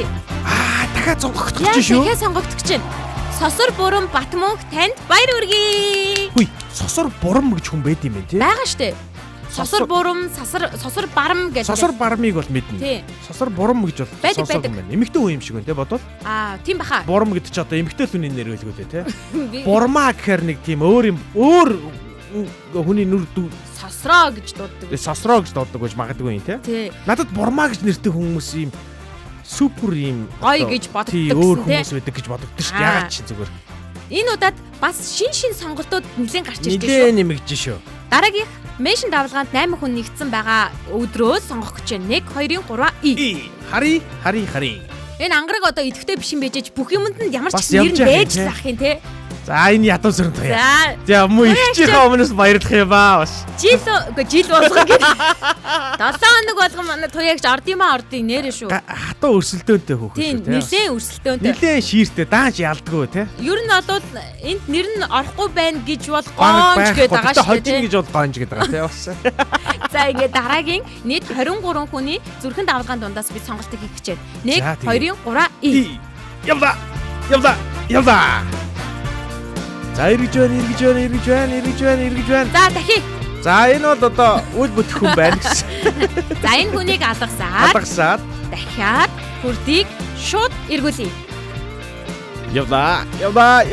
Дахиад сонгогдох гэж шүү. Дахиад сонгогдох гэж байна. Сосор Бурам Батмөнх танд баяр хүргэе. Хүй, Сосор Бурам гэж хүн байд юм бэ те? Байгаа штэ. Сосор Бурам, Сосор Барам гэж. Сосор Барамыг бол мэднэ. Тий. Сосор Бурам гэж бол байдаг. Эмэгтэй хүн юм шиг байна те бодвол. Тийм баха. Бурам гэдэг чи одоо эмэгтэй хүний нэр гэлгүүлээ те. Бурмаа гэхээр нэг тийм өөр хүний нүр сосроо гэж дууддаг. Сосроо гэж дууддаг гэж магадгүй юм те. Надад бурмаа гэж нэртэй хүмүүс юм супер юм гоё гэж боддог гэсэн өөр хүмүүс байдаг гэж боддог шүү. Ягаад чи зүгээр. Энэ удаад бас шин сонголтууд нэлээд гарч ирж шүү. Нэлээд нэмэгдэж шүү. Дараагийн меншн давалгаанд 8 хүн нэгдсэн байгаа өдрөө сонгох гэж байна. 1 2 3 И. Хари. Энэ ангараг одоо идэвхтэй биш юм бэжэж бүх юмд нь ямар ч нэр нь байж лах юм те. За энэ ядуу сүрэн туяа. За муу ихчийнхээ өмнөөс баярлах юм ба бас. Жил болгон гэх. 7 хоног болгон манай туяагч ордын нэрээ шүү. Хатуу өрсөлдөөнтэй хөөхөж шүү те. Нилээн өрсөлдөөнтэй. Нилээн шииртэй дааж ялдгүй те. Ер нь бол энд нэр нь орохгүй байна гэж бол гоонж гээд байгаа шүү те. Хожин гэж бол гоонж гээд байгаа те бас. За ингээд дараагийн нийт 23 хүний зүрхэн давалгаан дундаас би сонголтыг хийх гэж байна. 1 2 3 И. Явлаа. За эргэж байна. За дахи. За энэ бол одоо үл бүтэх хүн байна гэсэн. За энэ хүнийг алгасаад дахиад хүрдийг шууд эргүүлье. Явлаа.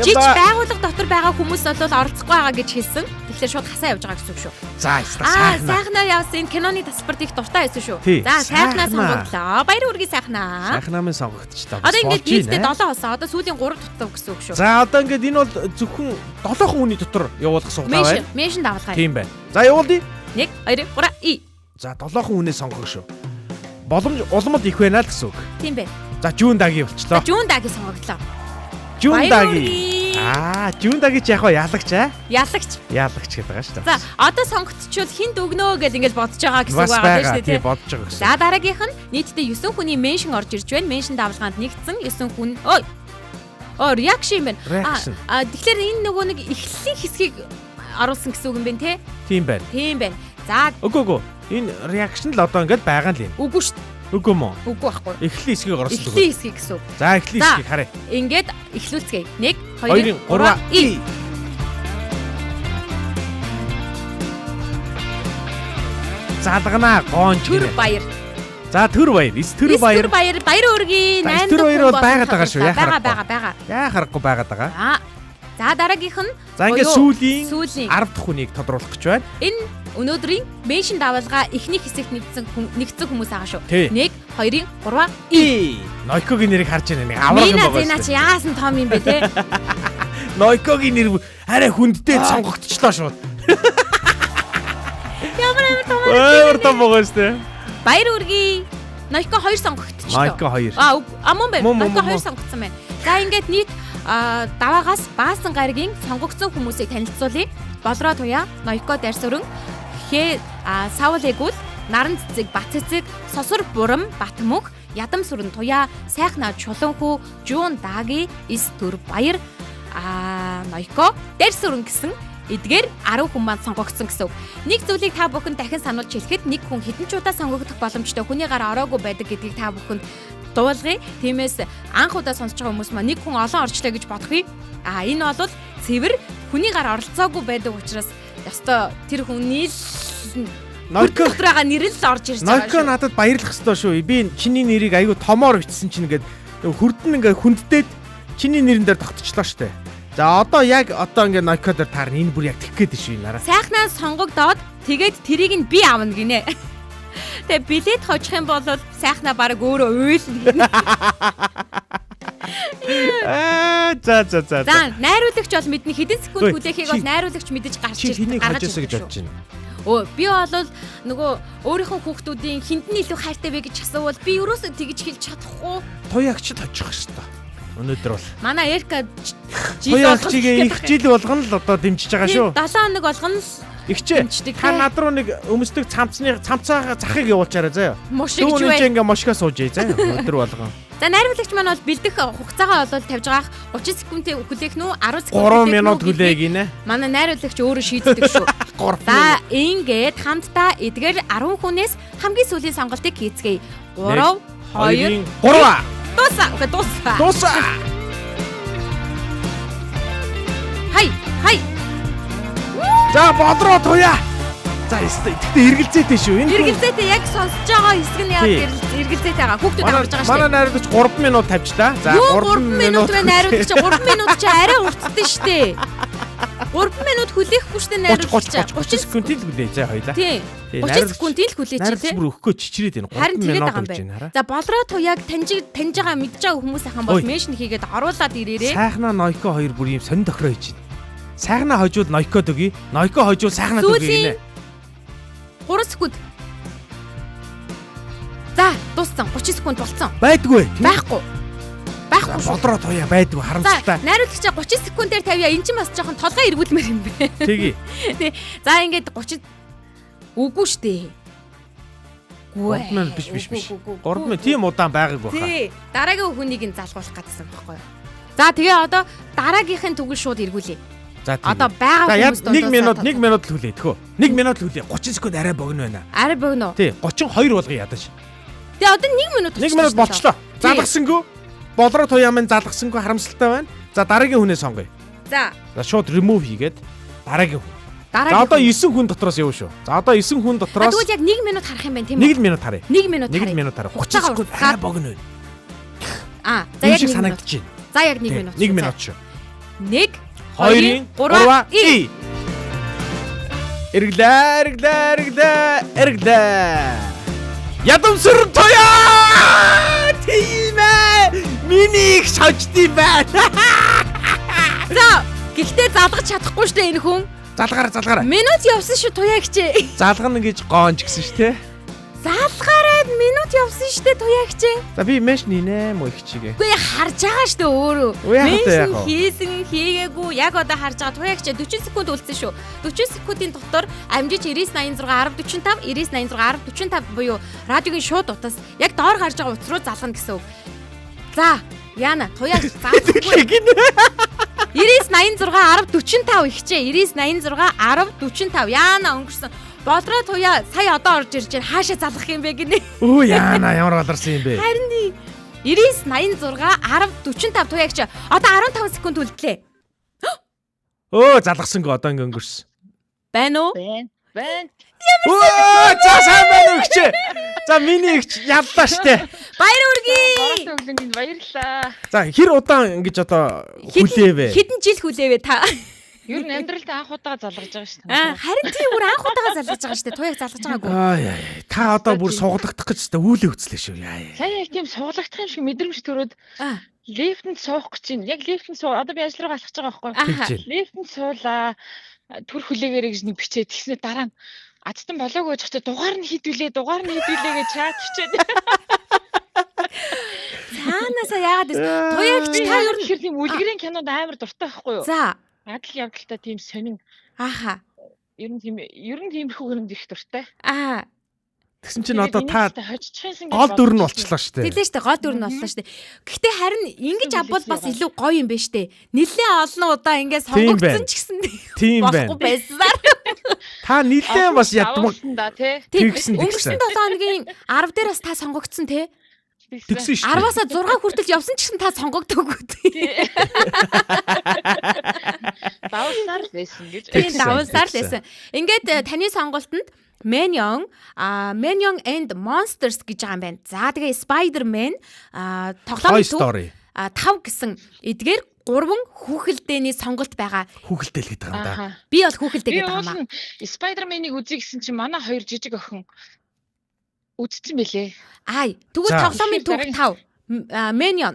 Жиж байгууллага дотор байгаа хүмүүс бол оролцохгүй байгаа гэж хэлсэн. Тэгэхээр шууд хасаа явж байгаа гэсэн үг шүү. За сайхнаа явсан киноны тасбарт их дуртай байсан шүү. За сайхнаа сонгогдлоо. Баяр хүргэе сайхнаа. Сайхнаа минь сонгогдчихлаа. Одоо ингээд нийтдээ 7 болсон. Одоо сүүлийн 3 дутав гэсэн үг шүү. За одоо ингээд энэ бол зөвхөн 7 хүний дотор явуулах сугтаа байна. Меншн давалгаа. Тийм байна. За явуулъя. 1 2 3 И. За 7 хүнээс сонгох шүү. Боломж улмад их байна л гэсэн үг. Тийм байна. За Жундагийн болчлоо. Жундагийн сонгогдлоо. Жундагийн. Жүүндагийн ч яг яалагч Ялагч. Яалагч гэдэг байгаа шүү дээ. За, одоо сонгогдчихвол хинт өгнөө гэж ингэж бодож байгаа гэсэн үг Бас байгаа байгаа шүү дээ. тий бодож байгаа гэсэн. За, дараагийнх нь нийтдээ 9 хүний меншн орж ирж байна. Меншн давлгаанд нэгдсэн 9 хүн. Реакшн байна. Reaction. Тэгэхээр энэ нөгөө нэг эхлэлийн хэсгийг оруулсан гэсэн үг юм байна те. Тийм байна. Тийм байна. За, Үгүй. Энэ реакшн л одоо ингээд байгаа л юм. үгүй шүү дээ. Үгүй мó. Үгүй байхгүй. Эхлэлийн хэсгийг оруулсан Эхлэлийн зүгээр. хэсгийг гэсэн үг. За эхлэлийн хэсгийг харъя. Ингээд эхлүүлцгээе. 1 2 2 3 И. Залганаа гоонч Төр гинэ. баяр. За төр баяр. Төр баяр. Баяр өргөе. 8 Төр баяр бол байгаад байгаа шүү. Байгаа. Яа харахгүй байгаад байгаа. За дараагийнх нь За ингээд сүүлийн сүүлийн 10 дахь хүнийг тодруулах гэж байна. энэ өнөөдрийн меншн давалгаа эхний хэсэгт нэгдсэн хүмүүс байгаа шүү. Тий. 1 2 3 И. Нойкогийн нэрийг харж байна нэг авраг юм Мина байгаа зэна шүү. чи яасан том юм бэ те? Нойкогийн нэр арай хүндтэй сонгогдчихлоо шууд. Ямар том. Өөр том байгаа шүү. Баяр үргээ. Нойко 2 сонгогдчихлоо. Нойко 2. Мөн байна. Мөн, Нойко мөн. 2 сонгогдсон байна. За ингээд нийт даваагаас Баасан гаригийн сонгогдсон хүмүүсийг танилцуулъя. Болроо туяа, Нойко Дарсүрэн, Хэ Саул Эгүүл, Наран цэцэг, Бат цэцэг, Сосор Бурам, Батмөнх, Ядам сүрэн туяа, Сайхна Чулуунхүү, Жуун Даги, Ис Төр Баяр, Нойко Дарсүрэн гэсэн эдгээр 10 хүн маань сонгогдсон гэсэн үг. Нэг зүйлийг та бүхэн дахин сануулж хэлэхэд нэг хүн хэдэн ч удаа сонгогдох боломжтой хүний гар ороогүй байдаг гэдгийг та бүхэнд дуулгая. Тиймээс анх удаа сонсож байгаа хүмүүс маань нэг хүн олон орчлоо гэж бодохгүй. Энэ бол цэвэр хүний гар оролцоогүй байдаг учраас ёстой тэр хүний Нойко дотроо нэрэл л орж ирж байгаа. Нойко надад баярлах ёстой шүү. Би чиний нэрийг аягүй томоор бичсэн чинь ингээд хүрдэн ингээд хүнддээд чиний нэрэн дээр тогтчихлоо штэ. За одоо ингээд Нойко дээр таар энэ бүр яг тэгэх гээд шүү нараа. Сайхнаа сонгогдоод тэгээд тэрийг нь би аавна гинэ. Тэгээ билет хожих юм бол сайхнаа баг өөрөө уйлна. За. За, найруулагч бол мэднэ хэдэн секунд хүлээхийг бол найруулагч мэдэж гарч Чи хэнийг гаргаж хожоосоо гэж ирдэг бодож шүү. байна. Би бол нөгөө өөрийнхөө хүүхдүүдийн хинтэн илүү хайртай вэ гэж асуувал би юусоо тэгж хэлж чадахгүй. Туягчд хожих ёстой. Өнөөдөр бол Манай Эрка туягчигээ их жил болгоно л одоо дэмжиж байгаа шүү. 7 хоног болгоно л Игчээ. дэмждэг, Та тий. над руу нэг өмсдөг цамцаа захыг явуулчаарай заяа. мушигж Түүний бай. чи ингээ мошгоо суужээ заяа. Өнөөдөр болгоо. За найруулагч маань бол бэлдэх хугацаагаа бол тавьж байгаа 30 секундтэй хүлээх нь 10 секунд 3 минут хүлээг гинэ. Манай найруулагч өөрөө шийддэг шүү. 3 За ингээд хамтдаа эдгээр 10 хүнээс хамгийн сүүлийн сонголтыг хийцгээе. 3 2 3. дуусаа. Дуусаа. Хай. За бодроо туяа. За тэгтээ эргэлзээтэй шүү. Энэ Эргэлзээтэй яг сонсож байгаа хэсэг нь яг эргэлзээтэй байгаа. Хүүхдүүд аварж байгаа шүү. манай найруулагч 3 минут тавьж та. За 3 минут байна найруулагч. 3 минут чи арай уртдсан шүү дээ. 3 минут хүлээхгүй шүү дээ найруулагч. 30 секундын л хүлээ заа хоёлаа. Тийм. 30 секундын л хүлээж чи Найруулагч тий. бүр өгөхгүй чичрээд байна. Харин 3 тэгээд минут байгаа юм гэж байна байна. хараа. За болроо туяаг таньж байгаа мэдж байгаа хүмүүс ахын бол Ой. меншн хийгээд оруулаад ирээрээ. Сайхна Нойко 2 бүр юм сонин тохироо хийж байна. Сайхна хожууд Нойкод өгье. Нойко хожууд сайхнад өгье гинэ. 3 секунд. За, дууссан. 30 секунд болцсон. Байдгүй. Байхгүй шүү. Бодроо туяа байдгүй За, харамсалтай. найруулагч 30 секундээр тавья. Энд чинь бас жоохон толгой эргүүлмээр юм бэ. Тэгье. За, ингээд 30 үгүй штэ. 3 минут биш. 3 минут тийм удаан байгаагүй баха. Тий. Дараагийн хүнийг нь залгуулах гэсэн байхгүй юу? За, тэгээ одоо дараагийнхын түгэл шууд эргүүлье. За Одоо байгаа хүмүүс 1 минут л хүлээ тэхөө. 1 минут л хүлээ. 30 секунд арай богино байна. Арай богино. Тий, 32 болгоё ядаж. Тэгээ одоо 1 минут 1 минут болчлоо. Залгасангүй. Болроо туяа минь залгасангүй харамсалтай байна. За дараагийн хүнээ сонгоё. За, шууд remove хийгээд дараагийн хүн. За дараагийн. одоо 9 хүн дотроос явуу шүү. За одоо 9 хүн дотроос Тэгвэл яг 1 минут харах юм байна тийм 1 үү? минут харъя. 1 минут 1 харъя. минут харъя. 30 Хугацаагаа секунд уртгаад. арай богино байна. За яг 1 минут. санагдаж байна. За яг 1 минут. 1 минут шүү. 1 2 3 И. Эргэлээ. Ядам сүрэн тояа! Тийм ээ. Миний их шождсон байна. За, гэхдээ залгаж чадахгүй шүү дээ энэ хүн. Залгаараа. Минут явсан шүү туяа гिचээ. Залгана гэж гоонч гисэн шүү те. Залгаараа 60-аад минут явсан штэ туяагчээ. За би меншн хийнэ мө их чигээ. Үгүй харж байгаа штэ өөрөө. Яг уу. Хийсэн хийгээгүй яг одоо харж байгаа туяагчаа 40 секунд үлдсэн шүү. 40 секундын дотор амжиж 9986 1045 9986 1045 буюу радиогийн шууд утас яг доор гарч байгаа утас руу залгана гэсэн үг. За, Яна туяаг заахгүй. 9986 1045 ихчээ. 9986 1045 Яна өнгөрсөн. Бодроо туяа сая одоо орж ирж байна. Хаашаа залгах юм бэ гинэ? Өө Яна ямар баларсан юм бэ? Харин 9986 1045 туяагч одоо 15 секунд үлдлээ. Өө залгасангүй одоо ингэ өнгөрсөн. Байна уу? Байна. Өө за сайн байна уу ихчээ. За миний ихч яллаа штэ. Баяр хүргэе. Бороотой өглөөнд баярлалаа. За хэр удаан ингэж одоо хүлээвэ? Хэдэн жил хүлээвэ та? Ер нь амьдралд анх удаа залгаж байгаа шүү дээ. Харин тийм бүр анх удаага залгаж байгаа шүү дээ. Туяаг залгаж байгаагүй. Ай. Та одоо бүр суглагдах гэж та үүлээ хөцлөө шүү. Яа. Сайн яг тийм суулгах юм шиг мэдрэмж төрөөд лифтэнд суух гэж байна. Яг лифтэнд суу. Одоо би ажил руу алхаж байгаа байхгүй юу? Лифтэнд суулаа. Төр хүлээгээрэй гэж нэг бичээд тэгснээр дараа нь адтан болоогүй гэж хэвчээ дугаар нь хідүүлээ гэж чат бичээд. Цаанаасаа яагаад вэ? Туяагч та ер нь хэр тийм үлгэрийн кинонд амар дуртай байхгүй юу? За. Адал явдалтай тийм сонин. Ааха. Ер нь тиймэрхүү хүнд их дуртай. Аа. Тэгсэн чинь одоо та хожчихсан гол дүр нь болчихлоо штэ. Тэглээ штэ гол дүр нь боллоо штэ. Гэхдээ харин ингэж авбал бас илүү гоё юм байна штэ. Нилээн олон удаа ингэж сонгогдсон ч гэсэн тийм байна. Болохгүй байсаар. Та нилээн бас ядмаг тэгсэн. Өнгөрсөн 7 хоногийн 10 дээр бас та сонгогдсон те. Тэгсэн штэ. 10-аас 6 хүртэл явсан ч гэсэн та сонгогдоогүй те. Давсаар л байсан гэж. Тийм давсаар л байсан. Ингээд таны сонголтод Minion and Monsters гэж байгаа юм байна. За тэгээ Spider-Man тоглоом 5 гэсэн эдгээр 3 хүүхэлдээний сонголт байгаа. Хүүхэлдээ л гэдэг юм да. Би бол хүүхэлдээ гэдэг юм аа. Spider-Man-ыг үзье гэсэн чинь манай хоёр жижиг охин үзсэн бэлээ. Ай, тэгвэл тоглоомын түүх 5. Minion.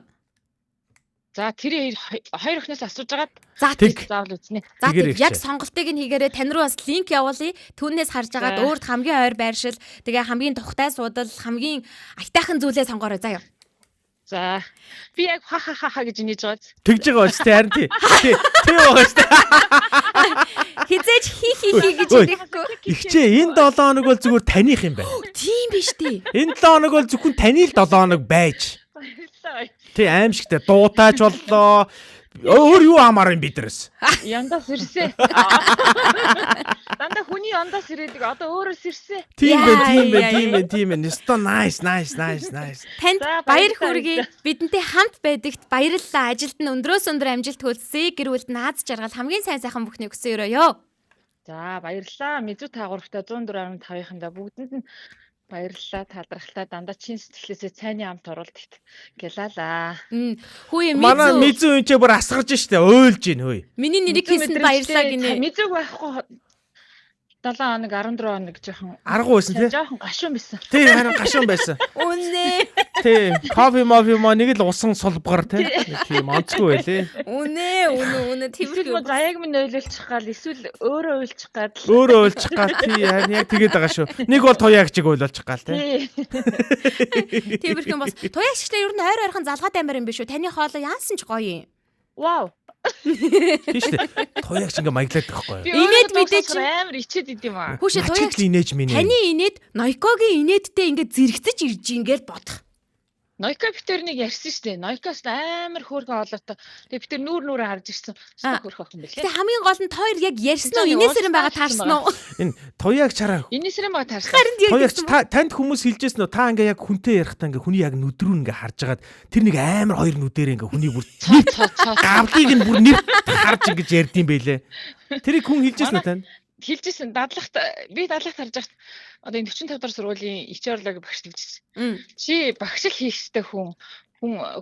За тэр хоёр охиноос асууж агаад заавал үзнэ. За яг сонголтыг нь хийгээрээ тань руу бас линк явуулъя. Түүнээс харж агаад өөрт хамгийн ойр байршил, тэгээ хамгийн тухтай суудал, хамгийн айтайхан зүйлээ сонгоорой заяа. За би яг ха гэж инээж байгаа. Тэгж байгаа байж тээ харин тий. Тийм байгаа шүү дээ. Хизээж хи гэж хэлэхгүй. Игчээ энэ 7 хоног бол зүгээр таних юм байна. Тийм биш тий. Энэ 7 хоног бол зөвхөн таны л 7 хоног байж. Тэ аимшигтай дуутаач боллоо. Өөр юу амаар юм бидрээс. Яндаас ирсэ. Дандаа хүний яндаас ирээдэг. Одоо өөрөөс ирсэ. Тийм байна. Өстой nice. Танд баяр хүргэе. Бидэнтэй хамт байдагт баярлалаа. Ажилд нь өндрөөс өндөр амжилт төлсөй. Гэр бүлд нь аз жаргал хамгийн сайхан бүхнийг өсөё ёо. За баярлалаа. Мэдүү таагууртай 104.5-ында бүгдэнд нь баярлалаа, талархлаа, дандаа чин сэтгэлээсээ цайны амт оруулдагт гялалаа. Хөөе Мизүү. Манай Мизүү энэ ч бүр асгарж штэ, өөлж гин хөөе. Миний нэрийг хэлсэн баярлалаа гинэ. Мизүүг байхгүй 7 хоног 14 хоног жоохон аргу байсан тий. Жоохон гашуун байсан. Тий, харин гашуун байсан. Үнэ. Тий, кофе нэг л усан сулбгаар тий. Тийм онцгүй байлээ. Үнэ тиймэрхүү. За яг минь ойлуулчих гал эсвэл өөрөө ойлчих гал. Өөрөө ойлчих гал тий, харин яг тэгээд байгаа шүү. Нэг бол туяагчиг ойлуулчих гал тий. Тиймэрхүү бас туяагчтай ер нь ойрхон залгаад аймаар юм биш үү? Таны хоолой яасан ч гоё юм. Вау. Тийш үү? Туяагч ингээ маяглаад байхгүй юу? Инээд мэдээч амар ичээд идэм аа. Хүүшээ туяагч инээж минь. Таны инээд Нойкогийн инээдтэй ингээ зэрэгцэж ирж ингээл бодох. Нойко битэрнийг ярьсан шүү дээ. Нойкоос амар хөөргөн олоотой. Тэгээ битэр нүүрээ харж ирсэн. Super хөөрхөн охин байлээ. Тэгээ хамгийн гол нь тойр яг ярьсан уу? Инээсэрэн байгаа таарсан уу? Энэ туяагч хараа. Инээсэрэн байгаа таарсан. Туяагч танд хүмүүс хэлжсэн үү? Та ингээ яг хүнтэй ярихдаа ингээ хүний яг нүдрүүн ингээ харж агаад тэр нэг амар хоёр нүдээр ингээ хүний бүр гавлыг нь бүр нэр харж ингэж ярьдсан байлээ. Тэрийг хүн хэлжсэн үү тань? Хэлжсэн. Би дадлагт харж байхад одоо энэ 45 дахь сургуулийн ичээрлог багш хэлжсэн. Чи багш хийх ёстой хүн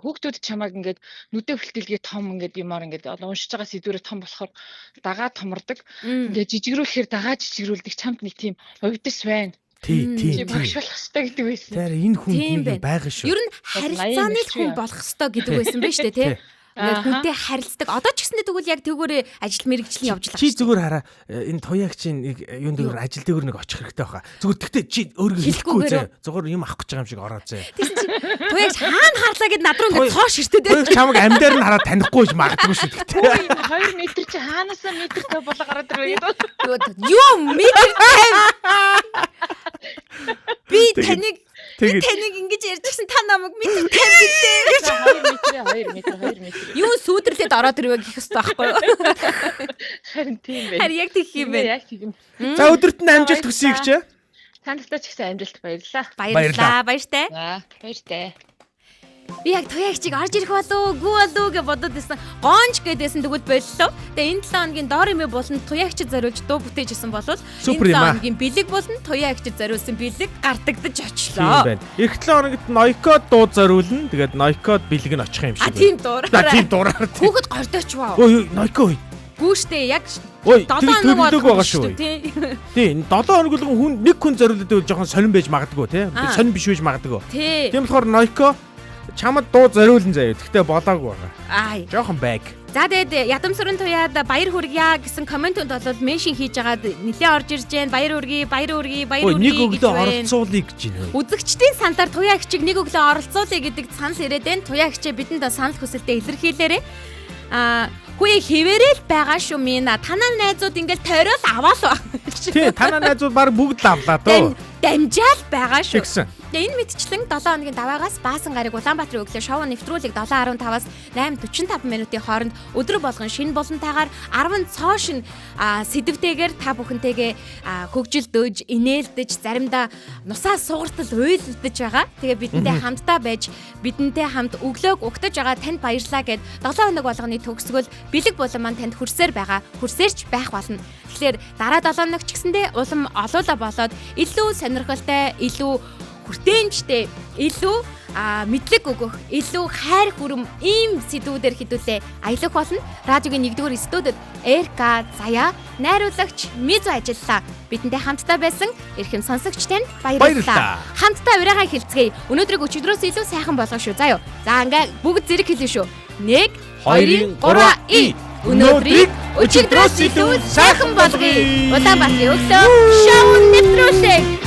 хүүхдүүд чамааг ингээд нүдэ бэлтгэлгээ том ингээд юмар ингээд одоо уншиж байгаа сэдвэрээ том болохоор дагаа томордог. Ингээд жижигрүүлэхээр дагаа жижигрүүлдэг чамд нэг тийм хувьдас байна. Тийм. Багш болох ёстой гэдэг байсан. Тэр энэ хүн байгаа шүү. Ер нь харилцааны хүн болох ёстой гэдэг байсан байж тээ. Ингээд хүнтэй харилцдаг. Одоо ч гэсэндээ тэгвэл яг тэгвэрээ ажил мэргэжлийн явж л Чи зүгээр хараа энэ туяагчийн юунд дөр ажил дээр нэг очих хэрэгтэй байхаа. Зүгээр тэгтээ чи өөрийгөө хэлэхгүй зэ. Зүгээр юм авах гэж байгаа юм шиг ороо зэ. Тэгсэн чи туяагч хаана харлаа гэд над руу ингээд цоо ширтээд Туяагч чамайг амьдаар нь хараад танихгүй гэж магадгүй шүү тэгтээ. 2 метр чи хаанаасаа метр тав болоо гараад ирвэ гэдэг. юу метр тайм. Би таныг ингэж ярьжсэн та намайг метр тайм гэлээ. 2 метр. Юу сүйдэрлээд ороод ирвэ гэх хэвээр байхгүй юу? Харин тийм байх. Харин яг тийх юм байна. Яг тийм. За өдөрт нь амжилт хүсье гэж. Тантай ч гэсэн амжилт баярлалаа. Баярлалаа. Баяртай. За, баяртай. Би яг туяагчийг орж ирэх болов уу, гэж бодоод байсан. Гоонч гэдээсэн тэгвэл боллоо. Тэгээ энэ 7 хоногийн доор имэ болон туяагчид зориулж дуу бүтээж исэн болвол энэ 7 хоногийн бэлэг болон туяагчид зориулсан бэлэг гардагдаж очлоо. Тийм байна. Эх 7 хоногт Noikod дуу зориулна. Тэгээд Noikod бэлэг нь очих юм шиг. Тийм дуурай. Тийм дуурай. Хүүхэд гордооч ваа. Ой, Noikod. Гүүштэй яг Ой, 7 хоног байгаа шүү. Тийм, 7 хоног бол хүн нэг хүн зориулдаг бол жоохон сонирн байж магадгүй тий. Сонирн биш байж магадгүй. Тийм болохоор Noikod чамд дуу зориулна заяа. Гэхдээ болоогүй байгаа. Аа. Жоохон байг. За тэгээд ядамсрын туяад баяр хүргье гэсэн комментууд бол меншн хийж байгаад нэлээ орж ирж байна. Баяр хүргье нэг өглөө оролцуулъя гэж байна. Үзэгчдийн сандаар туяагчийг нэг өглөө оролцуулъя гэдэг санал ирээд байна. Туяагчаа бидэнд санал хүсэлтэд илэрхийлээрэй. Хөөе хэвээрэл байгаа шүү минь. Танаа найзууд ингээл тойрол аваал. Тий, танаа найзууд баг бүгд л авлаа дөө. Дамжаал байгаа шүү. Тэгсэн. Тэгээ энэ мэдчлэн 7 хоногийн даваагаас Баасан гарыг Улаанбаатарын өглөө шоу нэвтрүүлэг 7:15-аас 8:45 минутын хооронд өдөр болгон шинэ болонтойгоор 10 цоо шин сэдвтэйгээр та бүхэнтэйгээ хөгжилдөөж, инээлдэж, заримдаа нусаа сугартал уйлдаж байгаа. Тэгээ бидэнтэй хамтдаа байж, бидэнтэй хамт өглөөг угтаж байгаа танд баярлалаа гэд 7 хоног болгоны төгсгөл бэлэг болон маань танд хүрсээр байгаа. Хүрсээрч байх болно. Тэгэхээр дараа 7 хоног ч гэсэндээ улам олоола болоод илүү сонирхолтой, илүү хүртээмжтэй, илүү мэдлэг өгөх, илүү хайр хүрэм ийм сэдвүүдээр хэдүүлээ аялах болно. Радиогийн 1-р студид РК Заяа, найруулагч Мизу ажиллаа. Бидэнтэй хамтдаа байсан эрхэм сонсогч танд баярлалаа. Хамтдаа урайгаа хэлцгээе. Өнөөдрийг өчигдрөөс илүү сайхан болгоо шүү. Заа юу. За ингээ бүгд зэрэг хэлнэ шүү. 1 2 3 и өнөөдрийг өчигдрөөс илүү сайхан болгоё. Улаанбаатарын өглөө шоу нэвтрүүлэг.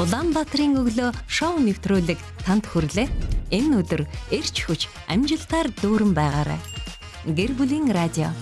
Улаанбаатарын өглөө шоу нэвтрүүлэг танд хүрлээ. Энэ өдөр эрч хүч амжилтаар дүүрэн байгаарай. Гэр бүлийн радио